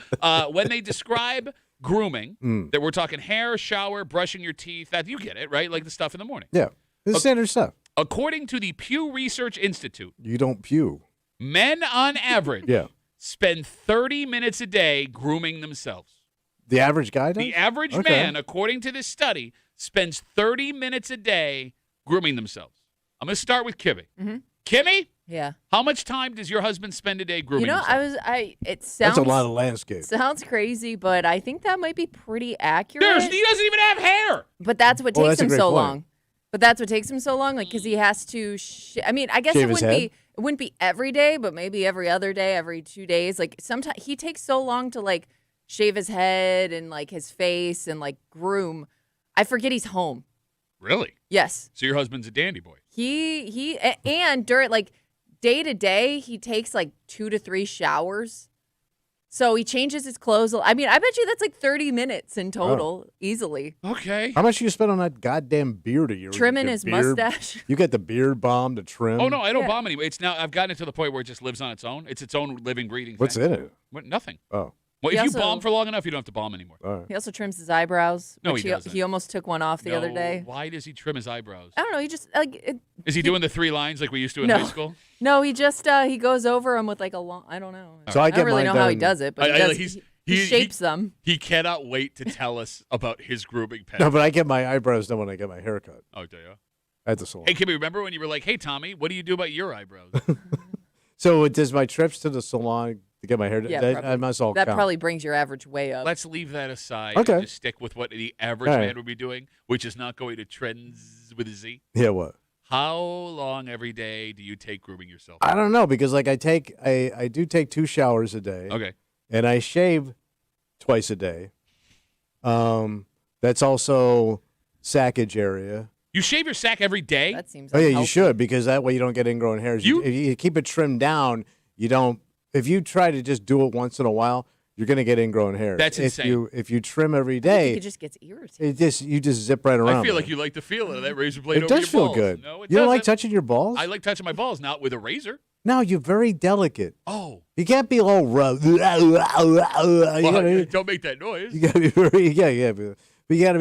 when they describe grooming, that we're talking hair, shower, brushing your teeth, that you get it, right? Like the stuff in the morning. Yeah. This is standard stuff. According to the Pew Research Institute, You don't pew. men on average Yeah. spend 30 minutes a day grooming themselves. The average guy does? The average Okay. man, according to this study, spends 30 minutes a day grooming themselves. I'm going to start with Kimmy. Mm-hmm. Kimmy, Yeah. how much time does your husband spend a day grooming himself? It sounds That's a lot of landscape. sounds crazy, but I think that might be pretty accurate. He doesn't even have hair. But that's what Oh, takes that's a him great so point. long. But that's what takes him so long, like, because he has to. I mean, I guess Shave it his wouldn't head? be. It wouldn't be every day, but maybe every other day, every 2 days. Like sometimes he takes so long to like shave his head and like his face and like groom. I forget he's home. Really? Yes, So your husband's a dandy boy. and during like day to day, he takes like 2 to 3 showers. So he changes his clothes. I mean, I bet you that's like 30 minutes in total, easily. Okay. How much you spend on that goddamn beard of yours? Trimming Your his beard- mustache. You get the beard balm to trim. Oh, no, I don't Yeah. bomb anymore. It's now, I've gotten it to the point where it just lives on its own. It's its own living, breathing What's thing. in it? What, nothing. Oh, Well, He if you also- bomb for long enough, you don't have to bomb anymore. all right. He also trims his eyebrows. No, which he doesn't. He almost took one off the other No, day. Why does he trim his eyebrows? I don't know. He just like Is he doing the 3 lines like we used to in No. high school? no. He just he goes over them with like a long. I don't know. So I I get don't really mine know how he done- does it, but I- he, I- does, he's- he he- shapes them. He cannot wait to tell us about his grooming pen. No, but I get my eyebrows done when I get my hair cut Oh, do you? at the salon. Hey, Kimmy, remember when you were like, hey, Tommy, what do you do about your eyebrows? So does my trips to the salon to get my hair done? Yeah, that, probably. that must all That count. probably brings your average way up. Let's leave that aside Okay. and just stick with what the average All right. man would be doing, which is not going to trends with a Z. Yeah, what? How long every day do you take grooming yourself? I don't know because like I do take 2 showers a day. Okay. And I shave twice a day. That's also sackage area. You shave your sack every day? That seems. Oh yeah, you unhealthy. should because that way you don't get ingrown hairs. You- If you keep it trimmed down, you don't. If you try to just do it once in a while, you're gonna get ingrown hairs. That's insane. If you trim every I think day, it just gets irritated. you just zip right around. I feel like man. you like the feel of that razor blade It over does your feel balls. good. No, it you don't like doesn't. touching your balls? I like touching my balls, not with a razor. No, you're very delicate. Oh. You can't be all rough. You Well, gotta, don't make that noise. you gotta be very but you gotta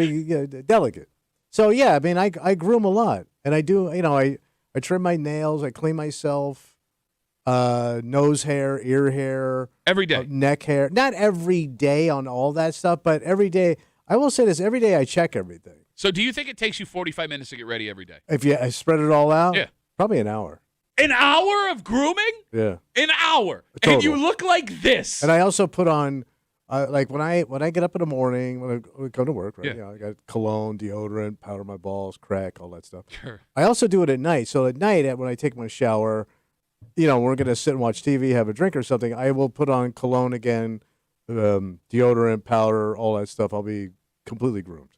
be delicate. So yeah, I mean, I groom a lot, and I do. I trim my nails, I clean myself, nose hair, ear hair, Every day. neck hair. Not every day on all that stuff, but every day. I will say this: every day I check everything. So do you think it takes you 45 minutes to get ready every day? If I spread it all out, Yeah. probably an hour. An hour of grooming? Yeah. An hour. Total. And you look like this. And I also put on, like when I get up in the morning when I go to work, right? Yeah. I got cologne, deodorant, powder my balls, crack, all that stuff. Sure. I also do it at night. So at night, when I take my shower, we're gonna sit and watch TV, have a drink or something. I will put on cologne again, deodorant, powder, all that stuff. I'll be completely groomed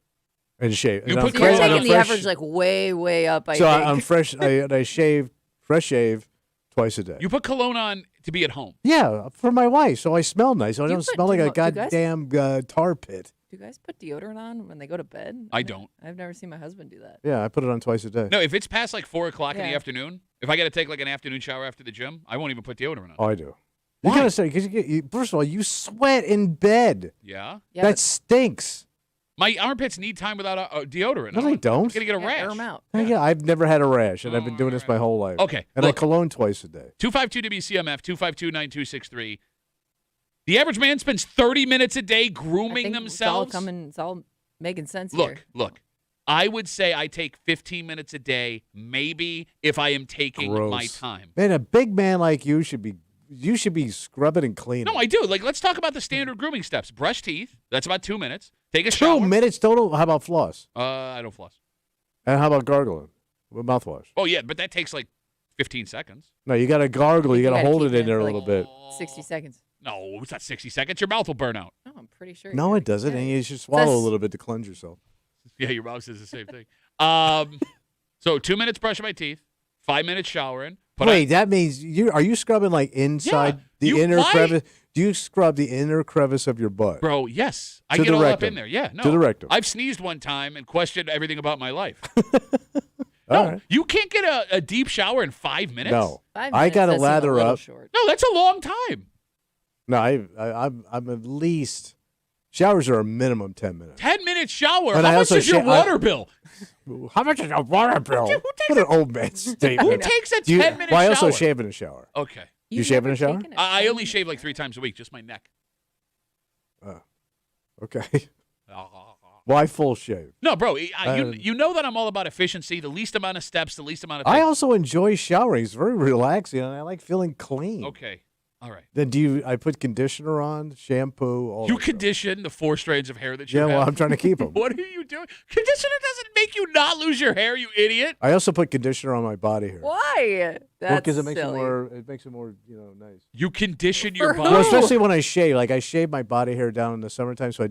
and shaved. You And put So you're cologne on taking the fresh. average like way up. I So think. I'm fresh. I shave, fresh shave, twice a day. You put cologne on to be at home. Yeah, for my wife, so I smell nice. So I Do you don't put- smell like do a you guys- goddamn tar pit. Do you guys put deodorant on when they go to bed? I don't. I've never seen my husband do that. Yeah, I put it on twice a day. No, if it's past like 4 o'clock in the Yeah. afternoon, if I got to take like an afternoon shower after the gym, I won't even put deodorant on. Oh, I do. Why? You gotta say because first of all, you sweat in bed. Yeah? Yeah, that but stinks. My armpits need time without a deodorant. No, they don't. I'm gonna get a rash. Air them out. Yeah, I've never had a rash, and I've been doing this my whole life. Okay, And look. I cologne twice a day. 252 WCMF 252-9263. The average man spends 30 minutes a day I grooming think themselves. It's all making sense here. Look. I would say I take 15 minutes a day, maybe if I am taking Gross. my time. Man, a big man like you should be scrubbing and cleaning. No, I do. Like, let's talk about the standard grooming steps. Brush teeth. That's about 2 minutes. Take a shower. 2 minutes total. How about floss? I don't floss. And how about gargling with mouthwash? Oh, yeah, but that takes like 15 seconds. No, you got to gargle. You got to gotta hold keep it in it there for, a like, little bit. 60 seconds. No, it's not 60 seconds. Your mouth will burn out. No, I'm pretty sure. No, you're it doesn't. right. And you should swallow a That's- little bit to cleanse yourself. Yeah, your mouth says the same thing. So 2 minutes brushing my teeth, 5 minutes showering. Wait, that means are you scrubbing like inside the inner why? crevice? Do you scrub the inner crevice of your butt? Bro, yes. I To get the all up rectum. in there. Yeah, no. To the rectum. I've sneezed one time and questioned everything about my life. All No, right. you can't get a deep shower in 5 minutes? No, 5 I minutes got to does seem a lather little up. short. No, that's a long time. No, I'm at least showers are a minimum 10 minutes. 10-minute shower. And How I much also is your sha- water bill? How much is your water bill? What an old man Who statement. takes a Do you- 10-minute well, I shower? also shave in a shower. Okay. You You've shave in never a shower? taken a I 10 only shave like 3 times a week, just my neck. Okay. Why full shave? No, bro, you know that I'm all about efficiency, the least amount of steps, the least amount of I things. also enjoy showering. It's very relaxing, and I like feeling clean. Okay. All right. Then I put conditioner on, shampoo, all You that stuff. condition the 4 strands of hair that you Yeah, have. well, I'm trying to keep them. What are you doing? Conditioner doesn't make you not lose your hair, you idiot. I also put conditioner on my body hair. Why? That's Because it makes silly. it makes it more, nice. You condition your For body. Well, who? especially when I shave. Like I shave my body hair down in the summertime, so I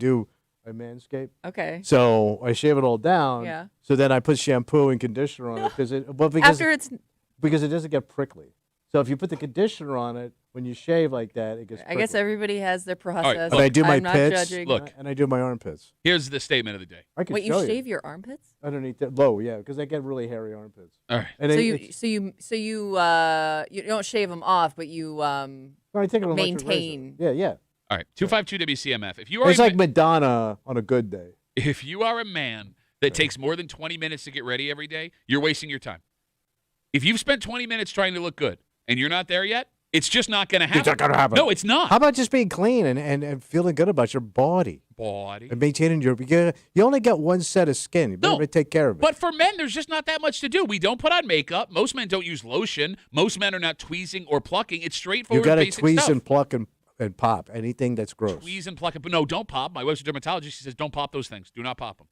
manscape. Okay. So I shave it all down. Yeah. So then I put shampoo and conditioner on it because After it's, it doesn't get prickly. So if you put the conditioner on it when you shave like that, it gets. I guess prickly. everybody has their process. And I do my I'm not pits. judging. Look. And I do my armpits. Here's the statement of the day. I can Wait, show you shave your armpits? underneath that low, yeah, because I get really hairy armpits. All right. And So it's- you don't shave them off, but you no, I take an electric razor. maintain. Yeah. All right. 252 WCMF. If you are It's a like ma- Madonna on a good day. if you are a man that takes more than 20 minutes to get ready every day, you're wasting your time. If you've spent 20 minutes trying to look good and you're not there yet, it's just not going to happen. It's not gonna happen. No, it's not. How about just being clean and feeling good about your body Body. and maintaining you only get one set of skin. You better No, take care of it. But for men, there's just not that much to do. We don't put on makeup. Most men don't use lotion. Most men are not tweezing or tweezing. It's you straightforward, got to basic tweeze stuff. and pluck and pop anything that's gross. Tweeze and pluck it. But no, don't pop. My wife's a dermatologist. She says don't pop those things. Do not pop them.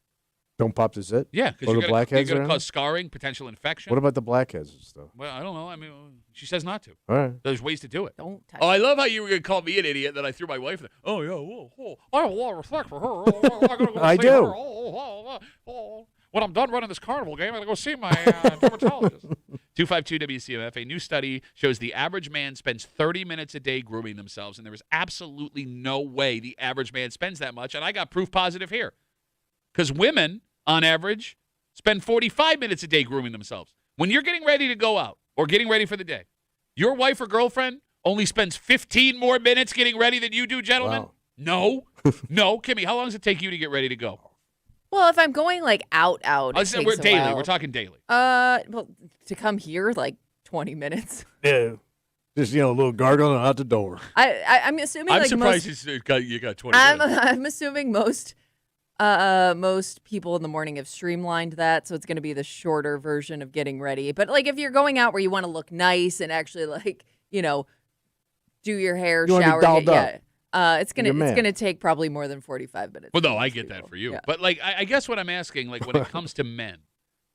Don't pop the zit. Yeah, because Or you're the going blackheads to around? cause scarring, potential infection. What about the blackheads and stuff? Well, I don't know. I mean, she says not to. All right. There's ways to do it. Don't touch. Oh, I love how you were going to call me an idiot that I threw my wife in there. Oh, yeah. I have a lot of respect for her. I'm gonna go I see do. her. When I'm done running this carnival game, I'm going to go see my dermatologist. 252 WCMF. A new study shows the average man spends 30 minutes a day grooming themselves, and there is absolutely no way the average man spends that much. And I got proof positive here. Because women, on average, spend 45 minutes a day grooming themselves. When you're getting ready to go out or getting ready for the day, your wife or girlfriend only spends 15 more minutes getting ready than you do, gentlemen? Wow. No. No. Kimmy, how long does it take you to get ready to go? Well, if I'm going like out, I it said takes we're a daily. while. We're talking daily. Well, to come here, like 20 minutes. Yeah. Just a little gargling out the door. I'm assuming I'm like surprised most. you got 20 I'm minutes. I'm assuming most people in the morning have streamlined that, so it's going to be the shorter version of getting ready. But like if you're going out where you want to look nice and actually like do your hair, You wanna be shower, dolled yeah. It's You're gonna man. take probably more than 45 minutes. Well, no, for I most get that people. for you. Yeah. But like, I guess what I'm asking, like when it comes to men,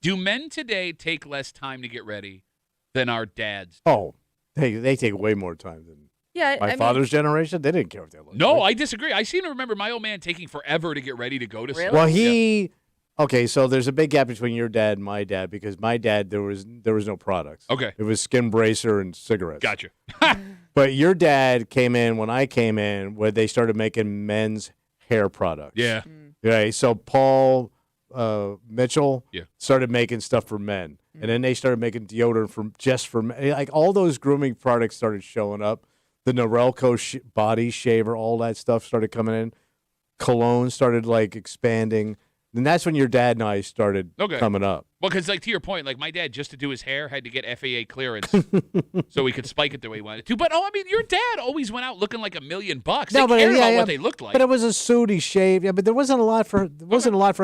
do men today take less time to get ready than our dads? Oh, they take way more time than Yeah, my I mean, father's generation. They didn't care if they looked No, good. I disagree. I seem to remember my old man taking forever to get ready to go to Really? school. Well, Yeah. okay, so there's a big gap between your dad and my dad because my dad there was no products. Okay. It was skin bracer and cigarettes. Gotcha. But your dad came in when I came in where they started making men's hair products. Yeah. Okay, so Paul Mitchell Yeah. started making stuff for men. And then they started making deodorant just for men. Like all those grooming products started showing up. The Norelco body shaver, all that stuff started coming in. cologne started like expanding. And that's when your dad and I started coming up. Well, because like to your point, like my dad just to do his hair had to get FAA clearance so he could spike it the way he wanted to. But I mean, your dad always went out looking like $1 million. They cared about what they looked like. But it was a suit he shaved. Yeah, but there wasn't a lot for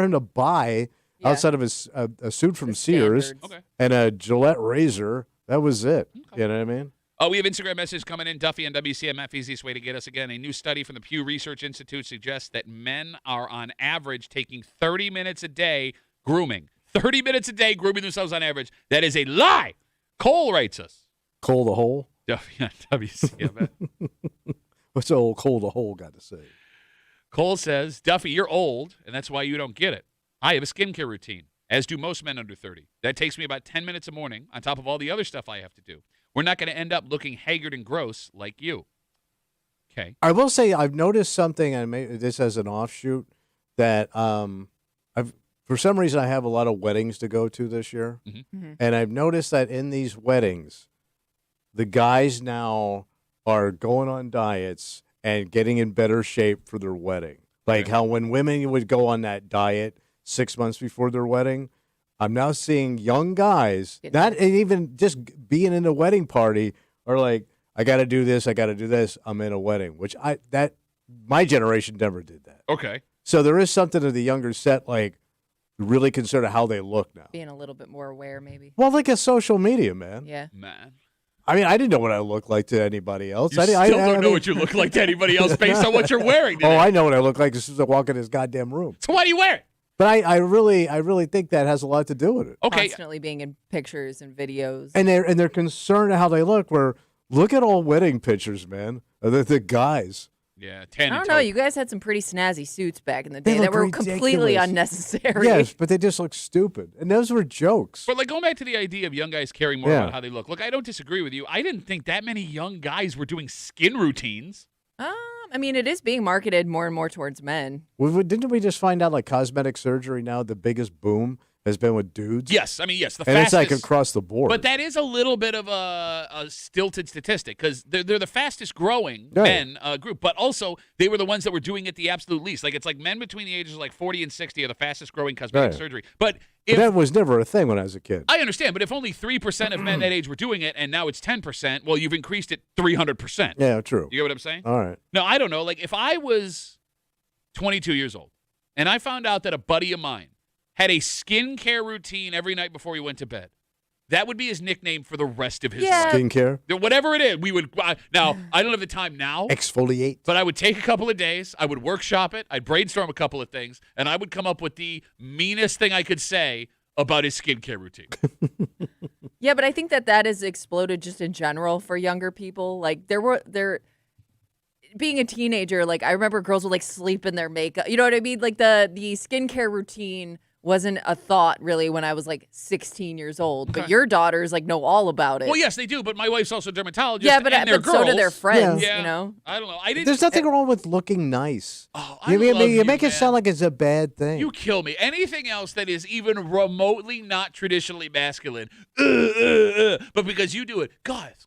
him to buy outside of a suit from Sears and a Gillette razor. That was it. Okay. You know what I mean? Oh, we have Instagram messages coming in. Duffy on WCMF, easiest way to get us again. A new study from the Pew Research Institute suggests that men are on average taking 30 minutes a day grooming. 30 minutes a day grooming themselves on average. That is a lie. Cole writes us. Cole the Hole? Duffy on WCMF. What's old Cole the Hole got to say? Cole says, Duffy, you're old, and that's why you don't get it. I have a skincare routine, as do most men under 30. That takes me about 10 minutes a morning on top of all the other stuff I have to do. We're not going to end up looking haggard and gross like you. Okay. I will say I've noticed something, and maybe this as an offshoot, that for some reason I have a lot of weddings to go to this year, and I've noticed that in these weddings, the guys now are going on diets and getting in better shape for their wedding. Like how when women would go on that diet 6 months before their wedding, I'm now seeing young guys, not even just being in a wedding party, are like, I got to do this, I got to do this. I'm in a wedding, which my generation never did that. Okay. So there is something to the younger set, like really concerned how they look now. Being a little bit more aware, maybe. Well, like a social media, man. Yeah. Man. I mean, I didn't know what I looked like to anybody else. You still don't know what you look like to anybody else based on what you're wearing today. Oh, I know what I look like as soon as I walk in this goddamn room. So why do you wear it? But I really think that has a lot to do with it. Okay. Constantly being in pictures and videos. And they're concerned how they look. Look at all wedding pictures, man. The guys. Yeah, I don't know. You guys had some pretty snazzy suits back in the day that were completely unnecessary. Yes, but they just look stupid. And those were jokes. But like going back to the idea of young guys caring more about how they look. Look, I don't disagree with you. I didn't think that many young guys were doing skin routines. I mean, it is being marketed more and more towards men. Didn't we just find out like cosmetic surgery now, the biggest boom has been with dudes? Yes. I mean, yes. And it's like across the board. But that is a little bit of a stilted statistic because they're the fastest growing men group. But also, they were the ones that were doing it the absolute least. Like, it's like men between the ages of like 40 and 60 are the fastest growing cosmetic surgery. But that was never a thing when I was a kid. I understand. But if only 3% of men that age were doing it and now it's 10%, well, you've increased it 300%. Yeah, true. You get what I'm saying? All right. No, I don't know. Like, if I was 22 years old and I found out that a buddy of mine had a skincare routine every night before he went to bed, that would be his nickname for the rest of his life. Skincare? Whatever it is, we would. Now, I don't have the time now. Exfoliate. But I would take a couple of days. I would workshop it. I'd brainstorm a couple of things. And I would come up with the meanest thing I could say about his skincare routine. Yeah, but I think that has exploded just in general for younger people. Like, being a teenager, like, I remember girls would, like, sleep in their makeup. You know what I mean? Like, the skincare routine wasn't a thought really when I was like 16 years old. But your daughters like know all about it. Well, yes, they do. But my wife's also a dermatologist. Yeah, but so do their friends. Yeah. You know, I don't know. There's nothing wrong with looking nice. Oh, you make it sound like it's a bad thing. You kill me. Anything else that is even remotely not traditionally masculine, but because you do it, guys.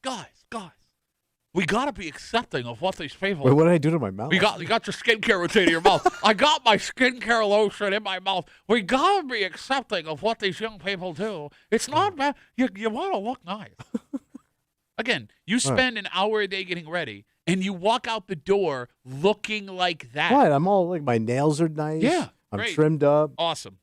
We gotta be accepting of what these people. Wait, what did I do to my mouth? You got your skincare routine in your mouth. I got my skincare lotion in my mouth. We gotta be accepting of what these young people do. It's not bad. You want to look nice. Again, you spend an hour a day getting ready, and you walk out the door looking like that. What? I'm all like my nails are nice. Yeah, I'm great. trimmed up. Awesome.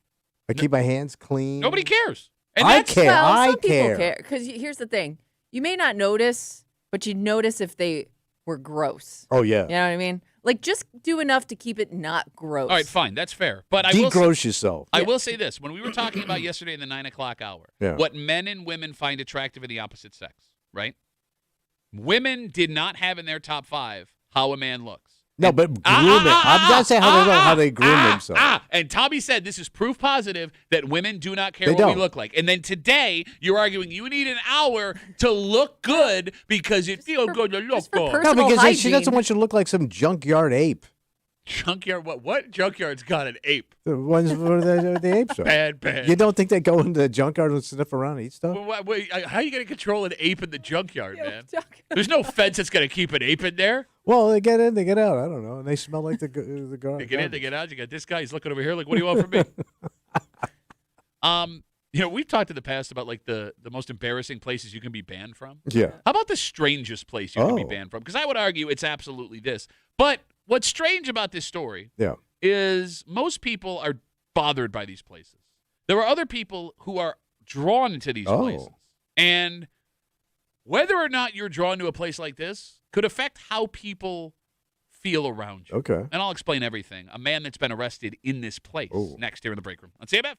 I keep my hands clean. Nobody cares. And I care. Well, some care. people care because here's the thing: you may not notice. But you'd notice if they were gross. Oh, yeah. You know what I mean? Like, just do enough to keep it not gross. All right, fine. That's fair. But degross yourself. I will say this. When we were talking about yesterday in the 9 o'clock hour, what men and women find attractive in the opposite sex, right? Women did not have in their top 5 how a man looks. No, but grooming. I'm not saying how they groom themselves. And Tommy said this is proof positive that women do not care what we look like. And then today, you're arguing you need an hour to look good because it feels good to look good. No, because she doesn't want you to look like some junkyard ape. Junkyard? What junkyard's got an ape? The ones where the apes are. Bad. You don't think they go into the junkyard and sniff around and eat stuff? Wait, how are you going to control an ape in the junkyard, Yeah, man? There's no fence that's going to keep an ape in there. Well, they get in, they get out. I don't know. And they smell like the garden. They get in, they get out. You got this guy. He's looking over here. Like, what do you want from me? We've talked in the past about like the most embarrassing places you can be banned from. Yeah. How about the strangest place you can be Oh. banned from? Because I would argue it's absolutely this. But what's strange about this story Yeah. is most people are bothered by these places. There are other people who are drawn to these places. And whether or not you're drawn to a place like this could affect how people feel around you. Okay. And I'll explain everything. A man that's been arrested in this place next here in the break room on CMF.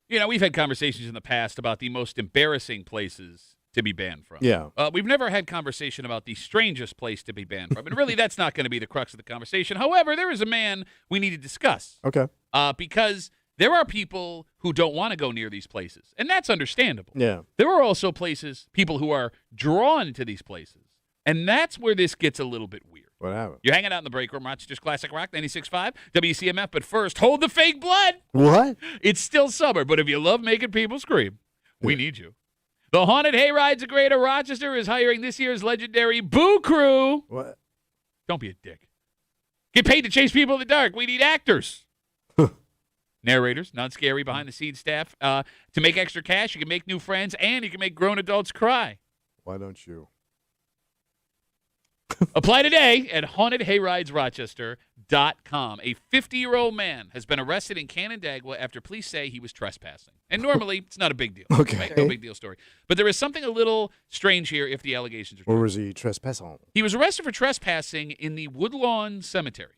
we've had conversations in the past about the most embarrassing places to be banned from. Yeah. We've never had conversation about the strangest place to be banned from. And really, that's not going to be the crux of the conversation. However, there is a man we need to discuss. Okay. Because there are people who don't want to go near these places, and that's understandable. Yeah. There are also people who are drawn to these places, and that's where this gets a little bit weird. What happened? You're hanging out in the break room, Rochester's Classic Rock, 96.5, WCMF, but first, hold the fake blood. What? It's still summer, but if you love making people scream, we need you. The Haunted Hayrides of Greater Rochester is hiring this year's legendary Boo Crew. What? Don't be a dick. Get paid to chase people in the dark. We need actors. Narrators, non-scary, behind-the-scenes staff. To make extra cash, you can make new friends, and you can make grown adults cry. Why don't you? Apply today at hauntedhayridesrochester.com. A 50-year-old man has been arrested in Canandaigua after police say he was trespassing. And normally, it's not a big deal. Okay. Right? No big deal story. But there is something a little strange here if the allegations are true. Or was he trespassing? He was arrested for trespassing in the Woodlawn Cemetery.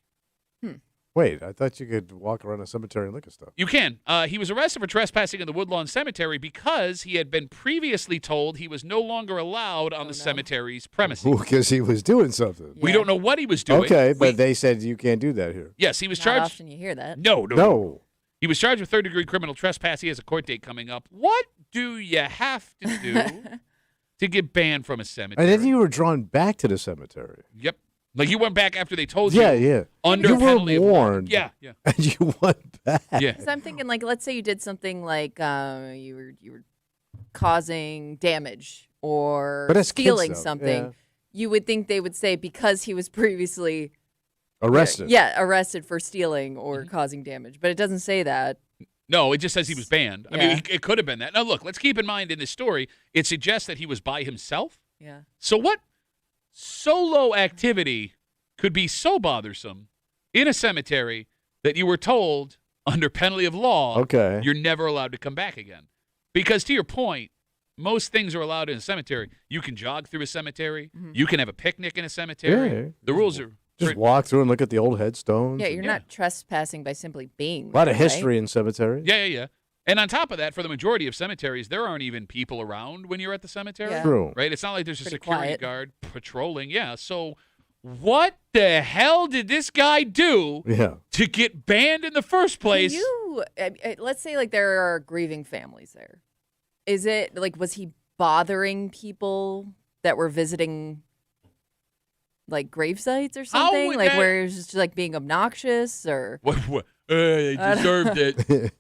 Wait, I thought you could walk around a cemetery and look at stuff. You can. He was arrested for trespassing in the Woodlawn Cemetery because he had been previously told he was no longer allowed on the cemetery's premises. Because he was doing something. We don't know what he was doing. Okay, but they said you can't do that here. Yes, he was Not charged. often you hear that. No. He was charged with third-degree criminal trespass. He has a court date coming up. What do you have to do to get banned from a cemetery? And then you were drawn back to the cemetery. Yep. Like you went back after they told you. Yeah. Under You penalty were of warned. Yeah. And you went back. Yeah. So I'm thinking, like, let's say you did something like you were causing damage or But that's kids, stealing though. something. Yeah. You would think they would say because he was previously Arrested. arrested for stealing or causing damage, but it doesn't say that. No, it just says he was banned. I mean, Yeah. it could have been that. Now, look, let's keep in mind in this story, it suggests that he was by himself. Yeah. So what solo activity could be so bothersome in a cemetery that you were told under penalty of law Okay. you're never allowed to come back again? Because to your point, most things are allowed in a cemetery. You can jog through a cemetery. You can have a picnic in a cemetery. Yeah. The rules are Just walk through and look at the old headstones. Yeah, you're not trespassing by simply being A lot there, of right? history in cemeteries. Yeah. And on top of that, for the majority of cemeteries, there aren't even people around when you're at the cemetery. Yeah. True. Right? It's not like there's a Pretty security quiet. guard patrolling. Yeah. So what the hell did this guy do Yeah. to get banned in the first place? Let's say like there are grieving families there. Is it like was he bothering people that were visiting like grave sites or something? would Like that- where he was just like being obnoxious or What? They deserved it.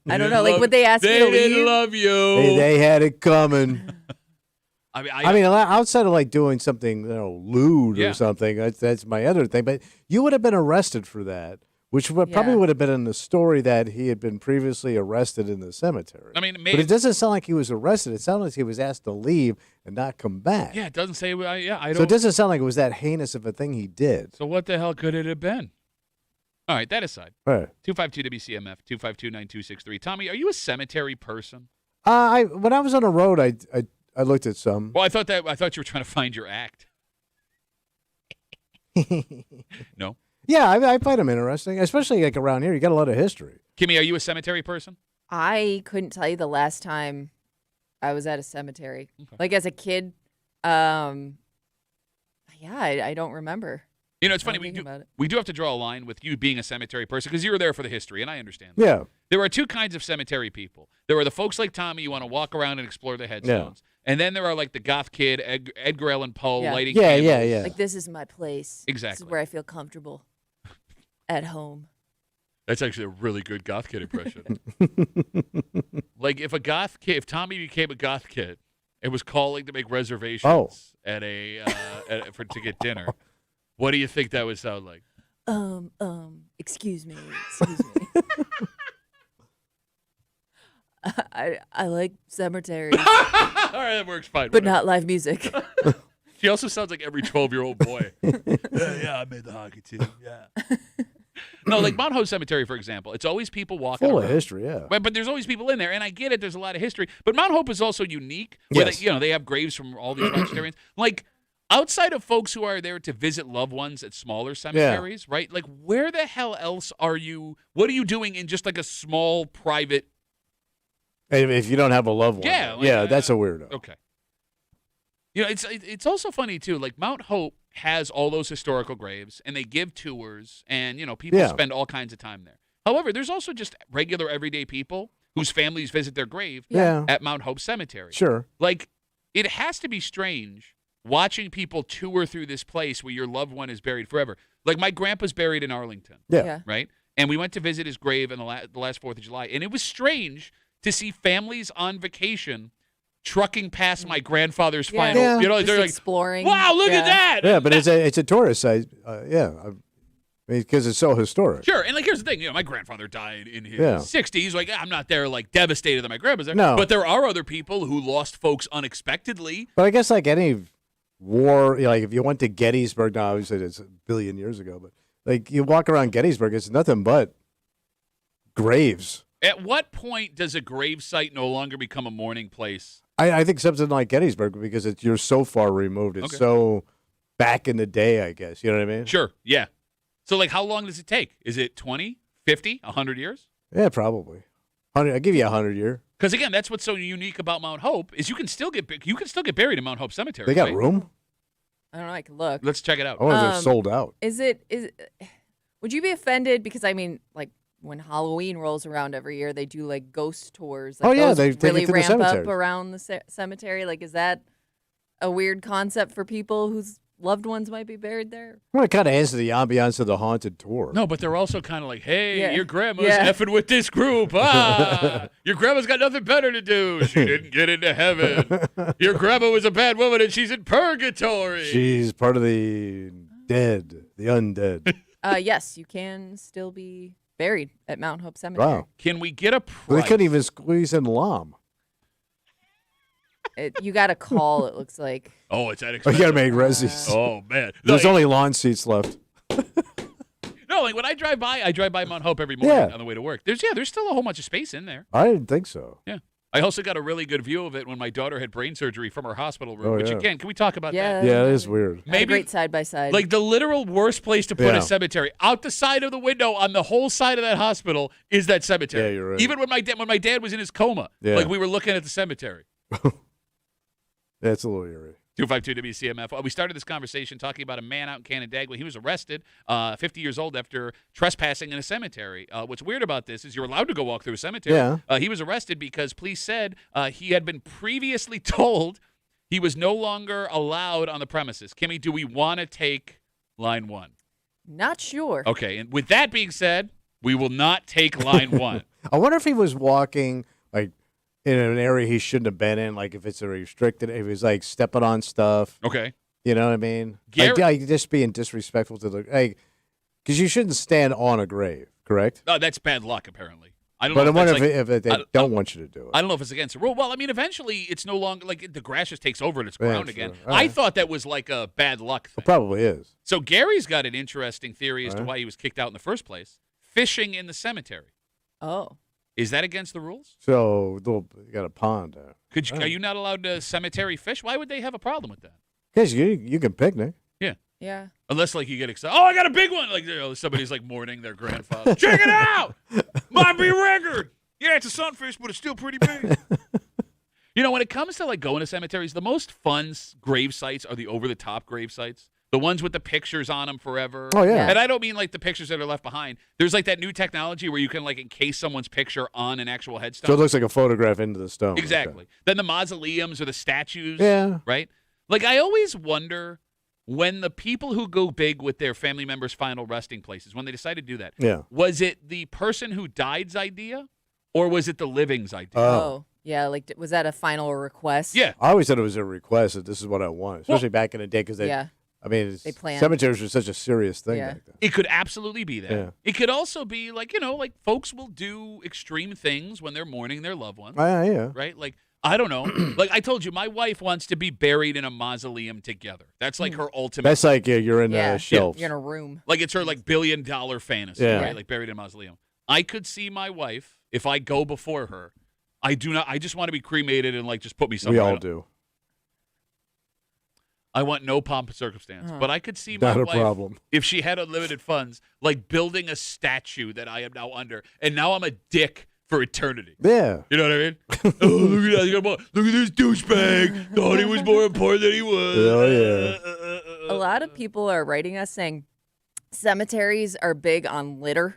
I don't know. Like would they ask you They to didn't leave? love you. They had it coming. I I mean, outside of like doing something, lewd Yeah. or something, that's my other thing. But you would have been arrested for that, which probably Yeah. would have been in the story that he had been previously arrested in the cemetery. mean, But maybe. it doesn't sound like he was arrested. It sounded like he was asked to leave and not come back. Yeah, it doesn't say. I So don't. it doesn't sound like it was that heinous of a thing he did. So what the hell could it have been? All right, that aside. All right. 252 WCMF 252-9263. Tommy, are you a cemetery person? When I was on the road, I looked at some. Well, I thought you were trying to find your act. No. Yeah, I find them interesting, especially like around here. You got a lot of history. Kimmy, are you a cemetery person? I couldn't tell you the last time I was at a cemetery. Okay. Like as a kid, I don't remember. You know, it's funny. I'm thinking about it. We do have to draw a line with you being a cemetery person because you were there for the history, and I understand. Yeah. There are two kinds of cemetery people. There are the folks like Tommy you want to walk around and explore the headstones. And then there are like the goth kid, Edgar Allan Poe, Yeah. lighting Yeah, candles. yeah. Like this is my place. This Exactly. is where I feel comfortable at home. That's actually a really good goth kid impression. Like if Tommy became a goth kid and was calling to make reservations at to get dinner, what do you think that would sound like? Excuse me. I like cemeteries, All right, that works fine. but whatever. not live music. She also sounds like every 12-year-old boy. Yeah, I made the hockey team. Yeah. No, like Mount Hope Cemetery, for example. It's always people walking Full around. of history, yeah. But there's always people in there, and I get it. There's a lot of history. But Mount Hope is also unique. Where Yes. they have graves from all these Rochetarians. Like, outside of folks who are there to visit loved ones at smaller cemeteries, right? Like, where the hell else are you? What are you doing in just like a small private If you don't have a loved one. Yeah, that's a weirdo. Okay. You know, it's also funny too. Like Mount Hope has all those historical graves, and they give tours, and people spend all kinds of time there. However, there's also just regular everyday people whose families visit their grave at Mount Hope Cemetery. Sure. Like, it has to be strange watching people tour through this place where your loved one is buried forever. Like, my grandpa's buried in Arlington. Yeah. Right? And we went to visit his grave on the last 4th of July, and it was strange to see families on vacation trucking past my grandfather's final. Yeah. They're like, exploring. wow, look at that. Yeah, but it's a tourist site. Because it's so historic. Sure, and here's the thing, my grandfather died in his 60s. Like, I'm not there devastated that my grandpa's there. No. But there are other people who lost folks unexpectedly. But I guess like any war, like if you went to Gettysburg, now obviously it's a billion years ago, but like you walk around Gettysburg, it's nothing but graves. At what point does a grave site no longer become a mourning place? I think something like Gettysburg because you're so far removed. It's so back in the day, I guess. You know what I mean? Sure, yeah. So, how long does it take? Is it 20, 50, 100 years? Yeah, probably. 100. I'll give you 100 year. Because again, that's what's so unique about Mount Hope is you can still get buried in Mount Hope Cemetery. They got right? room? I don't know. I can look. Let's check it out. Oh, they're sold out. Would you be offended? Because when Halloween rolls around every year, they do ghost tours. They take really it to ramp the up cemetery. around the cemetery. Is that a weird concept for people whose loved ones might be buried there? Well, it kind of adds to the ambiance of the haunted tour. No, but they're also kind of like, hey, your grandma's effing with this group. Your grandma's got nothing better to do. She didn't get into heaven. Your grandma was a bad woman, and she's in purgatory. She's part of the dead, the undead. Yes, you can still be buried at Mount Hope Cemetery. Wow. Can we get a price? Well, they couldn't even squeeze in Lom. You got a call, it looks like. Oh, it's that Oh, expensive. you got to make resis. Oh, man. There's only lawn seats left. No, when I drive by Mount Hope every morning on the way to work. There's still a whole bunch of space in there. I didn't think so. Yeah. I also got a really good view of it when my daughter had brain surgery from her hospital room, which, again, can we talk about that? Yeah, it is weird. Maybe great side by side. The literal worst place to put a cemetery. Out the side of the window on the whole side of that hospital is that cemetery. Yeah, you're right. Even when my dad was in his coma, we were looking at the cemetery. That's a little eerie. 252 WCMF. We started this conversation talking about a man out in Canandaigua. He was arrested, 50 years old, after trespassing in a cemetery. What's weird about this is you're allowed to go walk through a cemetery. Yeah. He was arrested because police said he had been previously told he was no longer allowed on the premises. Kimmy, do we want to take line one? Not sure. Okay, and with that being said, we will not take line one. I wonder if he was walking in an area he shouldn't have been in, if it's a restricted, if he was stepping on stuff. Okay. You know what I mean? Just being disrespectful to because you shouldn't stand on a grave, correct? That's bad luck, apparently. I don't But know I wonder if they don't want you to do it. I don't know if it's against the rule. Well, eventually it's no longer the grass just takes over and it's ground again. Sure. I thought that was a bad luck thing. It probably is. So Gary's got an interesting theory as to why he was kicked out in the first place. Fishing in the cemetery. Oh. Is that against the rules? So you got a pond there. Are you not allowed to cemetery fish? Why would they have a problem with that? Because you can picnic. Yeah. Yeah. Unless you get excited. Oh, I got a big one. Somebody's mourning their grandfather. Check it out. Might be a record. Yeah, it's a sunfish, but it's still pretty big. When it comes to going to cemeteries, the most fun grave sites are the over-the-top grave sites. The ones with the pictures on them forever. Oh, yeah. And I don't mean the pictures that are left behind. There's that new technology where you can encase someone's picture on an actual headstone. So it looks like a photograph into the stone. Exactly. Okay. Then the mausoleums or the statues. Yeah. Right? I always wonder when the people who go big with their family members' final resting places, when they decide to do that, was it the person who died's idea or was it the living's idea? Oh. Yeah, was that a final request? Yeah. I always thought it was a request that this is what I want, especially back in the day because they planned. Cemeteries were such a serious thing back then. It could absolutely be that. Yeah. It could also be folks will do extreme things when they're mourning their loved ones. Yeah. Right? I don't know. I told you, my wife wants to be buried in a mausoleum together. That's her ultimate. That's you're in a shelf. You're in a room. It's her $1 billion fantasy, right? Buried in a mausoleum. I could see my wife, if I go before her, I just want to be cremated and just put me somewhere. We all do. I want no pomp and circumstance. But I could see my Not a wife, problem. if she had unlimited funds, building a statue that I am now under. And now I'm a dick for eternity. Yeah. You know what I mean? Oh, look at that. Look at this douchebag. Thought he was more important than he was. Oh, yeah. A lot of people are writing us saying cemeteries are big on litter.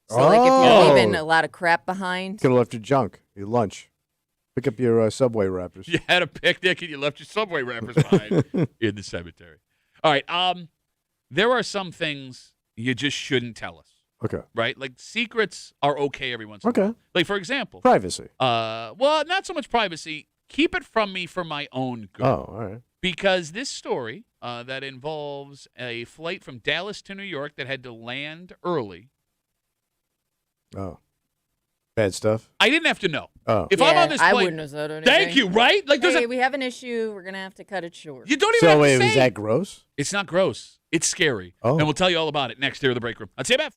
So, like, if Oh. you're leaving a lot of crap behind. Could have left your junk, your lunch. Pick up your Subway wrappers. You had a picnic and you left your Subway wrappers behind in the cemetery. All right. There are some things you just shouldn't tell us. Okay. Right? Like, secrets are okay every once in a while. Okay. Like, for example. Privacy. Well, not so much privacy. Keep it from me for my own good. Oh, all right. Because this story that involves a flight from Dallas to New York that had to land early. Oh. Bad stuff? I didn't have to know. Oh. If I'm on this I plane. wouldn't have said anything. Thank you, right? Like, Hey, we have an issue. We're going to have to cut it short. you don't even So have wait, to say. was that gross? It's not gross. It's scary. Oh. And we'll tell you all about it next here in the break room on CMF.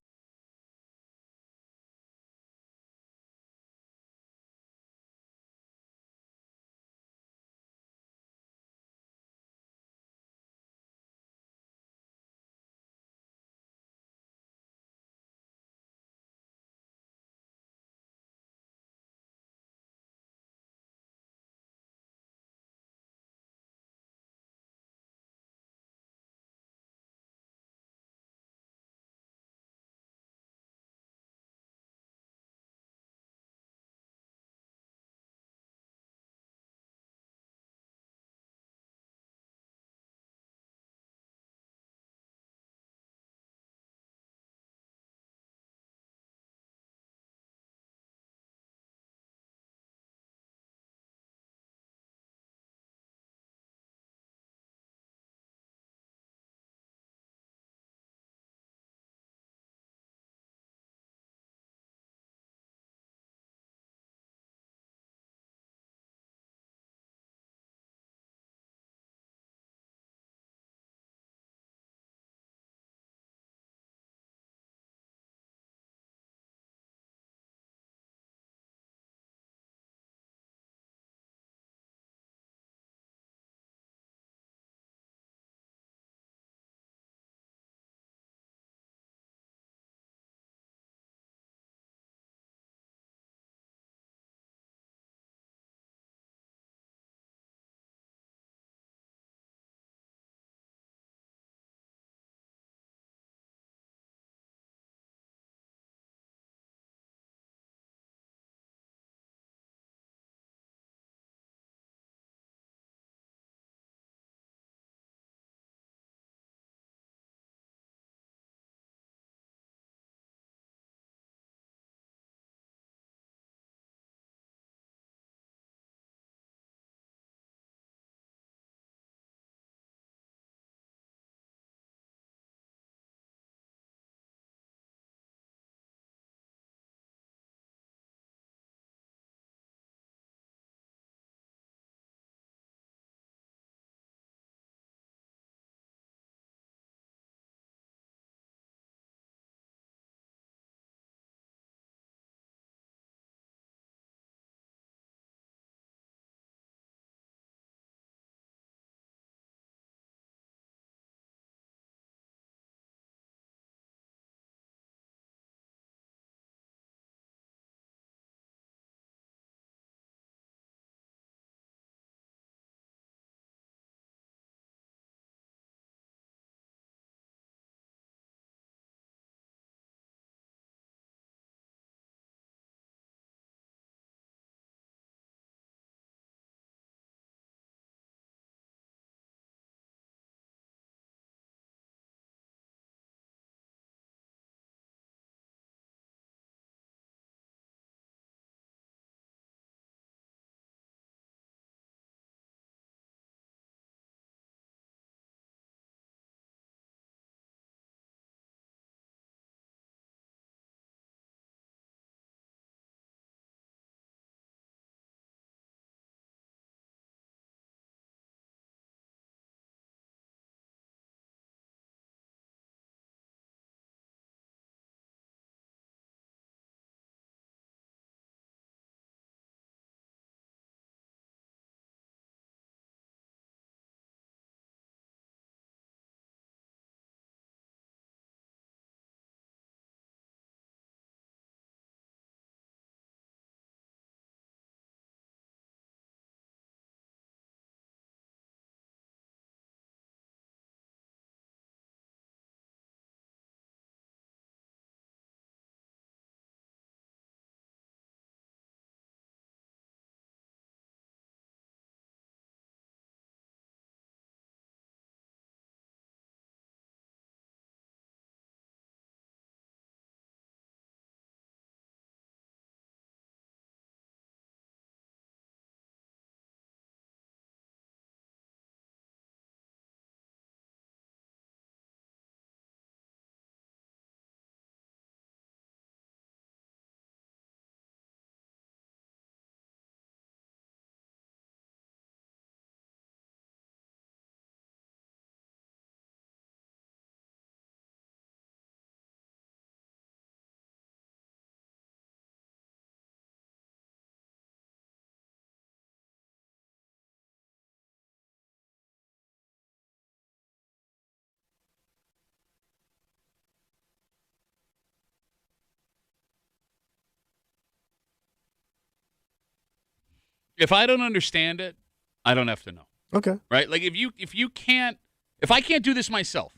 If I don't understand it, I don't have to know. Okay. Right? Like if I can't do this myself,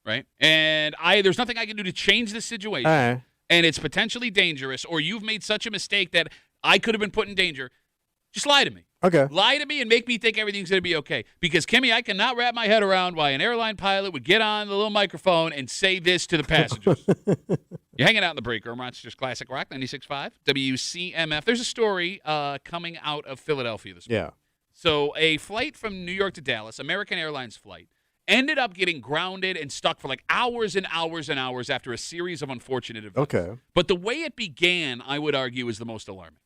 right? And there's nothing I can do to change the situation, All right. and it's potentially dangerous, or you've made such a mistake that I could have been put in danger, just lie to me. Okay. Lie to me and make me think everything's going to be okay. Because, Kimmy, I cannot wrap my head around why an airline pilot would get on the little microphone and say this to the passengers. You're hanging out in the break room, Rochester's Classic Rock, 96.5, WCMF. There's a story coming out of Philadelphia this morning. Yeah. So a flight from New York to Dallas, American Airlines flight, ended up getting grounded and stuck for like hours and hours and hours after a series of unfortunate events. Okay. But the way it began, I would argue, is the most alarming.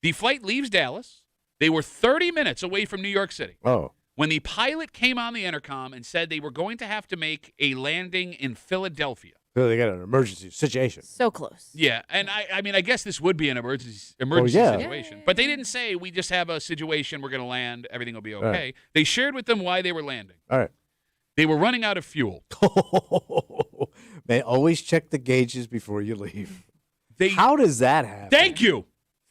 The flight leaves Dallas. They were 30 minutes away from New York City Oh. when the pilot came on the intercom and said they were going to have to make a landing in Philadelphia. So they got an emergency situation. So close. Yeah, and I mean, I guess this would be an emergency yeah. situation. But they didn't say, we just have a situation, we're going to land, everything will be okay. Right. They shared with them why they were landing. All right. They were running out of fuel. Man, always check the gauges before you leave. They, How does that happen? Thank you.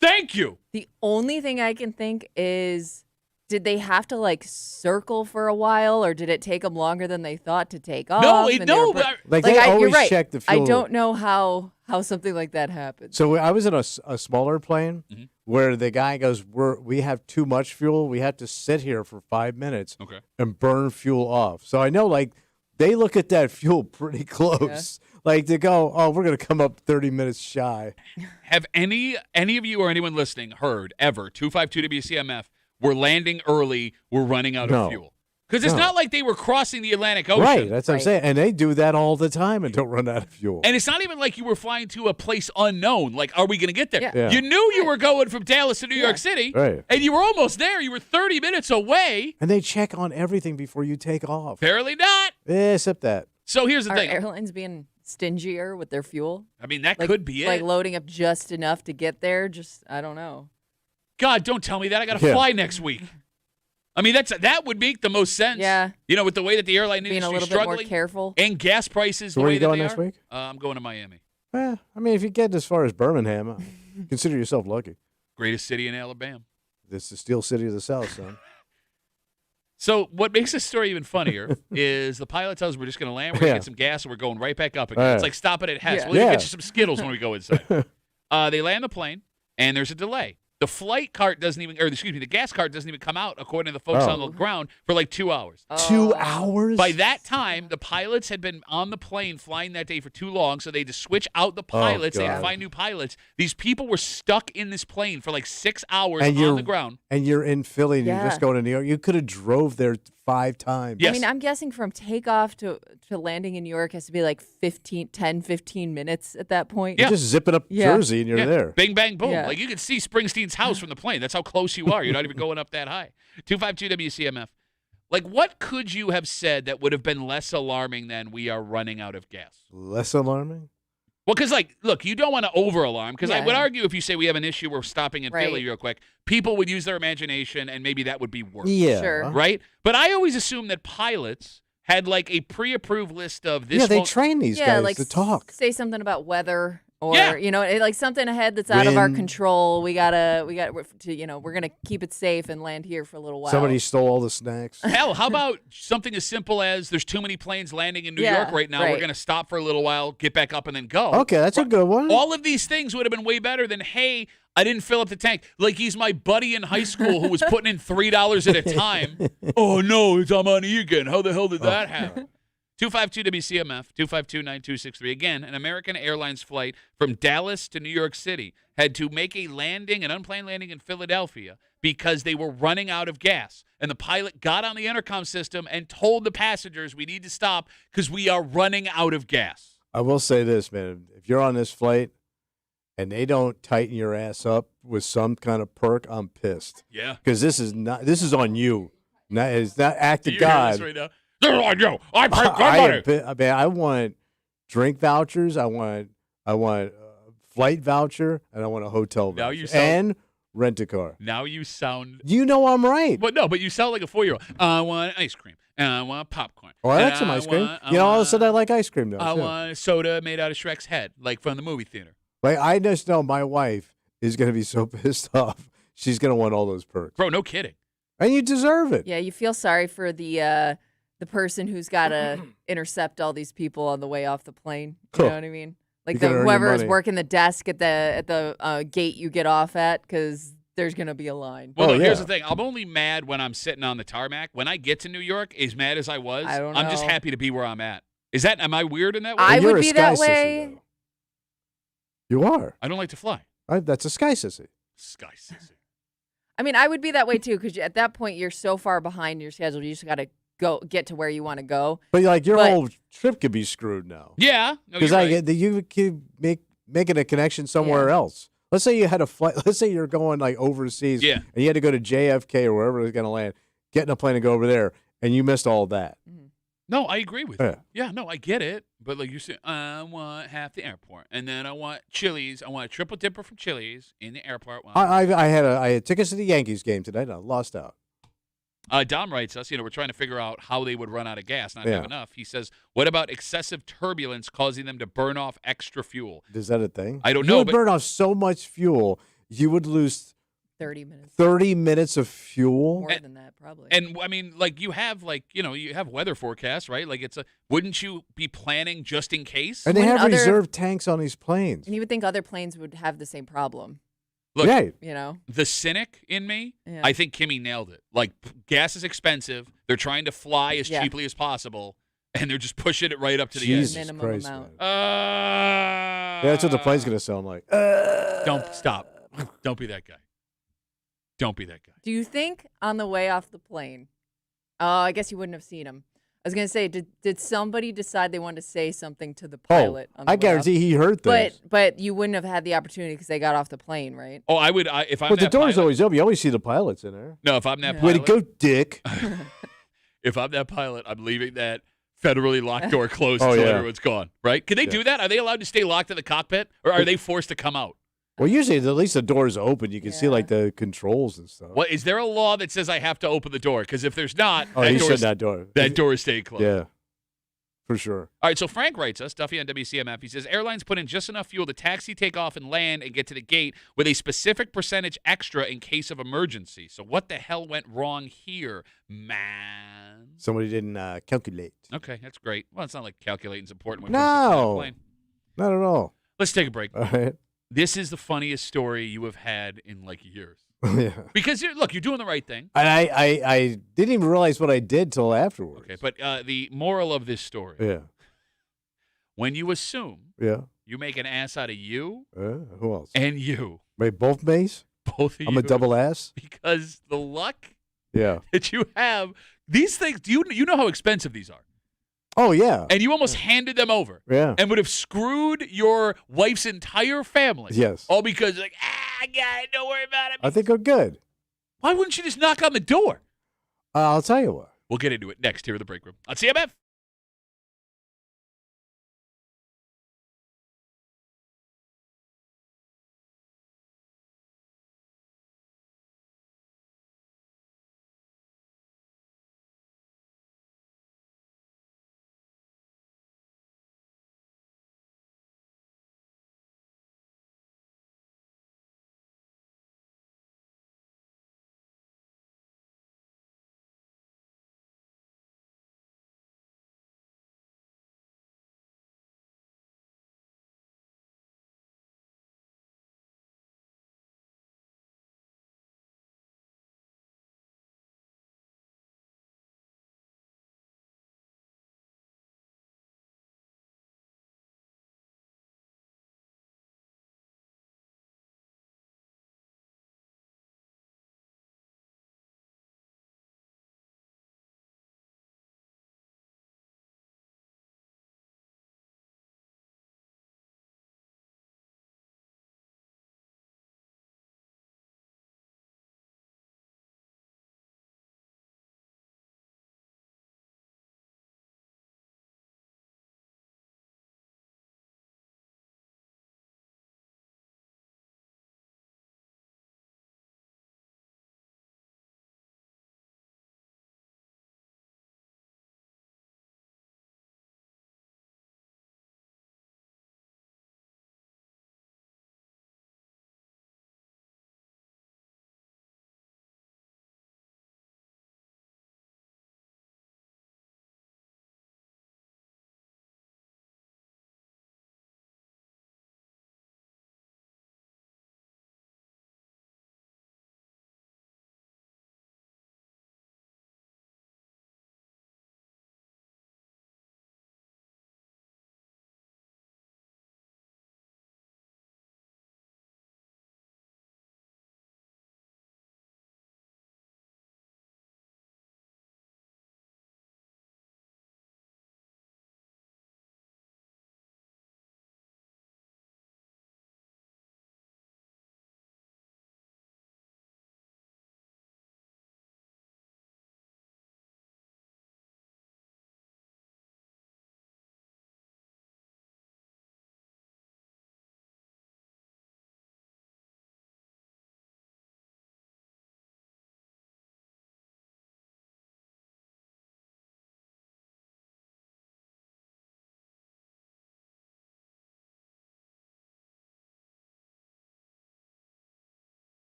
Thank you. The only thing I can think is, did they have to like circle for a while, or did it take them longer than they thought to take off? Like they always you're right. check the fuel. I don't know how something like that happens. So I was in a smaller plane where the guy goes, we have too much fuel. We have to sit here for 5 minutes and burn fuel off. So I know like they look at that fuel pretty close. Yeah. Like to go, we're going to come up 30 minutes shy. Have any of you or anyone listening heard ever 252 WCMF, we're landing early, we're running out of fuel? Because it's not like they were crossing the Atlantic Ocean. Right, that's what I'm saying. And they do that all the time and don't run out of fuel. And it's not even like you were flying to a place unknown. Like, are we going to get there? Yeah. You knew you were going from Dallas to New York City, and you were almost there. You were 30 minutes away. And they check on everything before you take off. Apparently not. Except that. So here's the Are thing. airlines being stingier with their fuel? I mean, that could be it. Like loading up just enough to get there? I don't know. God, don't tell me that. I got to fly next week. I mean, that would make the most sense. Yeah. You know, with the way that the airline Being industry is a little struggling. bit more careful. And gas prices So the where way are you that going they next are. week? I'm going to Miami. I mean, if you get as far as Birmingham, consider yourself lucky. Greatest city in Alabama. This is the Steel City of the South, son. So what makes this story even funnier is the pilot tells us we're just going to land, we're going to get some gas, and we're going right back up again. It's like stopping at Hess. We'll get you some Skittles when we go inside. They land the plane, and there's a delay. The flight cart doesn't even, the gas cart doesn't even come out, according to the folks on the ground, for like 2 hours. 2 hours? By that time, the pilots had been on the plane flying that day for too long, so they had to switch out the pilots. They had to find new pilots. These people were stuck in this plane for like 6 hours on the ground. And you're in Philly, and you're just going to New York. You could have drove there 5 times. Yes. I mean, I'm guessing from takeoff to landing in New York has to be like 10, 15 minutes at that point. You just zip it up Jersey, and you're there. Bing, bang, boom. Yeah. Like you can see Springsteen's house from the plane. That's how close you are. You're not even going up that high. 252 WCMF. Like, what could you have said that would have been less alarming than we are running out of gas? Less alarming? Well, because, like, look, you don't want to over-alarm. Because I would argue if you say we have an issue, we're stopping in Philly real quick, people would use their imagination, and maybe that would be worse. Yeah. Sure. Right? But I always assume that pilots had, like, a pre-approved list of this. Yeah, they train these guys like to talk. Say something about weather. Or like something ahead that's out of our control. We gotta we're gonna keep it safe and land here for a little while. Somebody stole all the snacks. Hell, how about something as simple as there's too many planes landing in New York right now. We're gonna stop for a little while, get back up, and then go. Okay, that's a good one. All of these things would have been way better than, hey, I didn't fill up the tank. Like he's my buddy in high school who was putting in $3 at a time. Oh no, I'm on E again. How the hell did that happen? 252 WCMF, 252-9263. Again, an American Airlines flight from Dallas to New York City had to make an unplanned landing in Philadelphia because they were running out of gas. And the pilot got on the intercom system and told the passengers, we need to stop because we are running out of gas. I will say this, man. If you're on this flight and they don't tighten your ass up with some kind of perk, I'm pissed. Yeah. Because this is on you. It's not act of God. Right now? I know. I pay money. I want drink vouchers. I want flight voucher, and I want a hotel voucher, and rent a car. Now you sound. You know I'm right. But you sound like a 4-year-old. I want ice cream, and I want popcorn. Oh, I like some ice cream. All of a sudden I like ice cream now. I want a soda made out of Shrek's head, like from the movie theater. Like I just know my wife is going to be so pissed off. she's going to want all those perks. Bro, no kidding. And you deserve it. Yeah, you feel sorry for the person who's got to intercept all these people on the way off the plane. You Cool. know what I mean? Like You gotta earn your whoever's money. working the desk at the gate you get off at, because there's gonna be a line. Well, Oh, no, here's yeah. the thing. I'm only mad when I'm sitting on the tarmac. When I get to New York, as mad as I was, I don't I'm just know. happy to be where I'm at. Am I weird in that way? I You're would a be sky that sissy, way. though. You are. I don't like to fly. That's a sky sissy. Sky sissy. I mean, I would be that way too, because at that point you're so far behind your schedule. You just gotta get to where you want to go. But like your But- whole trip could be screwed now. Yeah. No, Because you're right. you could making a connection somewhere Yeah. else. Let's say you had a flight. Let's say you're going like overseas, Yeah. and you had to go to JFK or wherever it was going to land. Get in a plane and go over there, and you missed all that. No, I agree with Yeah. you. Yeah, no, I get it. But like you said, I want half the airport, and then I want Chili's. I want a triple dipper from Chili's in the airport. I had tickets to the Yankees game today. And I lost out. Dom writes us, we're trying to figure out how they would run out of gas, not Yeah. have enough. He says, what about excessive turbulence causing them to burn off extra fuel? Is that a thing? I don't You know, would but- burn off so much fuel, you would lose 30 minutes. 30 minutes of fuel. More than that, probably. And I mean, like you have you have weather forecasts, right? Like wouldn't you be planning just in case? And they When have other- reserve tanks on these planes. And you would think other planes would have the same problem. Look, Right. You know? the cynic in me, Yeah. I think Kimmy nailed it. Like gas is expensive. They're trying to fly as Yeah. cheaply as possible, and they're just pushing it right up to the Jesus edge. Minimum Christ, amount. man. Yeah, that's what the plane's going to sound like. Don't stop. Don't be that guy. Don't be that guy. Do you think on the way off the plane, I guess you wouldn't have seen him. I was going to say, did somebody decide they wanted to say something to the pilot? On the I way guarantee he heard off? things. But you wouldn't have had the opportunity because they got off the plane, right? Oh, I would. If I'm But the that door's pilot, always open. You always see the pilots in there. no. If I'm that Yeah. Way pilot, to go, Dick. if I'm that pilot, I'm leaving that federally locked door closed Oh, until yeah. everyone's gone. Right? Can they Yeah. do that? Are they allowed to stay locked in the cockpit, or are they forced to come out? Well, usually at least the door's open. You can see Yeah. like the controls and stuff. What is there a law that says I have to open the door? Because if there's not, Oh, that, he door shut is, that door. that door is staying closed. Yeah, for sure. All right, so Frank writes us, Duffy on WCMF. He says, airlines put in just enough fuel to taxi, take off, and land and get to the gate with a specific percentage extra in case of emergency. So what the hell went wrong here, man? Somebody didn't calculate. Okay, that's great. Well, it's not like calculating's important when it No. comes to flying a plane. Not at all. Let's take a break. All right. This is the funniest story you have had in like years. Yeah. Because, you're doing the right thing. And I didn't even realize what I did till afterwards. Okay, but the moral of this story, Yeah. when you assume Yeah. you make an ass out of you Who else? and you, Wait, both Mace? both of I'm you. a double ass? Because the luck Yeah. that you have, these things, you know how expensive these are. Oh, yeah. And you almost handed them over Yeah. and would have screwed your wife's entire family. Yes. All because, like, I got it, don't worry about it. I think I'm good. Why wouldn't you just knock on the door? I'll tell you what. We'll get into it next here at the break room on CMF.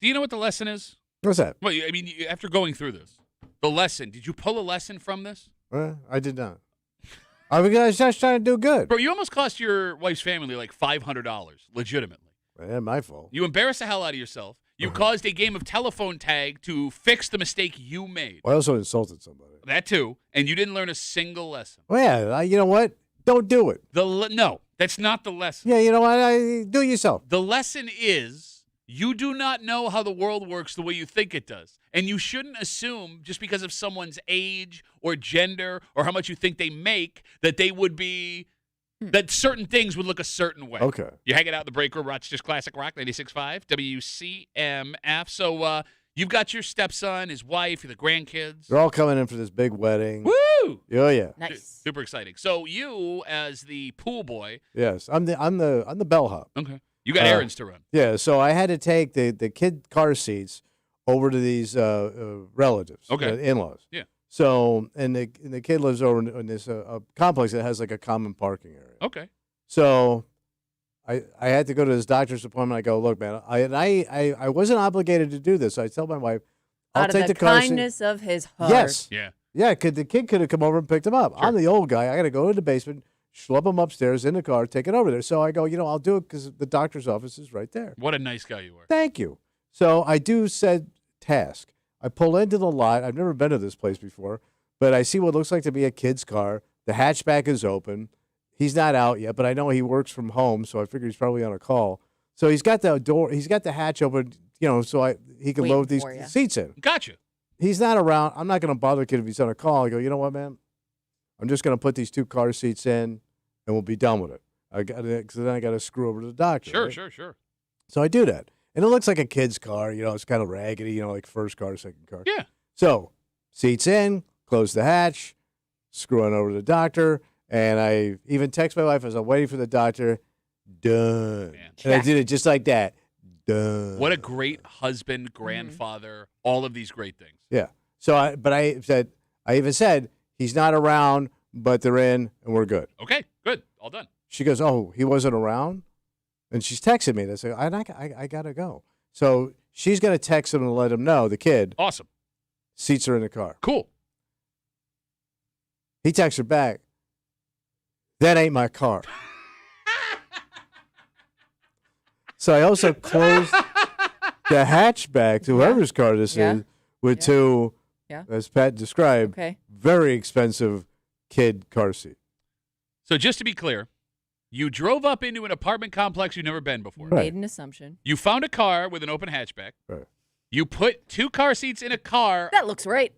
Do you know what the lesson is? What's that? Well, I mean, after going through this, the lesson, did you pull a lesson from this? I did not. I was just trying to do good. Bro, you almost cost your wife's family like $500, legitimately. Man, my fault. You embarrassed the hell out of yourself. You caused a game of telephone tag to fix the mistake you made. Well, I also insulted somebody. That too, and you didn't learn a single lesson. Well, yeah, you know what? Don't do it. No, that's not the lesson. Yeah, you know what? Do it yourself. The lesson is you do not know how the world works the way you think it does. And you shouldn't assume just because of someone's age or gender or how much you think they make that they would be, that certain things would look a certain way. Okay. You hang it out in the break room, Rochester's Classic Rock, 96.5, WCMF. So you've got your stepson, his wife, the grandkids. They're all coming in for this big wedding. Woo! Oh yeah. Nice. Super exciting. So you, as the pool boy, Yes, I'm the bellhop. okay, you got errands to run. Yeah, so I had to take the kid car seats over to these relatives, Okay. in-laws. Yeah. So and the kid lives over in this complex that has like a common parking area. Okay. So I had to go to this doctor's appointment. I go, look, man, I wasn't obligated to do this. So I tell my wife, I'll Out take of the car seat. kindness of his heart. Yes. Yeah. Yeah, the kid could have come over and picked him up. Sure. I'm the old guy. I got to go to the basement, schlep him upstairs in the car, take it over there. So I go, I'll do it because the doctor's office is right there. What a nice guy you are. Thank you. So I do said task. I pull into the lot. I've never been to this place before, but I see what looks like to be a kid's car. The hatchback is open. He's not out yet, but I know he works from home, so I figure he's probably on a call. So he's got the door. He's got the hatch open, so he can Waiting load these for ya. seats in. Gotcha. He's not around. I'm not going to bother the kid if he's on a call. I go, you know what, man? I'm just going to put these 2 car seats in, and we'll be done with it. Because then I got to screw over to the doctor. Sure, right? sure. So I do that. And it looks like a kid's car. It's kind of raggedy, like first car, second car. Yeah. So seats in, close the hatch, screw on over to the doctor. And I even text my wife as I'm waiting for the doctor, done. Man. And I did it just like that, done. What a great husband, grandfather, all of these great things. Yeah. So I even said, he's not around, but they're in and we're good. Okay, good. All done. She goes, oh, he wasn't around? And she's texting me. I say, I got to go. So she's going to text him and let him know, the kid, Awesome. seats are in the car. Cool. He texts her back, that ain't my car. So I also closed the hatchback to whoever's car this is with 2, as Pat described, very expensive kid car seat. So just to be clear, you drove up into an apartment complex you've never been before. Right. Made an assumption. You found a car with an open hatchback. Right. You put 2 car seats in a car That looks right.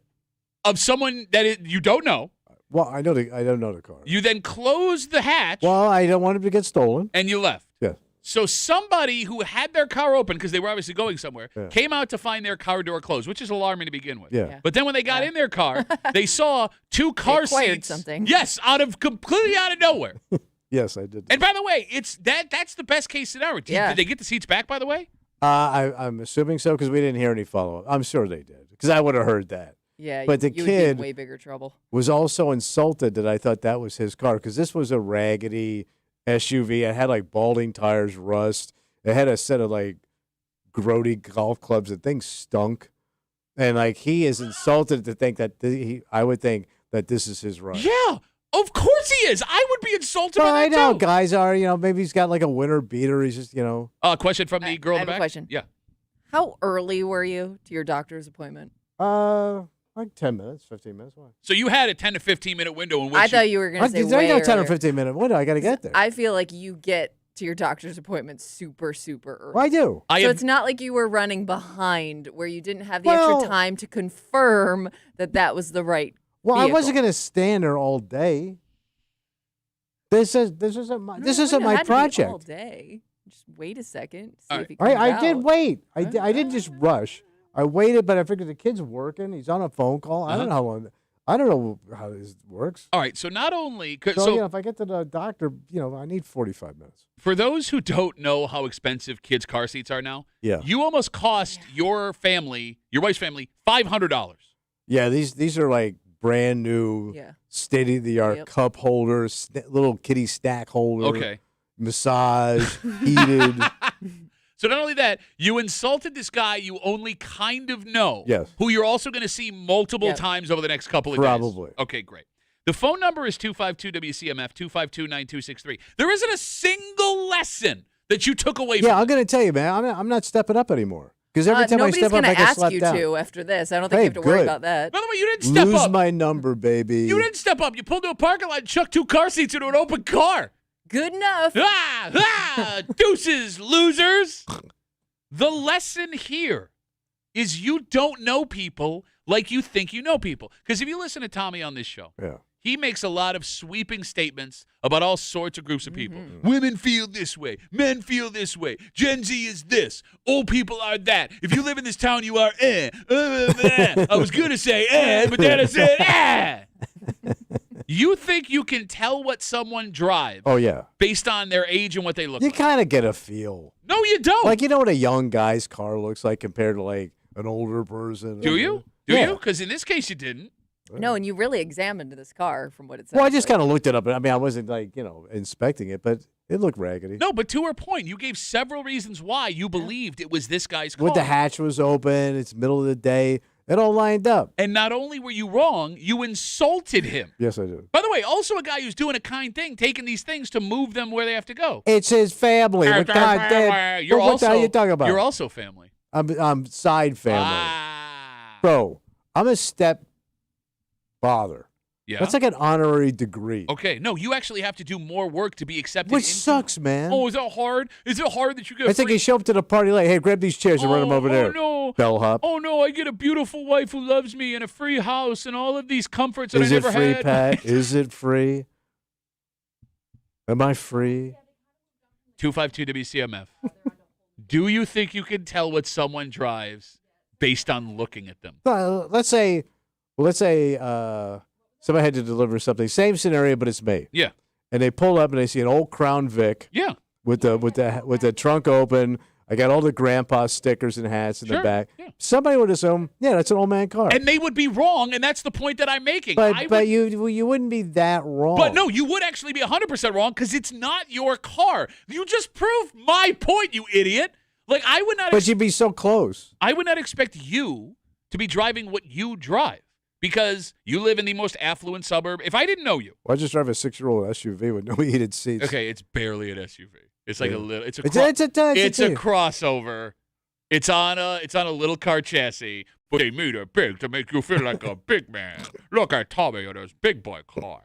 of someone that you don't know. Well, I don't know the car. You then closed the hatch Well, I don't want him to get stolen. and you left. Yes. So somebody who had their car open because they were obviously going somewhere came out to find their car door closed, which is alarming to begin with. Yeah. But then when they got in their car, they saw 2 car acquired seats. something. Yes, completely out of nowhere. Yes, I did. And by the way, that's the best case scenario. Did they get the seats back, by the way? I'm assuming so because we didn't hear any follow-up. I'm sure they did because I would have heard that. Yeah, But the you would be kid in way bigger trouble. was also insulted that I thought that was his car because this was a raggedy SUV. It had like balding tires, rust. It had a set of like grody golf clubs. The thing stunk. And like he is insulted to think that I would think that this is his ride. Yeah, of course he is. I would be insulted Well, by I that know too. guys are, maybe he's got like a winter beater. He's just, Question from the girl I in the have back. a question. Yeah. How early were you to your doctor's appointment? like 10 minutes, 15 minutes. Why? So you had a 10 to 15 minute window in which I thought you were going to say way I got 10 or earlier. 15 minute window. I got to get there. I feel like you get to your doctor's appointment super, super early. Well, I do. So it's not like you were running behind where you didn't have the Well- extra time to confirm that was the right Well, I wasn't vehicle. going to stand there all day. This isn't my No, this it isn't wouldn't my have had to be all project. day. Just wait a second. See All if he All comes right, I did out. wait. I didn't just rush. I waited, but I figured the kid's working. He's on a phone call. I don't know how long. I don't know how this works. All right. So not only So, if I get to the doctor, I need 45 minutes. for those who don't know how expensive kids' car seats are now, Yeah. you almost cost your family, your wife's family, $500. Yeah, these are like brand new, Yeah. state of the art Yep. cup holders, little kitty stack holder. Okay. Massage, heated. So not only that, you insulted this guy you only kind of know. Yes. Who you're also going to see multiple Yep. times over the next couple of Probably. days. Okay, great. The phone number is 252-WCMF, 252-9263. There isn't a single lesson that you took away from Yeah, I'm going to tell you, man. I'm not stepping up anymore. Because every time I nobody's step up, gonna I get ask slapped you down. to after this. I don't think Hey, you have to worry good. about that. By the way, you didn't step Lose up. my number, baby. You didn't step up. You pulled to a parking lot and chucked 2 car seats into an open car. Good enough. Deuces, losers. The lesson here is you don't know people like you think you know people. Because if you listen to Tommy on this show, Yeah. he makes a lot of sweeping statements about all sorts of groups of people. Mm-hmm. Women feel this way. Men feel this way. Gen Z is this. Old people are that. If you live in this town, you are I was going to say but then I said You think you can tell what someone drives Oh, yeah. based on their age and what they look You like? kind of get a feel. No, you don't. Like, you know what a young guy's car looks like compared to, like, an older person? Do you? Do Yeah. you? Because in this case, you didn't. No, and you really examined this car from what it says. Well, I just kind of looked it up. I mean, I wasn't, like, inspecting it, but it looked raggedy. No, but to her point, you gave several reasons why you believed it was this guy's car. With the hatch was open, it's middle of the day. It all lined up. And not only were you wrong, you insulted him. Yes, I did. By the way, also a guy who's doing a kind thing, taking these things to move them where they have to go. It's his family. What God, You're what also, the hell are you talking about? You're also family. I'm side family. Ah. Bro, I'm a step father. Yeah. That's like an honorary degree. Okay. No, you actually have to do more work to be accepted. Which into- sucks, man. Oh, is that hard? Is it hard that you get It's like you show up to the party like, hey, grab these chairs and run them over there. Oh, no. Bellhop. Oh, no, I get a beautiful wife who loves me and a free house and all of these comforts that Is I it never free, had. Pat? Is it free? Am I free? 252 WCMF. Do you think you can tell what someone drives based on looking at them? Let's say somebody had to deliver something. Same scenario, but it's me. Yeah. And they pull up and they see an old Crown Vic Yeah. with the trunk open. I got all the grandpa stickers and hats in Sure, the back. yeah. Somebody would assume, yeah, that's an old man car. And they would be wrong, and that's the point that I'm making. But you wouldn't be that wrong. But no, you would actually be 100% wrong because it's not your car. You just proved my point, you idiot. Like I would not. But you'd be so close. I would not expect you to be driving what you drive because you live in the most affluent suburb. If I didn't know you, Well, I just drive a 6-year-old SUV with no heated seats. okay, it's barely an SUV. It's like Yeah. a little. It's a. It's a crossover. It's on a little car chassis, but they made it big to make you feel like a big man. Look at Tommy in his big boy car.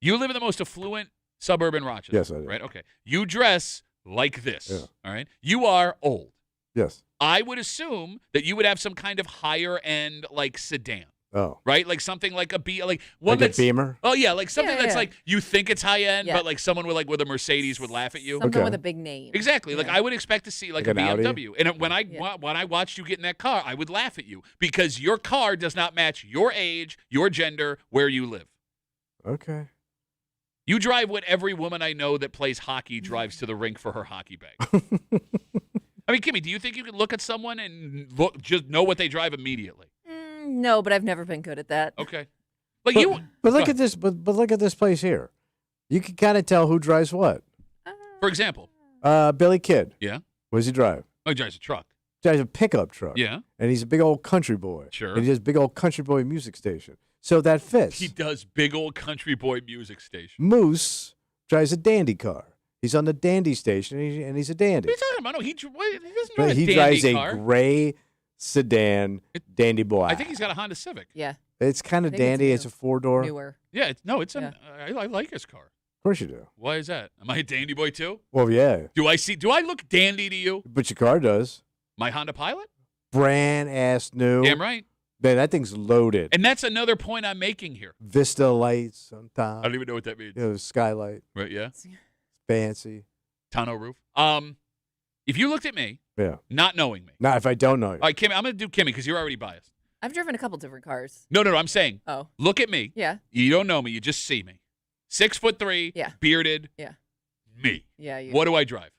You live in the most affluent suburb in Rochester. Yes, I do. Right? Okay. You dress like this. Yeah. All right. You are old. Yes. I would assume that you would have some kind of higher end like sedan. Oh. Right? Like something like like one Like a that's Beamer? Oh yeah, like something Yeah, that's yeah. like you think it's high end, Yeah. but like someone with a Mercedes would laugh at you. Something Okay. with a big name. Exactly. Like Yeah. I would expect to see like Like a an Audi? BMW. And when I watched you get in that car, I would laugh at you because your car does not match your age, your gender, where you live. Okay. You drive what every woman I know that plays hockey drives to the rink for her hockey bag. I mean, Kimmy, do you think you could look at someone and just know what they drive immediately? No, but I've never been good at that. Okay. Like But, you but look Go at this. But look at this place here. You can kind of tell who drives what. for example. Billy Kidd. Yeah. What does he drive? Oh, he drives a truck. Drives a pickup truck. Yeah. And he's a big old country boy. Sure. And he has a big old country boy music station. So that fits. He does big old country boy music station. Moose drives a dandy car. He's on the dandy station, and he's a dandy. What are you talking about? No, he doesn't drive But a he dandy drives car. a gray sedan dandy boy. I think he's got a Honda Civic. Yeah, It's kind I of think it's dandy. new. It's a 4-door. Of newer. Yeah, it's Yeah. I like his car. course you do. Why is that? Am I a dandy boy too? Well, yeah. Do I look dandy to you? But your car does. My Honda Pilot? Brand ass new. Damn right. Man, that thing's loaded. And that's another point I'm making here. Vista lights on top. I don't even know what that means. Skylight. Right, yeah. Fancy. Tonneau roof. If you looked at me, Yeah. not knowing me. Now, if I don't know you. All right, Kimmy, I'm going to do Kimmy because you're already biased. I've driven a couple different cars. No, I'm saying, Oh, look at me. yeah, You don't know me. You just see me. 6'3", Yeah. bearded. Yeah. Me. yeah. You, What do I drive?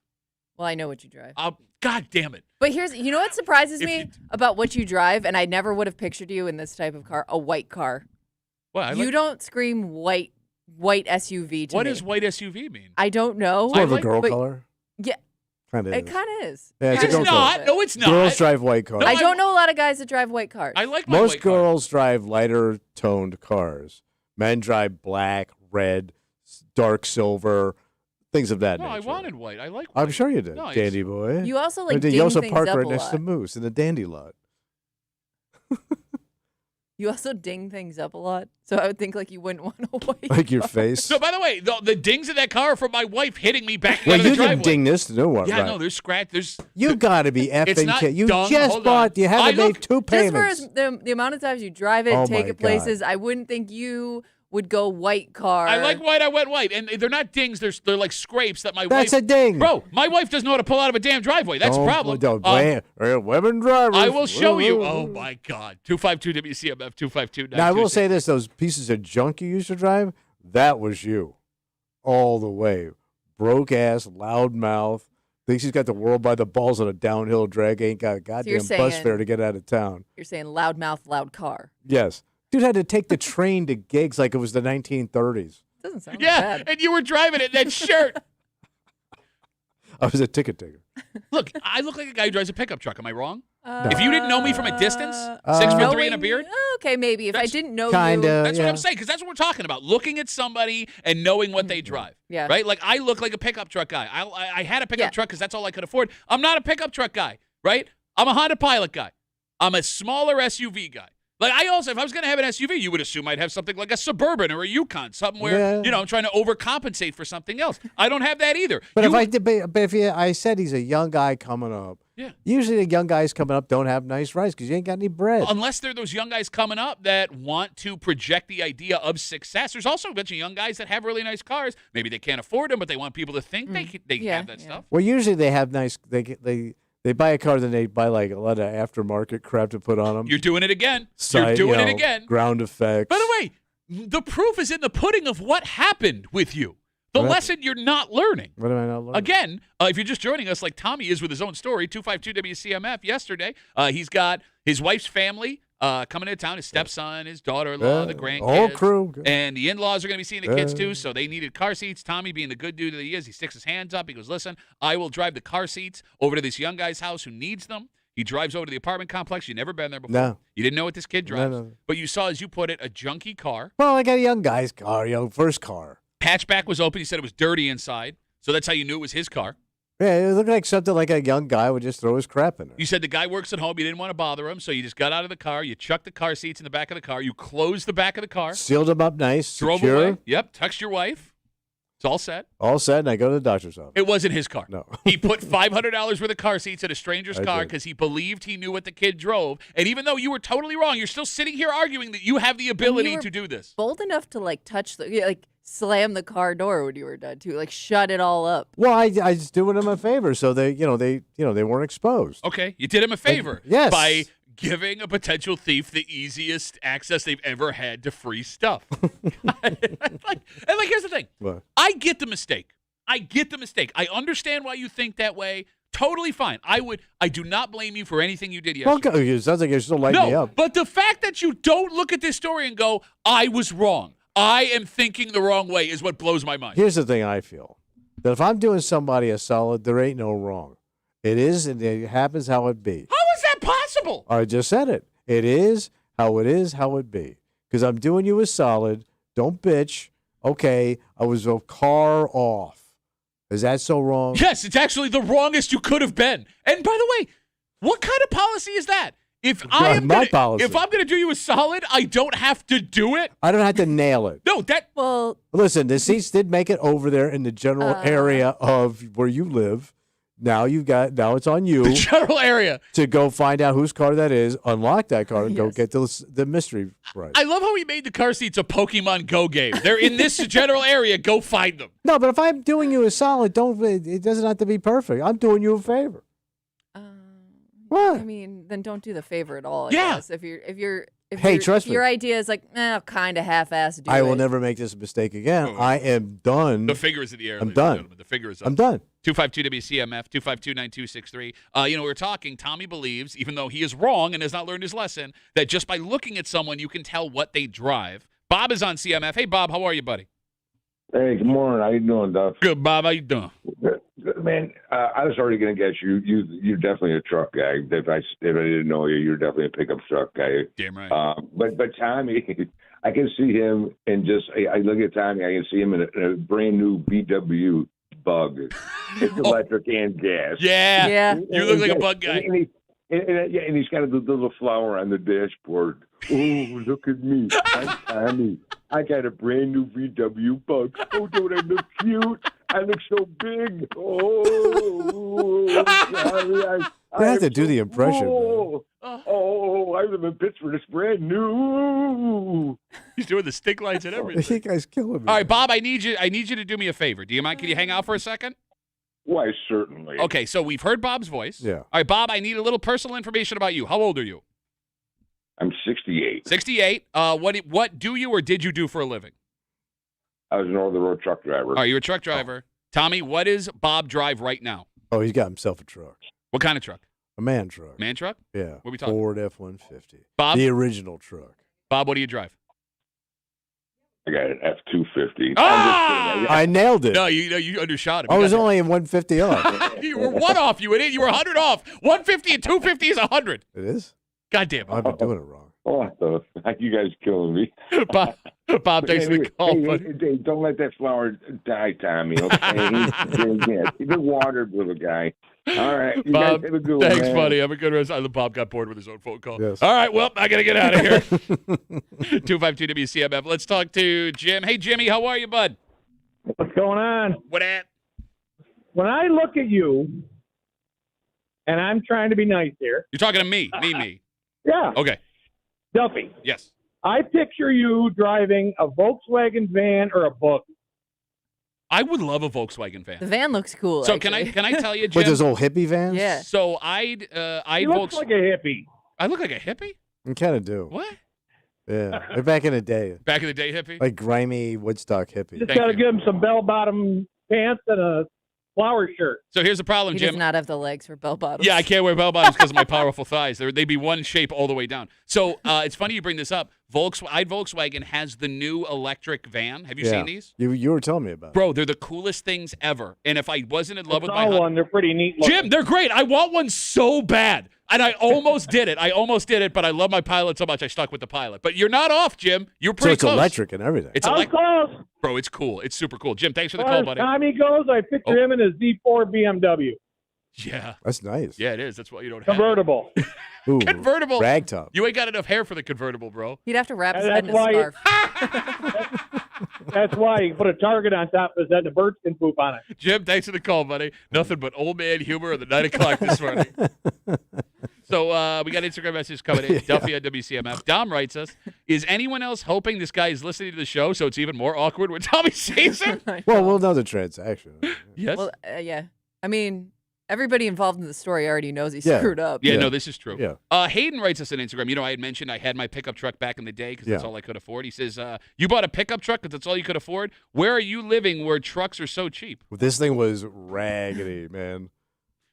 Well, I know what you drive. God damn it. But you know what surprises If me you- about what you drive, and I never would have pictured you in this type of car, a white car. What, You don't scream white SUV to what me. does white SUV mean? I don't know. It's more of a like- girl but- color. Yeah, Kind of. It kind of is. Yeah, it's Kinda a It's girl is. not. No, it's not. Girls drive white cars. No, I don't know a lot of guys that drive white cars. I like my Most white car. girls drive lighter toned cars. Men drive black, red, dark silver, things of that No, nature. I wanted white. I like white. I'm sure you did, No, it's- dandy boy. You also like Went to ding Yosa things Park up right a next lot. to Moose in the dandy lot. You also ding things up a lot, so I would think like you wouldn't want a white. Like your car. face. So, by the way, the dings in that car are from my wife hitting me back Well, out of the you driveway. didn't ding this new one, Yeah, right? no, there's scratch. There's You got to be It's effing not kidding. You dumb. just Hold bought. on. You haven't I made look- two Just for payments. the amount of times you drive it, Oh take my it places, I wouldn't think you would go white car. I like white. I went white, and they're not dings. They're like scrapes that my That's wife. a ding. Bro, my wife doesn't know how to pull out of a damn driveway. That's a problem. Don't blame women drivers. I will show you. Oh my God, 252 WCMF 252. Now I will say this: those pieces of junk you used to drive, that was you, all the way. Broke ass, loud mouth. Thinks he's got the world by the balls on a downhill drag. Ain't got a goddamn you're bus saying- fare to get out of town. You're saying loudmouth, loud car. Yes, dude had to take the train to gigs like it was the 1930s. Doesn't sound Yeah, bad. and you were driving it in that shirt. I was a ticket taker. Look, I look like a guy who drives a pickup truck. Am I wrong? Uh, If you didn't know me from a distance, Uh, 6'3" and a knowing- beard. Okay, maybe. If I That's didn't know Kinda. you. That's what yeah. I'm saying, because that's what we're talking about. Looking at somebody and knowing what they drive. Yeah. Right? Like, I look like a pickup truck guy. I had a pickup Yeah. truck because that's all I could afford. I'm not a pickup truck guy, right? I'm a Honda Pilot guy. I'm a smaller SUV guy. Like, I also, if I was going to have an SUV, you would assume I'd have something like a Suburban or a Yukon, something where, Yeah. you know, I'm trying to overcompensate for something else. I don't have that either. But You- if I did, but if you, I said he's a young guy coming up. Yeah. Usually the young guys coming up don't have nice rides because you ain't got any bread. Unless they're those young guys coming up that want to project the idea of success. There's also a bunch of young guys that have really nice cars. Maybe they can't afford them, but they want people to think they Yeah, have that yeah. stuff. Well, usually they have nice. They buy a car, then they buy like a lot of aftermarket crap to put on them. You're doing it again. You're doing it again. Ground effects. By the way, the proof is in the pudding of what happened with you. The What lesson you're not learning. What am I not learning? Again, if you're just joining us like Tommy is with his own story, 252 WCMF yesterday, he's got his wife's family coming into town, his stepson, his daughter-in-law, the grandkids. whole crew. And the in-laws are going to be seeing the kids too, so they needed car seats. Tommy, being the good dude that he is, he sticks his hands up. He goes, listen, I will drive the car seats over to this young guy's house who needs them. He drives over to the apartment complex. You've never been there before. No. You didn't know what this kid drives. No. But you saw, as you put it, a junky car. Well, I got a young guy's car, first car. Hatchback was open. He said it was dirty inside. So that's how you knew it was his car. Yeah, it looked like something like a young guy would just throw his crap in there. You said the guy works at home. You didn't want to bother him. So you just got out of the car. You chucked the car seats in the back of the car. You closed the back of the car. Sealed him up nice, Drove secure, away. Yep. Text your wife. It's all set. all set, and I go to the doctor's office. It wasn't his car. No. He put $500 worth of car seats in a stranger's I car did. because he believed he knew what the kid drove. And even though you were totally wrong, you're still sitting here arguing that you have the ability were to do this. Bold enough to like touch slam the car door when you were done too, like shut it all up. Well, I just doing them a favor, so they weren't exposed. Okay. You did him a favor. yes. By giving a potential thief the easiest access they've ever had to free stuff. Here's the thing. What? I get the mistake. I understand why you think that way. Totally fine. I do not blame you for anything you did Well, yesterday. it sounds like you're still lighting me No, up. but the fact that you don't look at this story and go, I was wrong. I am thinking the wrong way is what blows my mind. Here's the thing I feel. That if I'm doing somebody a solid, there ain't no wrong. It is, and it happens how it be. How is that possible? I just said it. It is, how it be. Because I'm doing you a solid. Don't bitch. Okay, I was a car off. Is that so wrong? Yes, it's actually the wrongest you could have been. And by the way, what kind of policy is that? If I'm my policy. If I'm going to do you a solid, I don't have to do it. I don't have to nail it. No, that Well, Listen, the seats did make it over there in the general area of where you live. Now it's on the you general area. to go find out whose car that is, unlock that car, and go Yes. get the mystery prize. I love how he made the car seats a Pokemon Go game. They're in this general area. Go find them. No, but if I'm doing you a solid, it doesn't have to be perfect. I'm doing you a favor. What? I mean, then don't do the favor at all. I Yeah. guess. If Hey, trust if me. your idea is like, kind of half-assed. I will never make this mistake again. Oh. I am done. The figure is in the air. I'm ladies and done. gentlemen. The figure is up. I'm done. 252 WCMF, 252-9263. We were talking. Tommy believes, even though he is wrong and has not learned his lesson, that just by looking at someone, you can tell what they drive. Bob is on CMF. Hey, Bob, how are you, buddy? Hey, good morning. How you doing, Duff? Good, Bob. How you doing? Good, man. I was already going to guess you're definitely a truck guy. If I didn't know you, you're definitely a pickup truck guy. Damn right. But Tommy, I can see him in just. I look at Tommy. I can see him in a brand new VW Bug. It's electric and gas. Yeah. Yeah. You look like a bug guy. And he's got a little flower on the dashboard. Oh, look at me. I'm Tommy. I got a brand new VW Bug. Oh, don't I look cute? I look so big. Oh, Tommy, I have to do the impression. Oh, I live in Pittsburgh. It's brand new. He's doing the stick lights and You everything. guys killing me. All right, Bob, I need you to do me a favor. Do you mind? Can you hang out for a second? Why, certainly. Okay, so we've heard Bob's voice. Yeah. All right, Bob, I need a little personal information about you. How old are you? I'm 68. 68. What do you or did you do for a living? I was an over-the-road truck driver. All right, you're a truck driver. Tommy, what does Bob drive right now? Oh, he's got himself a truck. What kind of truck? A man truck. Man truck? Yeah. What are we talking? Ford F-150. Bob? The original truck. Bob, what do you drive? I got an F-250. Ah! I nailed it. No, you undershot him. I You was got- only in 150 off. You were one off, you idiot. You were 100 off. 150 and 250 is 100. It is? God damn I've been doing it wrong. Oh, the heck, you guys killing me. it. Bob, thanks for the call, buddy. Hey, don't let that flower die, Tommy, okay? He's a watered little guy. All right. You Bob, guys have a good one, thanks, man. buddy. Have a good rest. Bob got bored with his own phone call. Yes. All right, well, I got to get out of here. 252 WCMF. Let's talk to Jim. Hey, Jimmy, how are you, bud? What's going on? What at? When I look at you, and I'm trying to be nice here. You're talking to me. Me. Yeah, Okay. Duffy. Yes. I picture you driving a Volkswagen van or a book. I would love a Volkswagen van. The van looks cool. So actually. can I tell you, Jim? With those old hippie vans? Yeah. So I'd He looks like a hippie. I look like a hippie? You kind of do. What? Yeah. Like back in the day. Back in the day, hippie? Like grimy Woodstock hippie. Just Thank got to you. give him some bell-bottom pants and a flower shirt. So here's the problem, He Jim. does not have the legs for bell bottoms. Yeah, I can't wear bell bottoms because of my powerful thighs. They'd be one shape all the way down. So it's funny you bring this up. Volkswagen has the new electric van. Have you Yeah. seen these? You were telling me about it. Bro, they're the coolest things ever. And if I wasn't in love with I my saw husband, one. They're pretty neat looking. Jim, they're great. I want one so bad. And I almost did it. But I love my pilot so much I stuck with the pilot. But you're not off, Jim. You're So pretty it's close. electric and everything. It's I'm electric. close. Bro, it's cool. It's super cool. Jim, thanks for the As call, far as buddy. Tommy goes, I picture Oh. him in a Z4 BMW. Yeah. That's nice. Yeah, it is. That's why you don't have it. Convertible. Ooh, Convertible. ragtop. You ain't got enough hair for the convertible, bro. He'd have to wrap his And head in a that's scarf. That's why he put a target on top of his head and the birds can poop on it. Jim, thanks for the call, buddy. Nothing but old man humor at the 9 o'clock this morning. So we got Instagram messages coming in. Duffy at WCMF. Dom writes us, is anyone else hoping this guy is listening to the show so it's even more awkward when Tommy sees him? Well, we'll know the transaction. Yes. Well, yeah. I mean, everybody involved in the story already knows he Yeah. screwed up. Yeah, Yeah. no, this is true. Yeah. Hayden writes us on Instagram. You know, I had mentioned I had my pickup truck back in the day because that's Yeah. all I could afford. He says, you bought a pickup truck because that's all you could afford? Where are you living where trucks are so cheap? This thing was raggedy, man.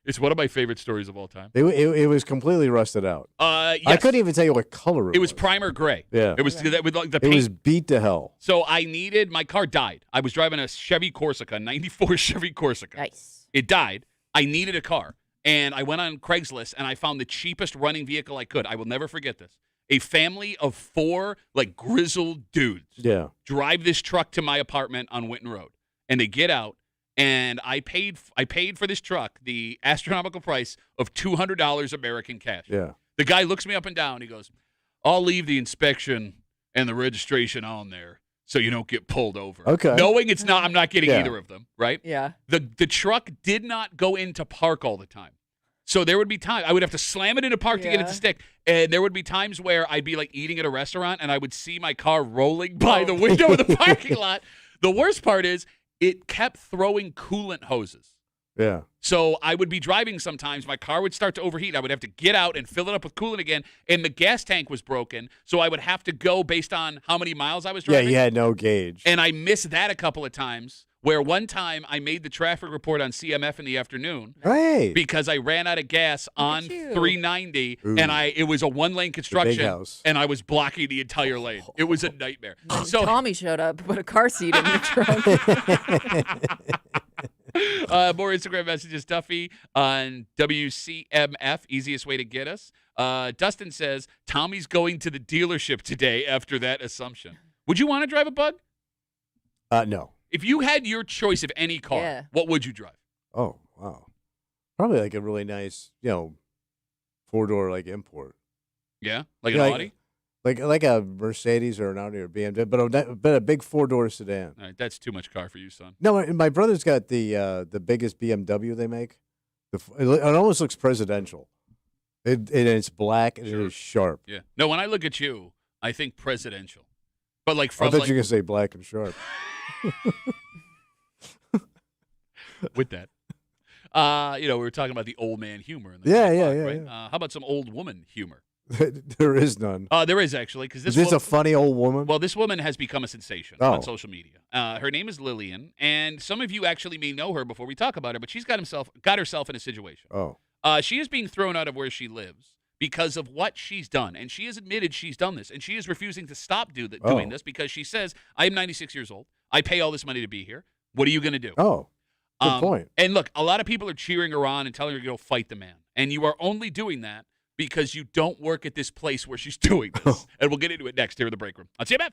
It's one of my favorite stories of all time. It was completely rusted out. Yes. I couldn't even tell you what color it was. It was primer gray. Yeah. It was that with like the It paint. was beat to hell. So my car died. I was driving a Chevy Corsica, 94 Chevy Corsica. Nice. It died. I needed a car. And I went on Craigslist and I found the cheapest running vehicle I could. I will never forget this. A family of 4 like grizzled dudes Yeah. drive this truck to my apartment on Winton Road. And they get out and I paid for this truck the astronomical price of $200 American cash. Yeah. The guy looks me up and down. He goes, I'll leave the inspection and the registration on there so you don't get pulled over. Okay. Knowing I'm not getting Yeah. either of them, right? Yeah. The truck did not go into park all the time. So there would be time I would have to slam it into park to get it Yeah. to stick. And there would be times where I'd be like eating at a restaurant and I would see my car rolling by the window of the parking lot. The worst part is it kept throwing coolant hoses. Yeah. So I would be driving sometimes. My car would start to overheat. I would have to get out and fill it up with coolant again. And the gas tank was broken. So I would have to go based on how many miles I was Yeah, driving. you had no gauge. And I missed that a couple of times where one time I made the traffic report on CMF in the afternoon Right. because I ran out of gas on you. 390, Ooh. and it was a one-lane construction, house. and I was blocking the entire lane. It was a nightmare. Then So Tommy showed up, put a car seat in the trunk. more Instagram messages. Duffy on WCMF, easiest way to get us. Dustin says, Tommy's going to the dealership today after that assumption. Would you want to drive a Bug? No. If you had your choice of any car, Yeah. what would you drive? Oh, wow. Probably like a really nice, 4-door like import. Yeah? Like Yeah, an like- Audi? Like a Mercedes or an Audi or BMW, but a big 4-door sedan. All right, that's too much car for you, son. No, my brother's got the biggest BMW they make. It almost looks presidential. It's black and Sure. it is sharp. Yeah. No, when I look at you, I think presidential. But like I from thought like you were gonna say black and sharp. with that. We were talking about the old man humor in the Yeah, blog, yeah, right? yeah. How about some old woman humor? There is none. There is actually, because Is this a funny old woman? well, this woman has become a sensation Oh. on social media. Her name is Lillian, and some of you actually may know her before we talk about her, but she's got herself in a situation. Oh, She is being thrown out of where she lives because of what she's done, and she has admitted she's done this, and she is refusing to stop doing Oh. this because she says, "I am 96 years old. I pay all this money to be here. What are you going to do?" oh, good point. And look, a lot of people are cheering her on and telling her to go fight the man, and you are only doing that because you don't work at this place where she's doing this. And we'll get into it next here in the break room. On CMF.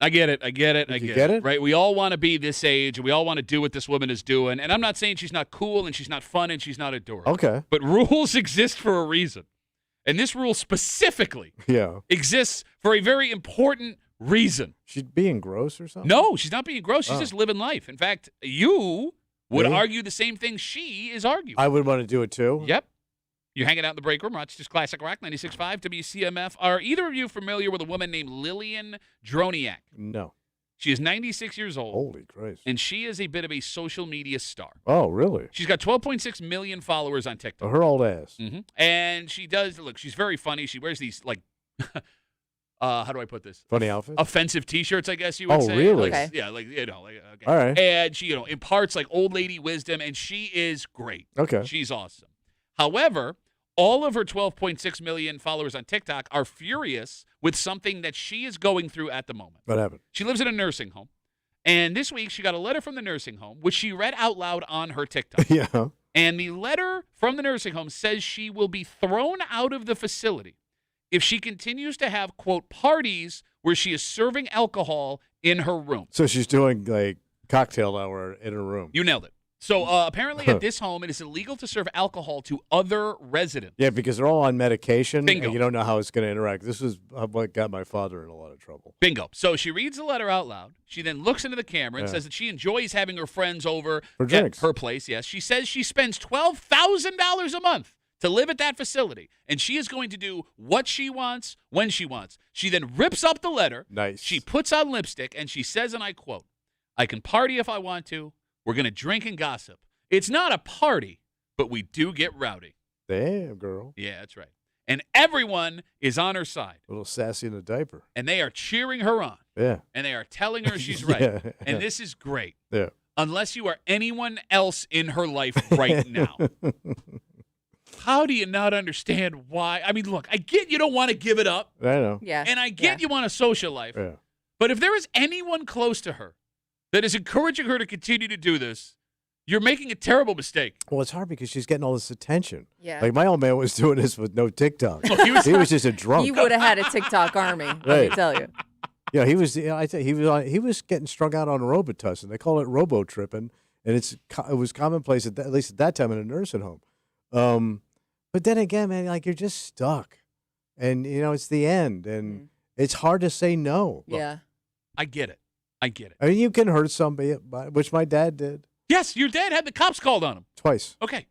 I get it. You get it? Right? We all want to be this age, and we all want to do what this woman is doing. And I'm not saying she's not cool, and she's not fun, and she's not adorable. Okay. But rules exist for a reason. And this rule specifically Yeah. exists for a very important reason. She's being gross or something? No, she's not being gross. She's Oh. just living life. In fact, you would Me? argue the same thing she is arguing. I would want to do it too. Yep. You're hanging out in the break room. Rochester's Classic Rock 96.5 WCMF. Are either of you familiar with a woman named Lillian Droniak? No. She is 96 years old, Holy Christ. and she is a bit of a social media star. Oh, really? She's got 12.6 million followers on TikTok. Her old ass. And she does, look, she's very funny. She wears these, like, how do I put this? Funny outfit? Offensive T-shirts, I guess you would Oh, say. really? Like, Okay. yeah, like, you know. Like, okay. All right. And she, imparts, like, old lady wisdom, and she is great. Okay. She's awesome. However, all of her 12.6 million followers on TikTok are furious with something that she is going through at the moment. What happened? She lives in a nursing home. And this week, she got a letter from the nursing home, which she read out loud on her TikTok. Yeah. And the letter from the nursing home says she will be thrown out of the facility if she continues to have, quote, parties where she is serving alcohol in her room. So she's doing like cocktail hour in her room. You nailed it. So apparently at this home, it is illegal to serve alcohol to other residents. Yeah, because they're all on medication. Bingo. And you don't know how it's going to interact. This is what got my father in a lot of trouble. Bingo. So she reads the letter out loud. She then looks into the camera and Yeah. says that she enjoys having her friends over For at drinks. her place. Yes. She says she spends $12,000 a month to live at that facility, and she is going to do what she wants when she wants. She then rips up the letter. Nice. She puts on lipstick, and she says, and I quote, "I can party if I want to. We're going to drink and gossip. It's not a party, but we do get rowdy." Damn, girl. Yeah, that's right. And everyone is on her side, A little sassy in a diaper. and they are cheering her on, Yeah. and they are telling her she's right. Yeah. And this is great. Yeah. Unless you are anyone else in her life right now. How do you not understand why? I mean, look, I get you don't want to give it up, I know. Yeah. and I get you want a social life. Yeah. But if there is anyone close to her that is encouraging her to continue to do this, you're making a terrible mistake. Well, it's hard because she's getting all this attention. Yeah. Like my old man was doing this with no TikTok. Oh, he was- just a drunk. He would have had a TikTok army, let me Right. tell you. Yeah, he was. I tell you, he was getting strung out on Robitussin. They call it robo tripping, and it was commonplace at least at that time in a nursing home. But then again, man, like you're just stuck, and it's the end, and it's hard to say no. Yeah. I get it. I get it. I mean, you can hurt somebody, which my dad did Yes, your dad had the cops called on him. twice. Okay.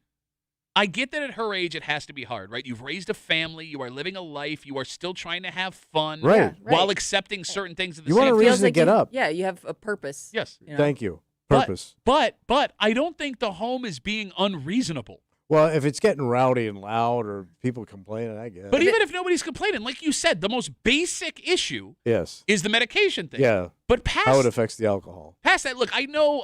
I get that at her age it has to be hard, right? You've raised a family, you are living a life, you are still trying to have fun Right. Yeah, while right. accepting certain things at the You want same a time. reason to get you, up. Yeah, you have a purpose. Yes. you know? Thank you. But- Purpose. But I don't think the home is being unreasonable. Well, if it's getting rowdy and loud or people complaining, I guess. But even if nobody's complaining, like you said, the most basic issue yes. is the medication thing. Yeah. But past How it affects the alcohol. past that, look, I know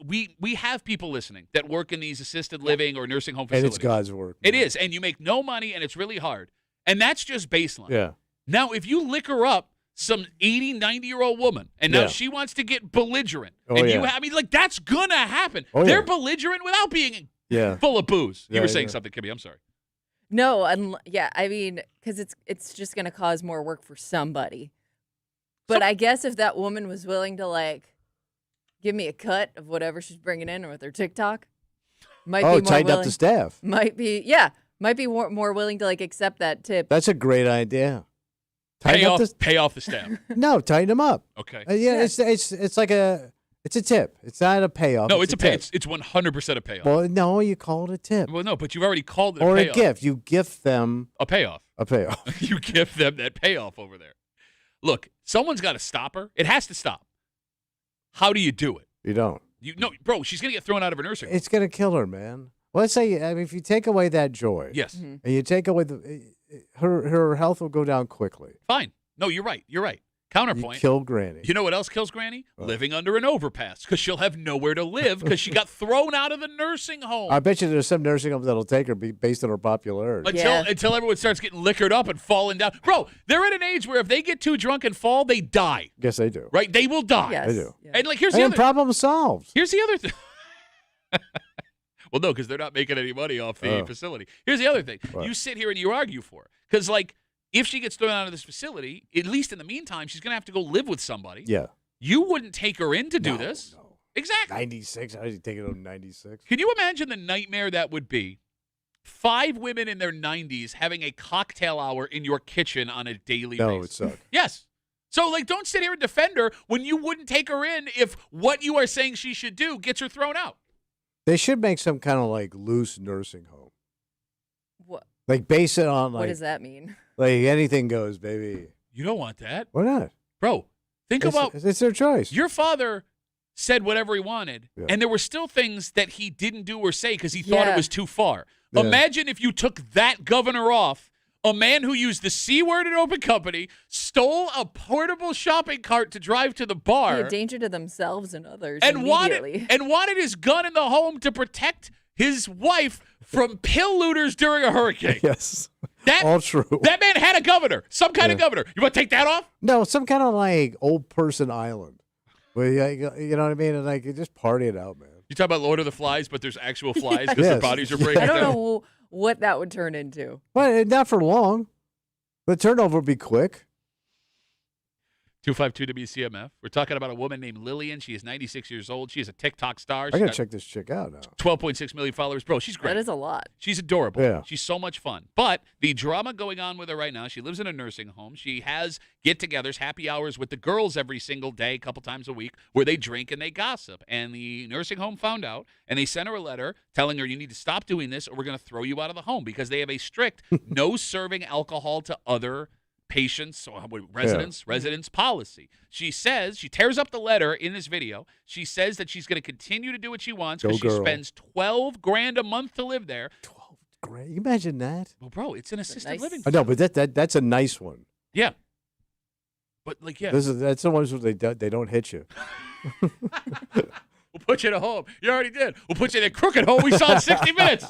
we have people listening that work in these assisted living or nursing home And facilities. it's God's work. It man. is, and you make no money, and it's really hard. And that's just baseline. Yeah. Now, if you liquor up some 80, 90-year-old woman, and now Yeah. she wants to get belligerent, Oh, and yeah. I mean, like, that's going to happen. Oh, They're yeah. belligerent without being Yeah. full of booze. You Yeah, were saying yeah. something, Kimmy. I'm sorry. No, yeah, I mean, because it's just going to cause more work for somebody. But I guess if that woman was willing to, like, give me a cut of whatever she's bringing in with her TikTok, might be more tighten willing. up the staff. Might be more willing to, like, accept that tip. That's a great idea. Pay up off the staff. No, tighten them up. Okay. Yeah, it's like it's a tip. It's not a payoff. No, it's a pay. tip. It's 100% a payoff. Well, no, you call it a tip Well, no, but you've already called it or a a payoff. gift. You gift them A payoff. a payoff. You give them that payoff over there. Look, someone's got to stop her. It has to stop. How do you do it? You don't. Bro, she's gonna get thrown out of her nursing home. It's gonna kill her, man. Well, let's say if you take away that joy, Yes, and you take away her health will go down quickly. fine. No, you're right. You're right. You Counterpoint. kill Granny. You know what else kills Granny? What? Living under an overpass, because she'll have nowhere to live because she got thrown out of the nursing home. I bet you there's some nursing homes that'll take her based on her popularity. Until everyone starts getting liquored up and falling down. Bro, they're at an age where if they get too drunk and fall, they die. Yes, they do. Right? They will die. Yes. I do. Yeah. And like here's the And other problem solved. Here's the other thing. Well, no, because they're not making any money off the Oh. facility. Here's the other thing. What? You sit here and you argue for it. Because, like, if she gets thrown out of this facility, at least in the meantime, she's going to have to go live with somebody. Yeah. You wouldn't take her in to do No, this. no. Exactly. 96. How did you take it on 96? Can you imagine the nightmare that would be? 5 women in their 90s having a cocktail hour in your kitchen on a daily basis. No, it would suck. Yes. So, like, don't sit here and defend her when you wouldn't take her in if what you are saying she should do gets her thrown out. They should make some kind of like loose nursing home. What? Like base it on like What does that mean? like anything goes, baby. You don't want that. Why not? Bro, think about It's their choice. your father said whatever he wanted, Yeah. and there were still things that he didn't do or say because he thought it Yeah. was too far. Yeah. Imagine if you took that governor off, a man who used the C word in open company, stole a portable shopping cart to drive to the bar, Be a danger to themselves and others and immediately. wanted his gun in the home to protect his wife from pill looters during a hurricane. Yes. That, All true. That man had a governor, some kind of Yeah. governor. You want to take that off? No, some kind of like old person island. Where you know what I mean? And like you just party it out, man. You talk about Lord of the Flies, but there's actual flies because their Yes. bodies are breaking I don't down. know what that would turn into. But not for long. The turnover would be quick. 252 WCMF. We're talking about a woman named Lillian. She is 96 years old. She is a TikTok star. I She's gotta got check this chick out now. 12.6 million followers. Bro, she's great. That is a lot. She's adorable. Yeah. She's so much fun. But the drama going on with her right now, she lives in a nursing home. She has get-togethers, happy hours with the girls every single day, a couple times a week, where they drink and they gossip. And the nursing home found out, and they sent her a letter telling her, you need to stop doing this or we're going to throw you out of the home because they have a strict no serving alcohol to other patients or residents policy. She says, she tears up the letter in this video. She says that she's going to continue to do what she wants because she Go girl. spends $12,000 a month to live there. 12 grand. You imagine that? Well, bro, it's an assisted nice- living. I know, but that's a nice one. Yeah. But like, yeah, That's the ones where they don't hit you. we'll put you in a home. You already did. We'll put you in a crooked home we saw in 60 Minutes.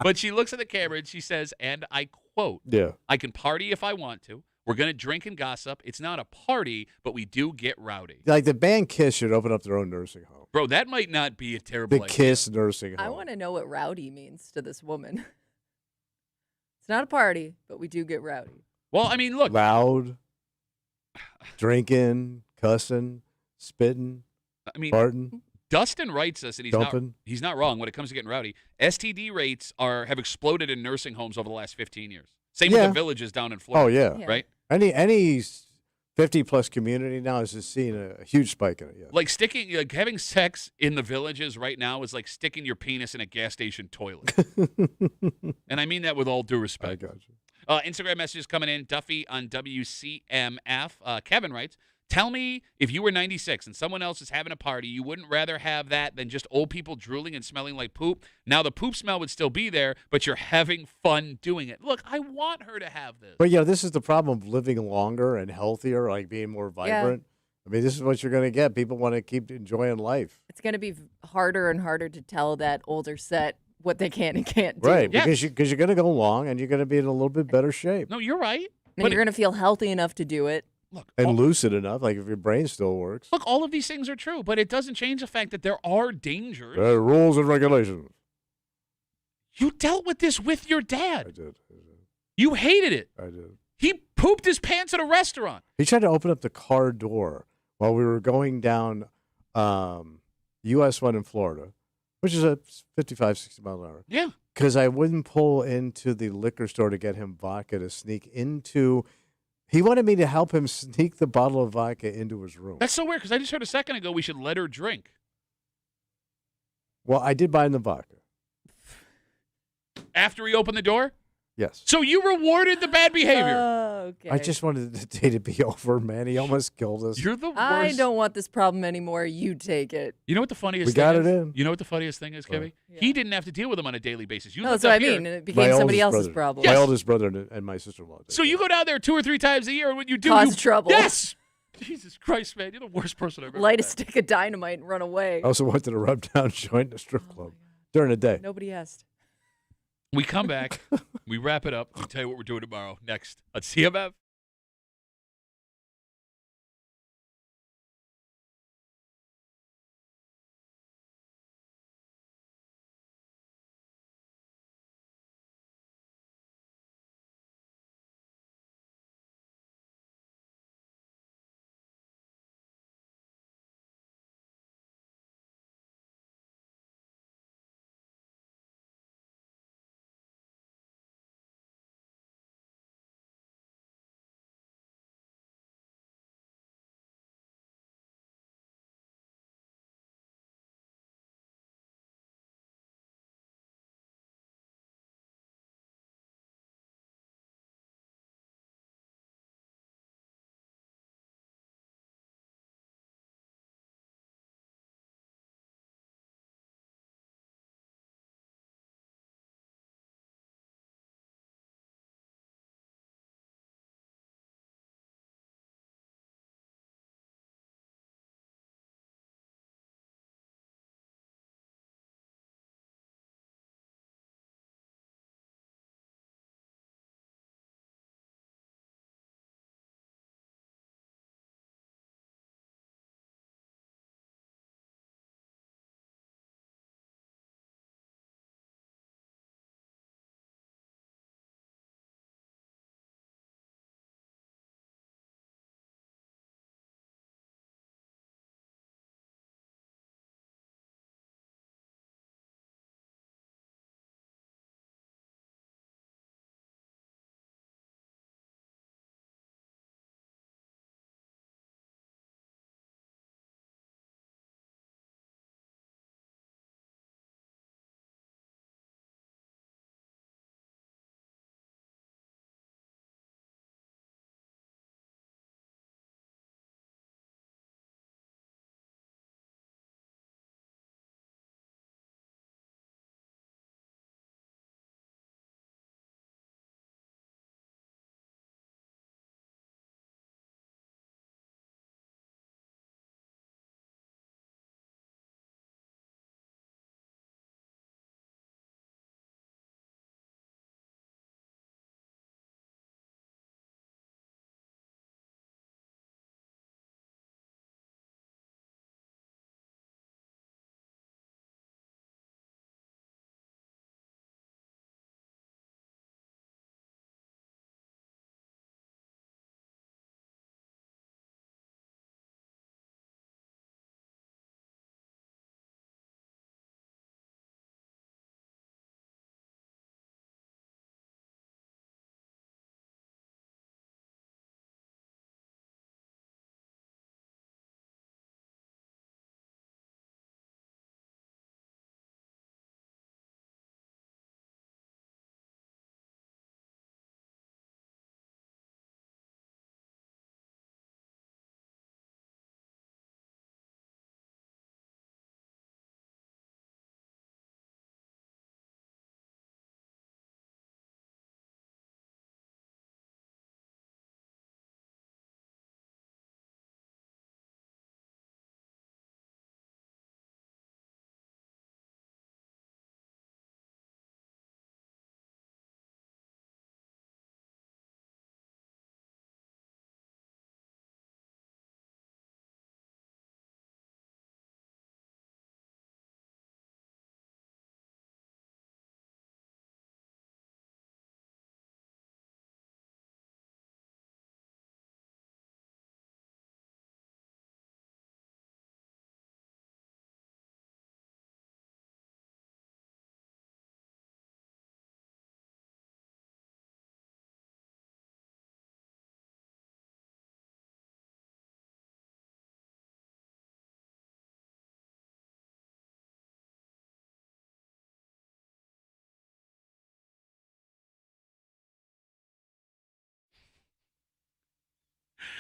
But she looks at the camera and she says, and I quote, Yeah. I can party if I want to. We're going to drink and gossip. It's not a party, but we do get rowdy. Like the band Kiss should open up their own nursing home. Bro, that might not be a terrible The idea. Kiss nursing home. I want to know what rowdy means to this woman. It's not a party, but we do get rowdy. Well, I mean, look, Loud, drinking, cussing, spitting, I mean, farting. Dustin writes us, and Dumping. he's not wrong when it comes to getting rowdy. STD rates have exploded in nursing homes over the last 15 years. Same with Yeah. the villages down in Florida. Oh yeah. Yeah. Right? Any 50+ community now is just seeing a huge spike in it. Yeah. Like having sex in the villages right now is like sticking your penis in a gas station toilet. And I mean that with all due I respect. got you. Instagram messages coming in. Duffy on WCMF. Kevin writes, tell me if you were 96 and someone else is having a party, you wouldn't rather have that than just old people drooling and smelling like poop. Now the poop smell would still be there, but you're having fun doing it. Look, I want her to have this. But this is the problem of living longer and healthier, like being more vibrant. I mean, this is what you're going to get. People want to keep enjoying life. It's going to be harder and harder to tell that older set what they can and can't do. Right. Yeah. Because you're going to go long and you're going to be in a little bit better shape. No, you're right. And But you're going to feel healthy enough to do it. look, And all, lucid enough, like if your brain still works. look, all of these things are true, but it doesn't change the fact that there are dangers. Rules and regulations. You dealt with this with your I dad. did. You hated it. I did. He pooped his pants at a restaurant. He tried to open up the car door while we were going down US 1 in Florida, which is a 55, 60 mile an hour. Yeah. Because I wouldn't pull into the liquor store to get him vodka to sneak into. He wanted me to help him sneak the bottle of vodka into his room. That's so weird because I just heard a second ago we should let her drink. Well, I did buy him the vodka. After he opened the door? Yes. So you rewarded the bad behavior. Okay. I just wanted the day to be over, man. He almost killed us. You're the worst. I don't want this problem anymore. You take it. You know what the funniest We thing got is? it in. You know what the funniest thing is, Kevin? Yeah. He didn't have to deal with them on a daily basis. You No, lived that's what I up here. mean. It became somebody else's problem. Yes. My oldest brother and my sister-in-law. So you go down there 2 or 3 times a year, and what you do, Cause you trouble. Yes. Jesus Christ, man, you're the worst person I've ever Light a met. stick of dynamite and run away. I also went to the rub-down joint in a strip club during the day. Nobody asked. We come back, we wrap it up. We tell you what we're doing tomorrow. Next on CMF.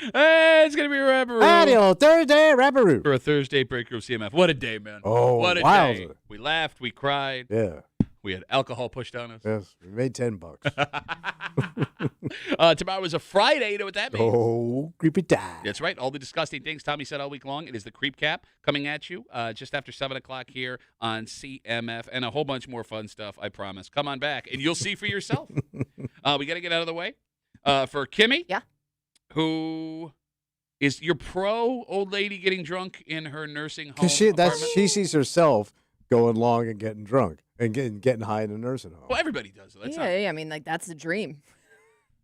It's going to be a rapper Audio Thursday Rapperoo. for a Thursday Break Room CMF. What a day, man. Oh, what a wowza. day. We laughed. We cried. Yeah. We had alcohol pushed on us. Yes. We made $10. Tomorrow is a Friday. You know what that means? Oh, creepy time. That's right. All the disgusting things Tommy said all week long. It is the Creep Cap coming at you just after 7 o'clock here on CMF, and a whole bunch more fun stuff, I promise. Come on back, and you'll see for yourself. We got to get out of the way. For Kimmy, Yeah. who is your pro old lady getting drunk in her nursing home Because apartment? she sees herself going long and getting drunk and getting high in a nursing home. Well, everybody does. That's Yeah, I mean, like, that's the dream.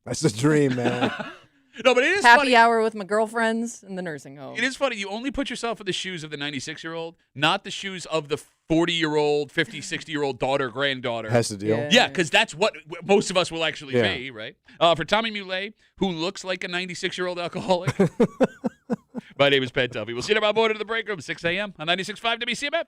That's the dream, man. No, but it is Happy funny. hour with my girlfriends in the nursing home. It is funny. You only put yourself in the shoes of the 96-year-old, not the shoes of the 40-year-old, 50, 60-year-old daughter, granddaughter. Has to deal. Yeah. Yeah, because that's what most of us will actually Yeah. be, right? For Tommy Muley, who looks like a 96-year-old alcoholic. My name is Pat Tuffy. We'll see you tomorrow morning in the break room, 6 a.m. on 96.5 WCMF.